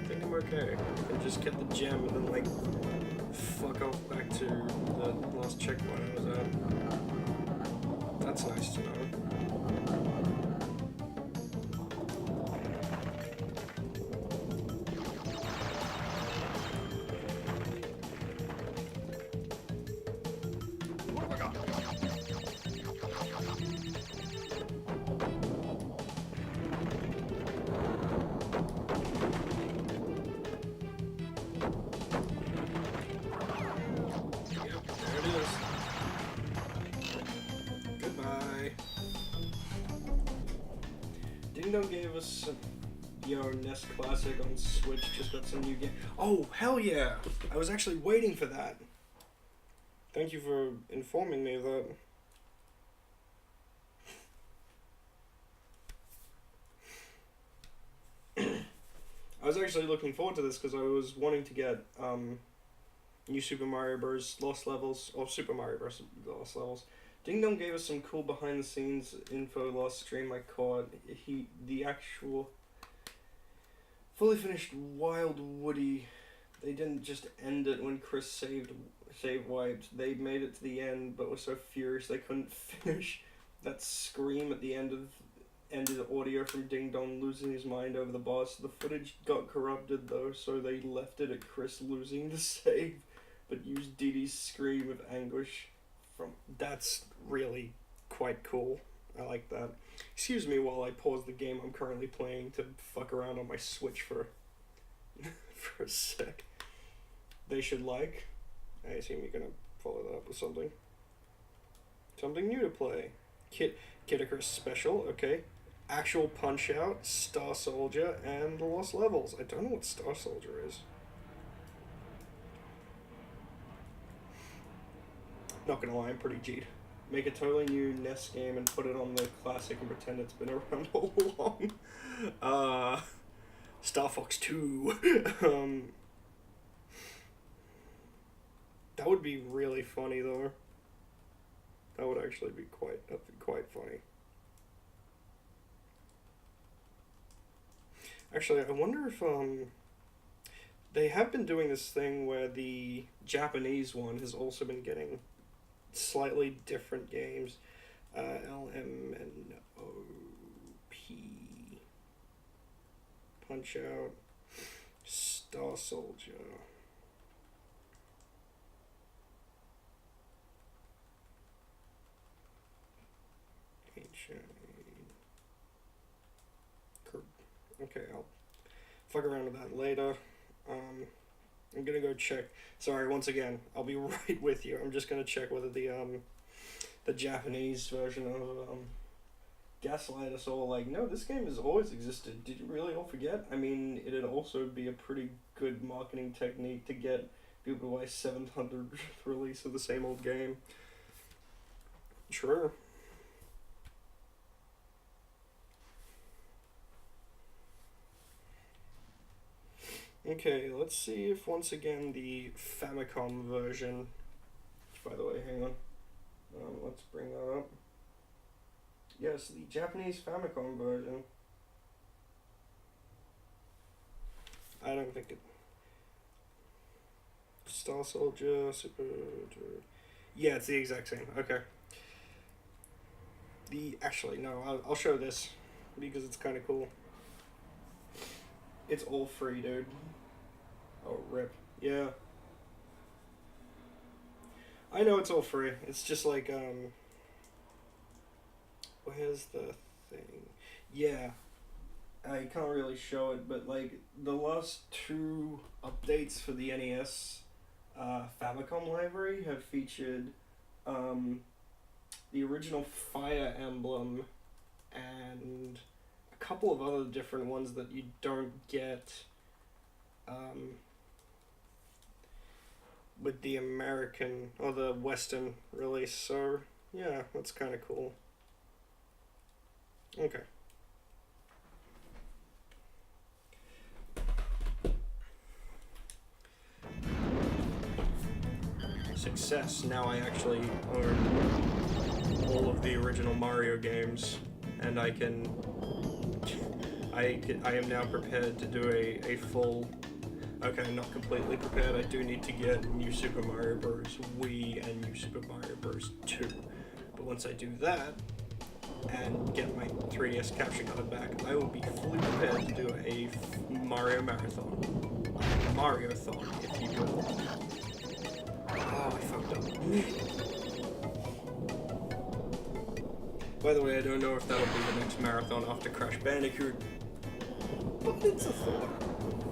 think I'm okay. I can just get the gem and then like fuck off back to the last checkpoint I was at. That's nice to know. Ding Dong gave us some, NES Classic on Switch, just got some new game. Oh, hell yeah! I was actually waiting for that. Thank you for informing me of that. I was actually looking forward to this because I was wanting to get New Super Mario Bros. Lost Levels, or Super Mario Bros. Lost Levels. Ding Dong gave us some cool behind the scenes info last stream I caught. The actual fully finished Wild Woody, they didn't just end it when Chris save wiped. They made it to the end but were so furious they couldn't finish. That scream at the end ended audio from Ding Dong losing his mind over the boss. The footage got corrupted though, so they left it at Chris losing the save, but used Dee Dee's scream of anguish from. That's really quite cool. I like that. Excuse me while I pause the game I'm currently playing to fuck around on my Switch for for a sec. They should like. I assume you're gonna follow that up with something. Something new to play. Kid Icarus Special, okay. Actual Punch-Out, Star Soldier, and The Lost Levels. I don't know what Star Soldier is. Not gonna lie, I'm pretty G'd. Make a totally new NES game and put it on the Classic and pretend it's been around all along. Star Fox 2. That would be really funny though. That would actually be quite funny. Actually, I wonder if they have been doing this thing where the Japanese one has also been getting slightly different games. LMNOP. Punch Out. Star Soldier. Okay, I'll fuck around with that later. I'm gonna go check. Sorry, once again, I'll be right with you. I'm just gonna check whether the Japanese version of Gaslight Us All, like, no, this game has always existed. Did you really all forget? I mean, it'd also be a pretty good marketing technique to get people to buy 700th release of the same old game. Sure. Okay, let's see if once again the Famicom version, by the way, hang on, let's bring that up. Yes, the Japanese Famicom version. I don't think it. Star Soldier, Super. Yeah, it's the exact same. Okay. Actually, no, I'll show this because it's kind of cool. It's all free, dude. Oh, rip. Yeah. I know it's all free. It's just like, where's the thing? Yeah. I can't really show it, but, like, the last 2 updates for the NES Famicom library have featured, the original Fire Emblem and a couple of other different ones that you don't get with the American or the Western release. So yeah, that's kind of cool. Okay. Success. Now I actually own all of the original Mario games, and I am now prepared to do a full. Okay, not completely prepared. I do need to get New Super Mario Bros. Wii and New Super Mario Bros. 2. But once I do that and get my 3DS capture card back, I will be fully prepared to do a Mario marathon. Mario-thon, if you will. Oh, I fucked up. By the way, I don't know if that'll be the next marathon after Crash Bandicoot, but it's a thought.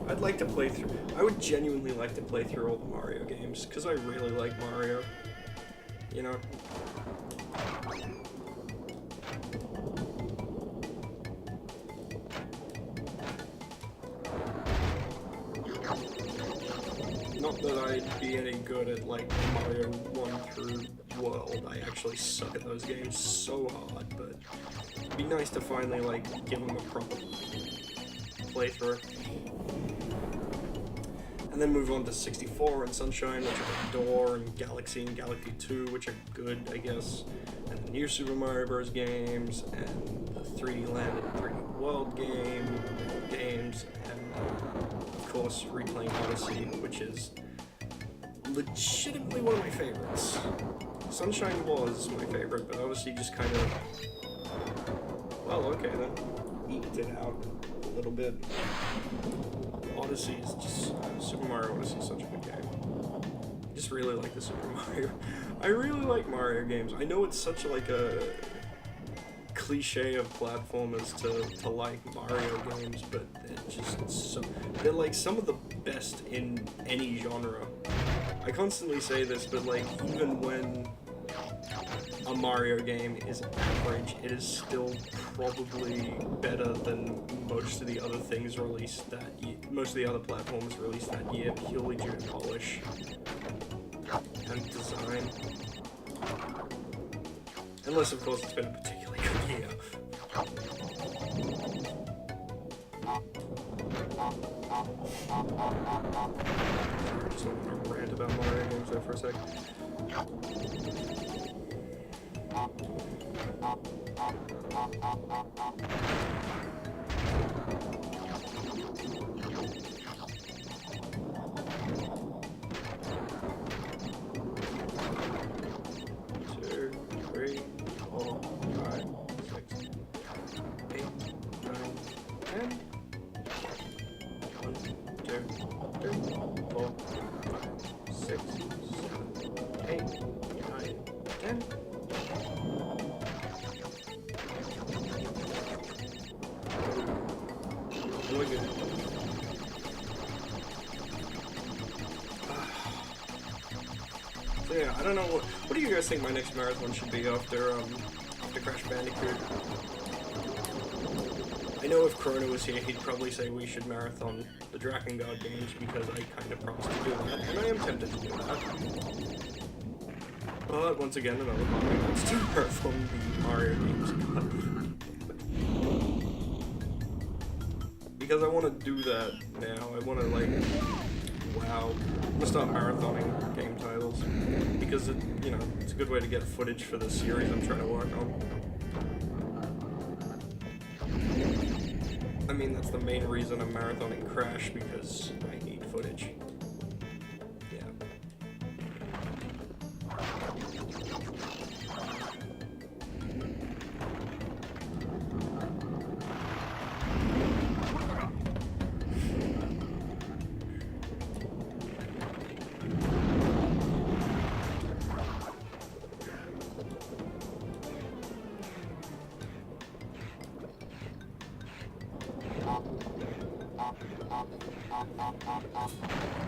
I'd like to play through. I would genuinely like to play through all the Mario games because I really like Mario. You know. that I'd be any good at like Mario 1 through World. I actually suck at those games so hard, but it'd be nice to finally like give them a proper playthrough. And then move on to 64 and Sunshine, which I adore, and Galaxy and Galaxy 2, which are good, I guess, and the new Super Mario Bros. Games, and the 3D Land and 3D World games, and of course replaying Odyssey, which is legitimately one of my favorites. Sunshine was my favorite, but Odyssey just kind of, well, okay then, eked it out a little bit. Odyssey is just, Super Mario Odyssey is such a good game. I just really like the Super Mario. I really like Mario games. I know it's such like a cliche of platformers to like Mario games, but they're just so, they're like some of the best in any genre. I constantly say this, but like even when a Mario game is average, it is still probably better than most of the other things released that year, most of the other platforms released that year, purely due to polish and design. Unless, of course, it's been a particularly good year. I just want to rant about Mario games there for a sec. So yeah, I don't know what do you guys think my next marathon should be after Crash Bandicoot? I know if Corona was here, he'd probably say we should marathon the Drakengard games because I kind of promised to do that, and I am tempted to do that. But once again, another part of me wants to marathon the Mario games. Because I want to do that now. I want to like, wow, I'm gonna start marathoning game titles because it, you know, it's a good way to get footage for the series I'm trying to work on. I mean, that's the main reason I'm marathoning Crash, because I need footage. Yeah.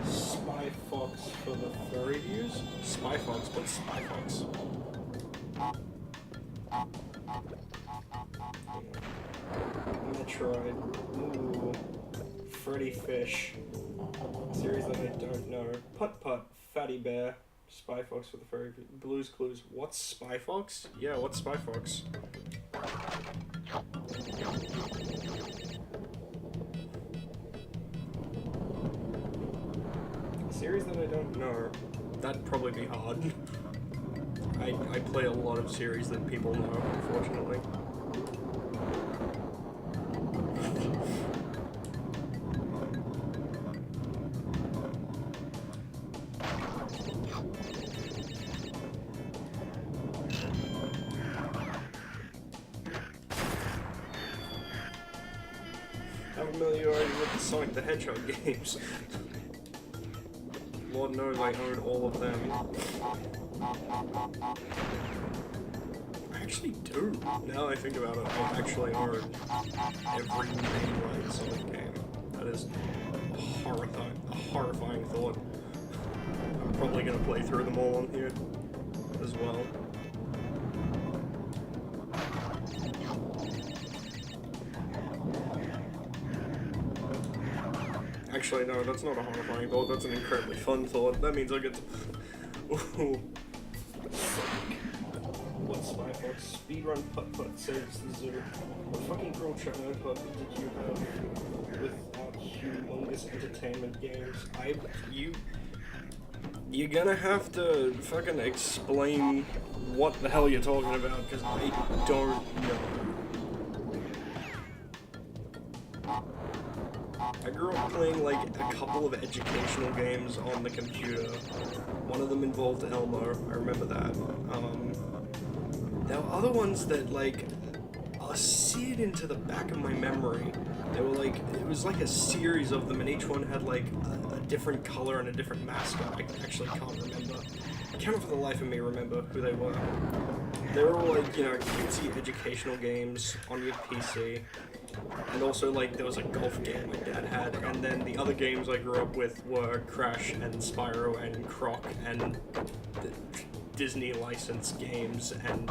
Spy Fox for the furry views? Spy Fox? What's Spy Fox? Metroid. Ooh. Freddy Fish. Series that I don't know. Putt Putt. Fatty Bear. Spy Fox for the furry views. Blue's Clues. What's Spy Fox? Yeah, what's Spy Fox? Series that I don't know. That'd probably be hard. I play a lot of series that people know, unfortunately. I'm familiarity with the Sonic the Hedgehog games. Lord knows I own all of them. I actually do. Now that I think about it, I actually own every main Sonic game. That is a horrifying thought. I'm probably going to play through them all on here as well. Actually, no, that's not a horrifying thought. That's an incredibly fun thought. That means I get to... Ooh. What Spy Fox? Speedrun putt-putt saves the zoo. What fucking cruel childhood did you have without humongous entertainment games? You're gonna have to fucking explain what the hell you're talking about, because I don't know. I grew up playing like a couple of educational games on the computer. One of them involved Elmo, I remember that. There were other ones that like are seared into the back of my memory. They were like, it was like a series of them, and each one had like a different color and a different mascot. I actually can't remember. I can't for the life of me remember who they were. They were all like, you know, cutesy educational games on your PC. And also, like, there was a golf game my dad had, and then the other games I grew up with were Crash and Spyro and Croc and the Disney licensed games and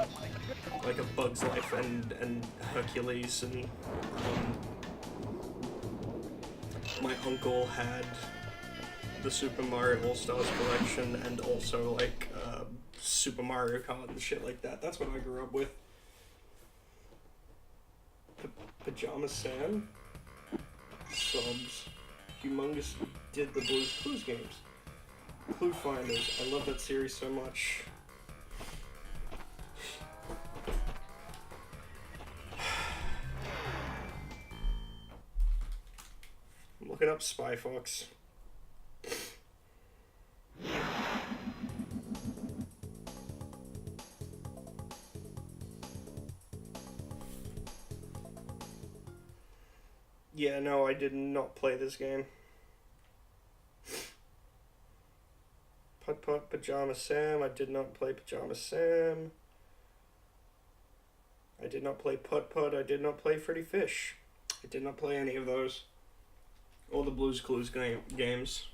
like a Bug's Life and Hercules, and my uncle had the Super Mario All-Stars collection and also like Super Mario Kart and shit like that. That's what I grew up with. Pajama Sam? Subs. Humongous did the Blues Clues games. Clue Finders. I love that series so much. I'm looking up Spy Fox. Yeah, no, I did not play this game. Putt-Putt, Pajama Sam. I did not play Pajama Sam. I did not play Putt-Putt. I did not play Freddy Fish. I did not play any of those. Or the Blues Clues games,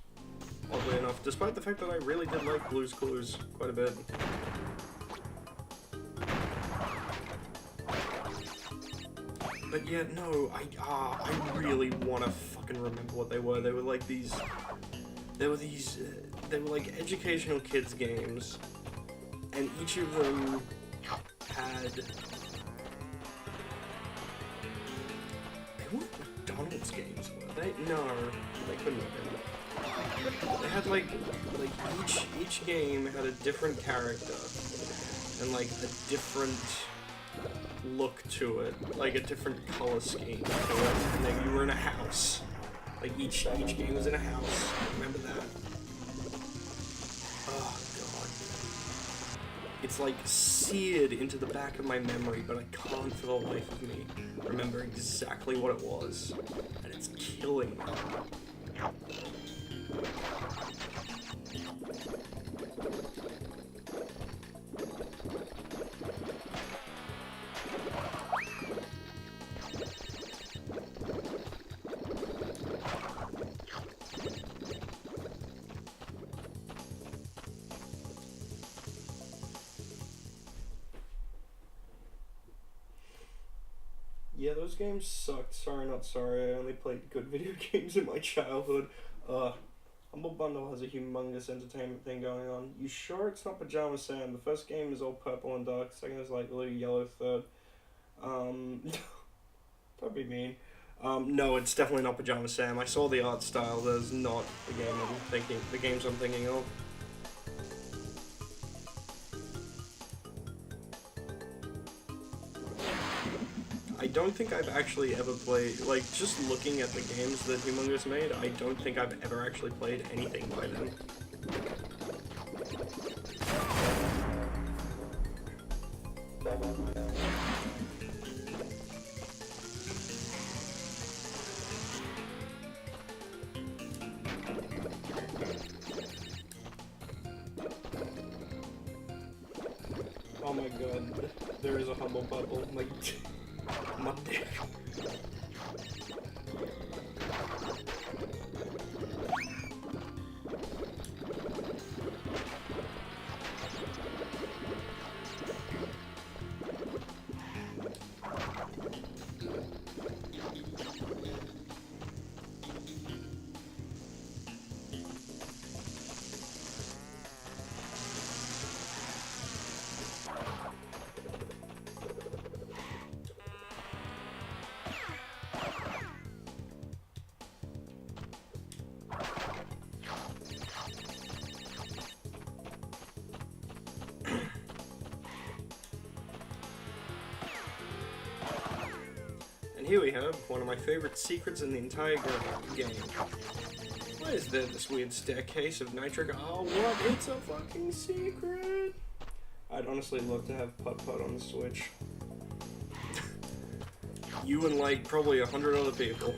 oddly enough, despite the fact that I really did like Blues Clues quite a bit. But yeah, no, I really want to fucking remember what they were. They were like these, they were like educational kids games, and each of them had, they weren't McDonald's games, were they? No, they couldn't have been. They had like each game had a different character, and like a different look to it, like a different color scheme to it, and then you were in a house. Like each game was in a house. Remember that? Oh god. It's like seared into the back of my memory, but I can't for the life of me remember exactly what it was. And it's killing me. Yeah, those games sucked. Sorry, not sorry. I only played good video games in my childhood. Humble Bundle has a humongous entertainment thing going on. You sure it's not Pajama Sam? The first game is all purple and dark. Second is like a little yellow. Third, don't be mean. No, it's definitely not Pajama Sam. I saw the art style. There's not the games I'm thinking of. I don't think I've actually ever played, like, just looking at the games that Humongous made, I don't think I've ever actually played anything by them. Oh my god, there is a Humble Bundle, like... My dick. here we have one of my favorite secrets in the entire game. Why is there this weird staircase of nitric? Oh, what? It's a fucking secret! I'd honestly love to have putt-putt on the Switch. You and like probably 100 other people.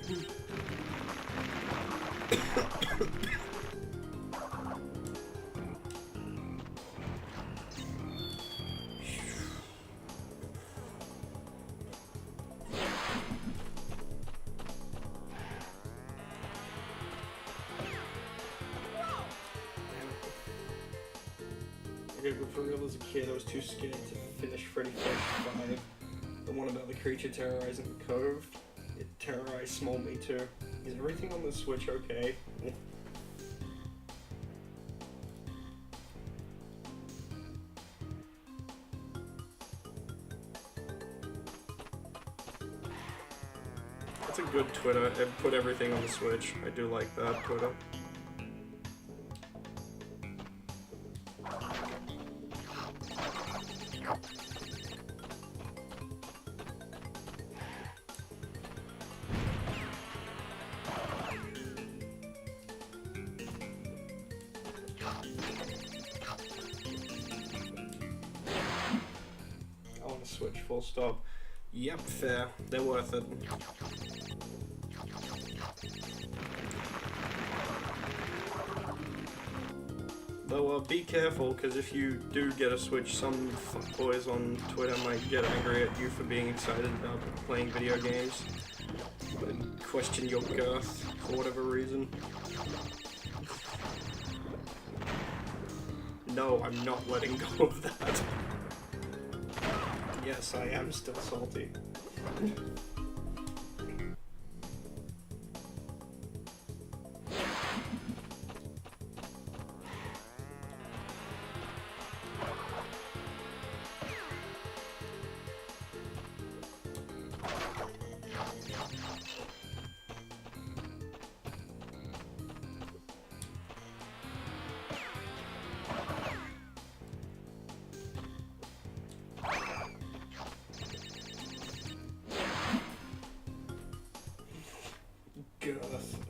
Okay, but for real, as a kid, I was too scared to finish Freddy Fish 5. The one about the creature terrorizing the cove. It terrorized small me too. Is everything on the Switch okay? That's a good Twitter. It put everything on the Switch. I do like that, Twitter. Switch, full stop. Yep, fair. They're worth it. Though, be careful, because if you do get a Switch, some fuckboys on Twitter might get angry at you for being excited about playing video games. And question your girth for whatever reason. No, I'm not letting go of that. Yes, I am still salty.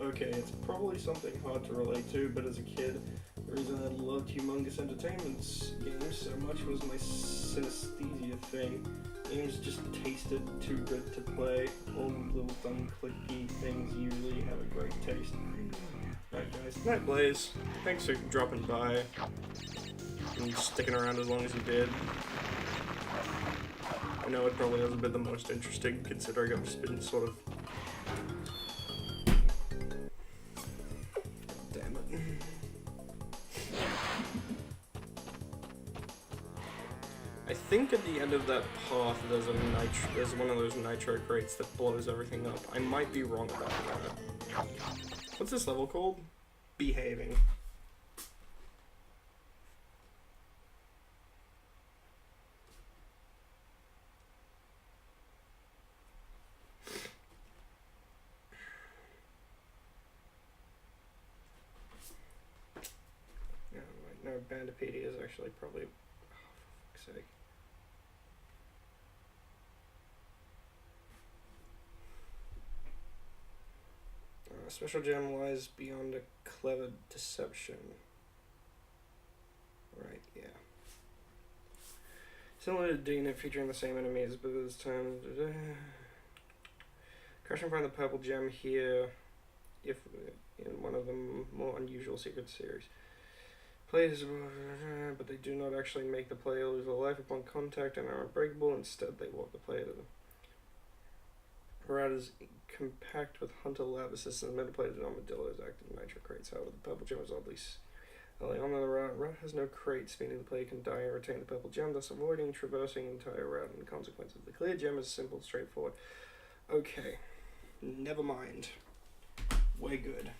Okay, it's probably something hard to relate to, but as a kid, the reason I loved Humongous Entertainment's games so much was my synesthesia thing. Games just tasted too good to play. All the little dumb clicky things usually have a great taste. Alright guys, night Blaze. Thanks for dropping by and sticking around as long as you did. I know it probably hasn't been the most interesting considering I've just been sort of... I think at the end of that path there's one of those nitro crates that blows everything up. I might be wrong about that. What's this level called? Behaving. Yeah, right. No, Bandicoot is actually probably... Oh, for fuck's sake. Special gem lies beyond a clever deception. Right, yeah. Similar to Digna, featuring the same enemies, but this time... Crush and find the purple gem here, if in one of the more unusual secret series. Players, but they do not actually make the player lose their life upon contact and are unbreakable. Instead, they walk the player to them. Rat is compact with Hunter Lab assistant metaplayers and armadillos active nitro crates. However, the purple gem is oddly early on the rat. Rat has no crates, meaning the player can die and retain the purple gem, thus avoiding traversing the entire route and the consequences. The clear gem is simple, straightforward. Okay, never mind. We're good.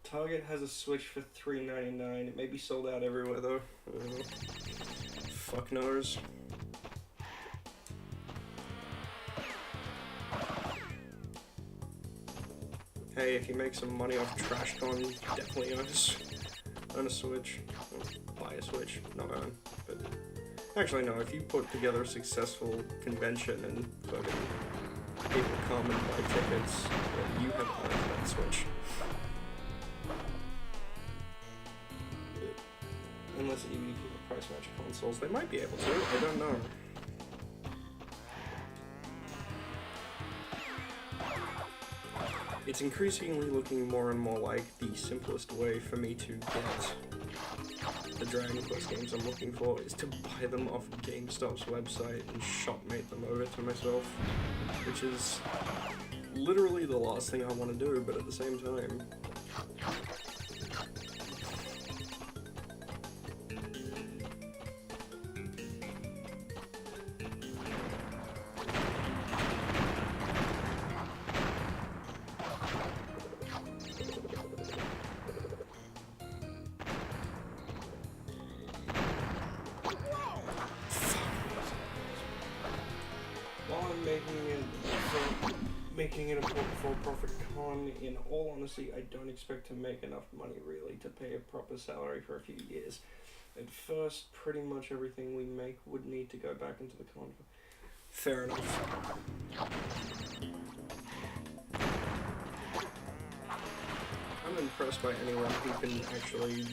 Target has a Switch for $3.99. It may be sold out everywhere though. Fuck knows. Hey, if you make some money off TrashCon, definitely own a Switch. Well, buy a Switch, not own. But actually, no. If you put together a successful convention and fucking people come and buy tickets that you have earned that Switch. Unless EV people price match consoles, they might be able to. I don't know. It's increasingly looking more and more like the simplest way for me to get the Dragon Quest games I'm looking for is to buy them off GameStop's website and shopmate them over to myself, which is literally the last thing I want to do, but at the same time, making it a for-profit con, in all honesty, I don't expect to make enough money really to pay a proper salary for a few years. At first, pretty much everything we make would need to go back into the con. Fair enough. I'm impressed by anyone who can actually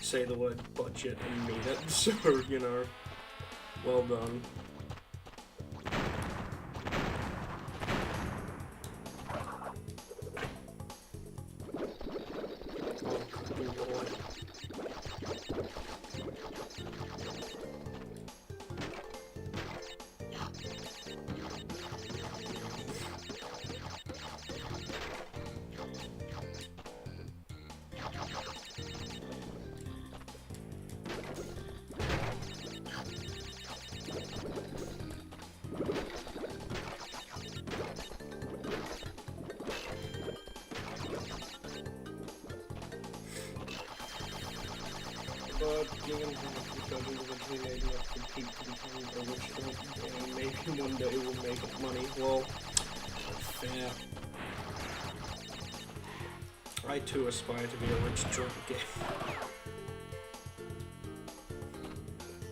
say the word budget and mean it, so, you know, well done. But given how much the originally made enough to compete to become a rich drunk game, maybe one day we'll make it money. Well, fair. I too aspire to be a rich drunk game.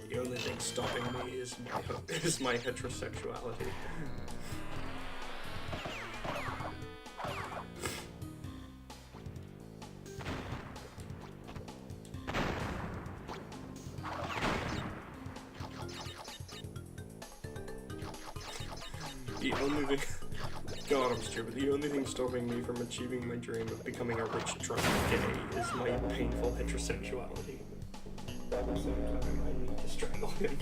The only thing stopping me is my heterosexuality. The only thing... God, I'm stupid. The only thing stopping me from achieving my dream of becoming a rich drunk gay is my painful heterosexuality. At the same time, I need to strangle him.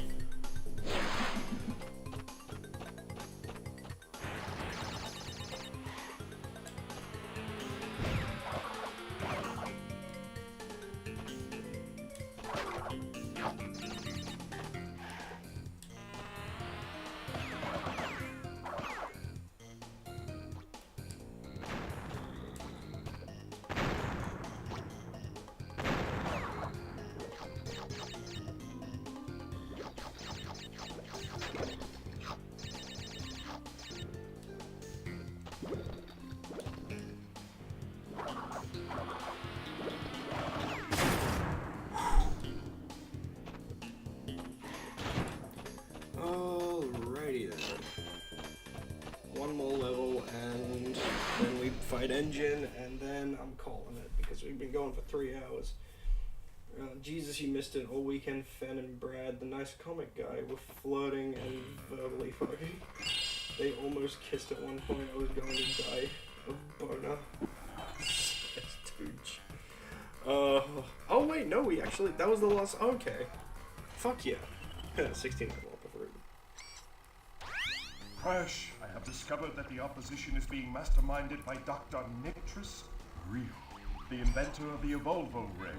Fight engine, and then I'm calling it because we've been going for 3 hours. Jesus, you missed it all weekend. Fen and Brad, the nice comic guy, were flirting and verbally fucking. They almost kissed at one point. I was going to die of boner. Stooge. Oh wait, no, we actually, that was the last, okay. Fuck yeah. 16 level up of room. Crash, I have discovered that the opposition is being masterminded by Dr. Nictrus Brio, the inventor of the Evolvo ray.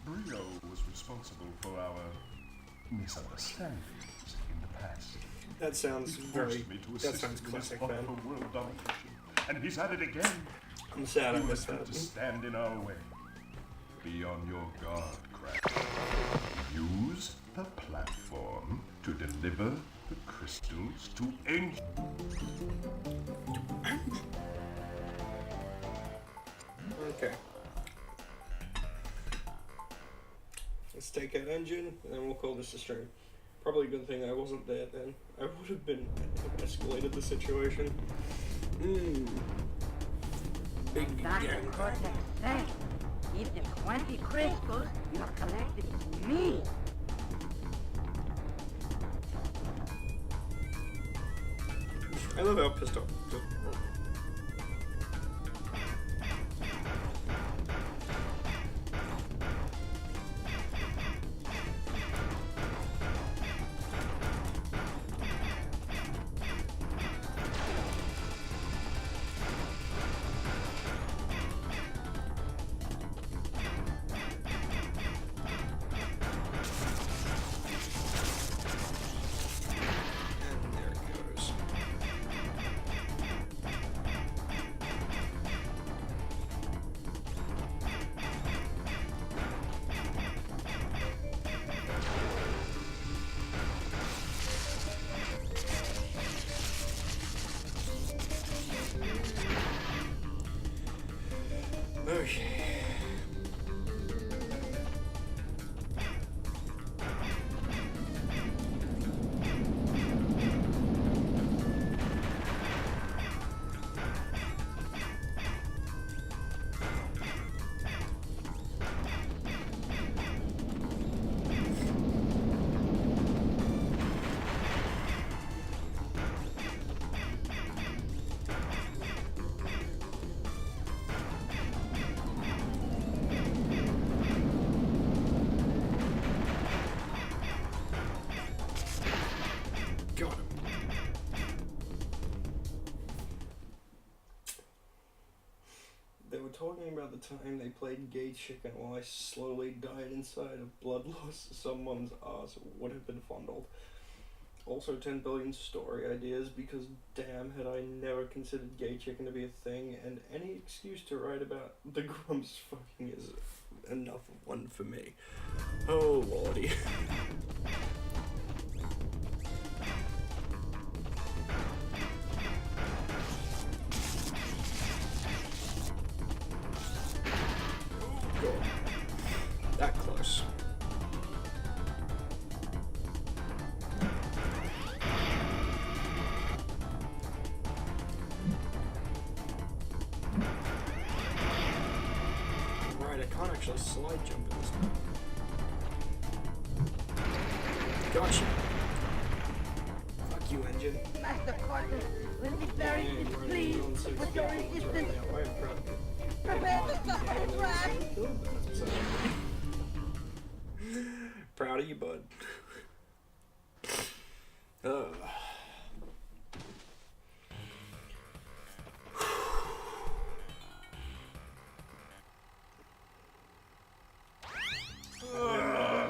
Brio was responsible for our misunderstandings in the past. That sounds very, that sounds classic, man. World domination, and he's at it again. I'm sad I He missed was that. to stand in our way. Be on your guard, Crash. Use the platform to deliver the crystals to Angel. Okay. Let's take that engine, and then we'll call this a stream. Probably a good thing I wasn't there then. I would have been escalated the situation. Big Dr. gang. Cortex said, keep the 20 crystals you have collected to me. I love how pissed off. Okay. Got him. They were talking about the time they played Gay Chicken while I slowly died inside of blood loss. Someone's ass would have been fondled. Also 10 billion story ideas because damn had I never considered Gay Chicken to be a thing, and any excuse to write about the Grumps fucking is enough of one for me. Oh lordy. That close. Right, I can't actually slide jump in this one. Gotcha. Fuck you, engine. Master Cortex will be very displeased with your resistance. Prepare to suffer the trap. Proud of you, bud. Ugh.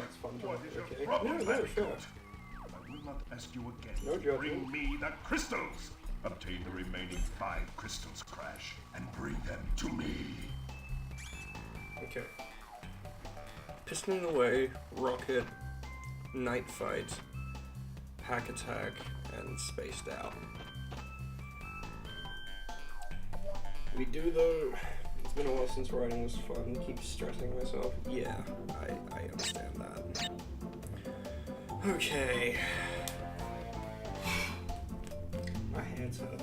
It's fun to What is your okay. problem, No, Bandicoot? sure. I will not ask you again No to judgment. bring me the crystals. Obtain the remaining 5 crystals, Crash, and bring them to me. Okay. Piston away, rocket, night fight, pack attack, and spaced out. We do though. It's been a while since writing was fun. Keep stressing myself. Yeah, I understand that. Okay. My hands hurt.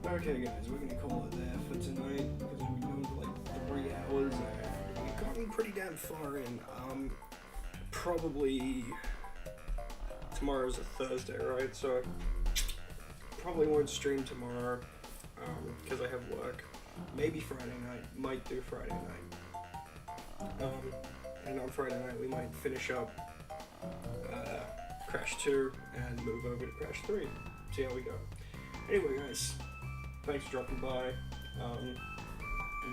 Okay, guys, we're gonna call it there for tonight because we moved like 3 hours and we've gotten pretty damn far in. Probably tomorrow's a Thursday, right? So probably won't stream tomorrow because I have work. Maybe Friday night. Might do Friday night. And on Friday night we might finish up Crash 2 and move over to Crash 3. See how we go. Anyway, guys, thanks for dropping by. I'm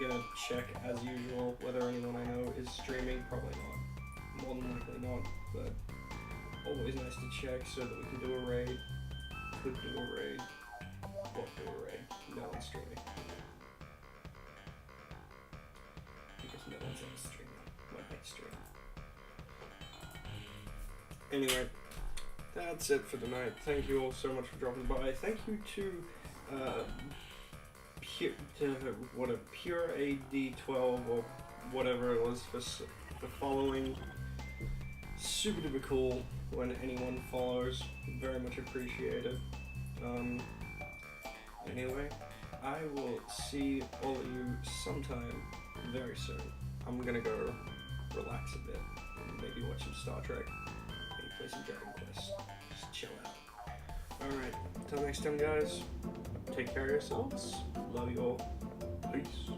gonna check as usual whether anyone I know is streaming. Probably not. More than likely not. But always nice to check so that we can do a raid. Could do a raid. Won't do a raid. No one's streaming. Because no one's ever streaming. When I stream. Anyway, that's it for tonight. Thank you all so much for dropping by. Thank you to Pure AD12 or whatever it was for following. super duper cool when anyone follows. Very much appreciated. Anyway, I will see all of you sometime very soon. I'm gonna go relax a bit, maybe watch some Star Trek, maybe play some Dragon Quest, just chill out. Alright, until next time guys, take care of yourselves, love you all, peace.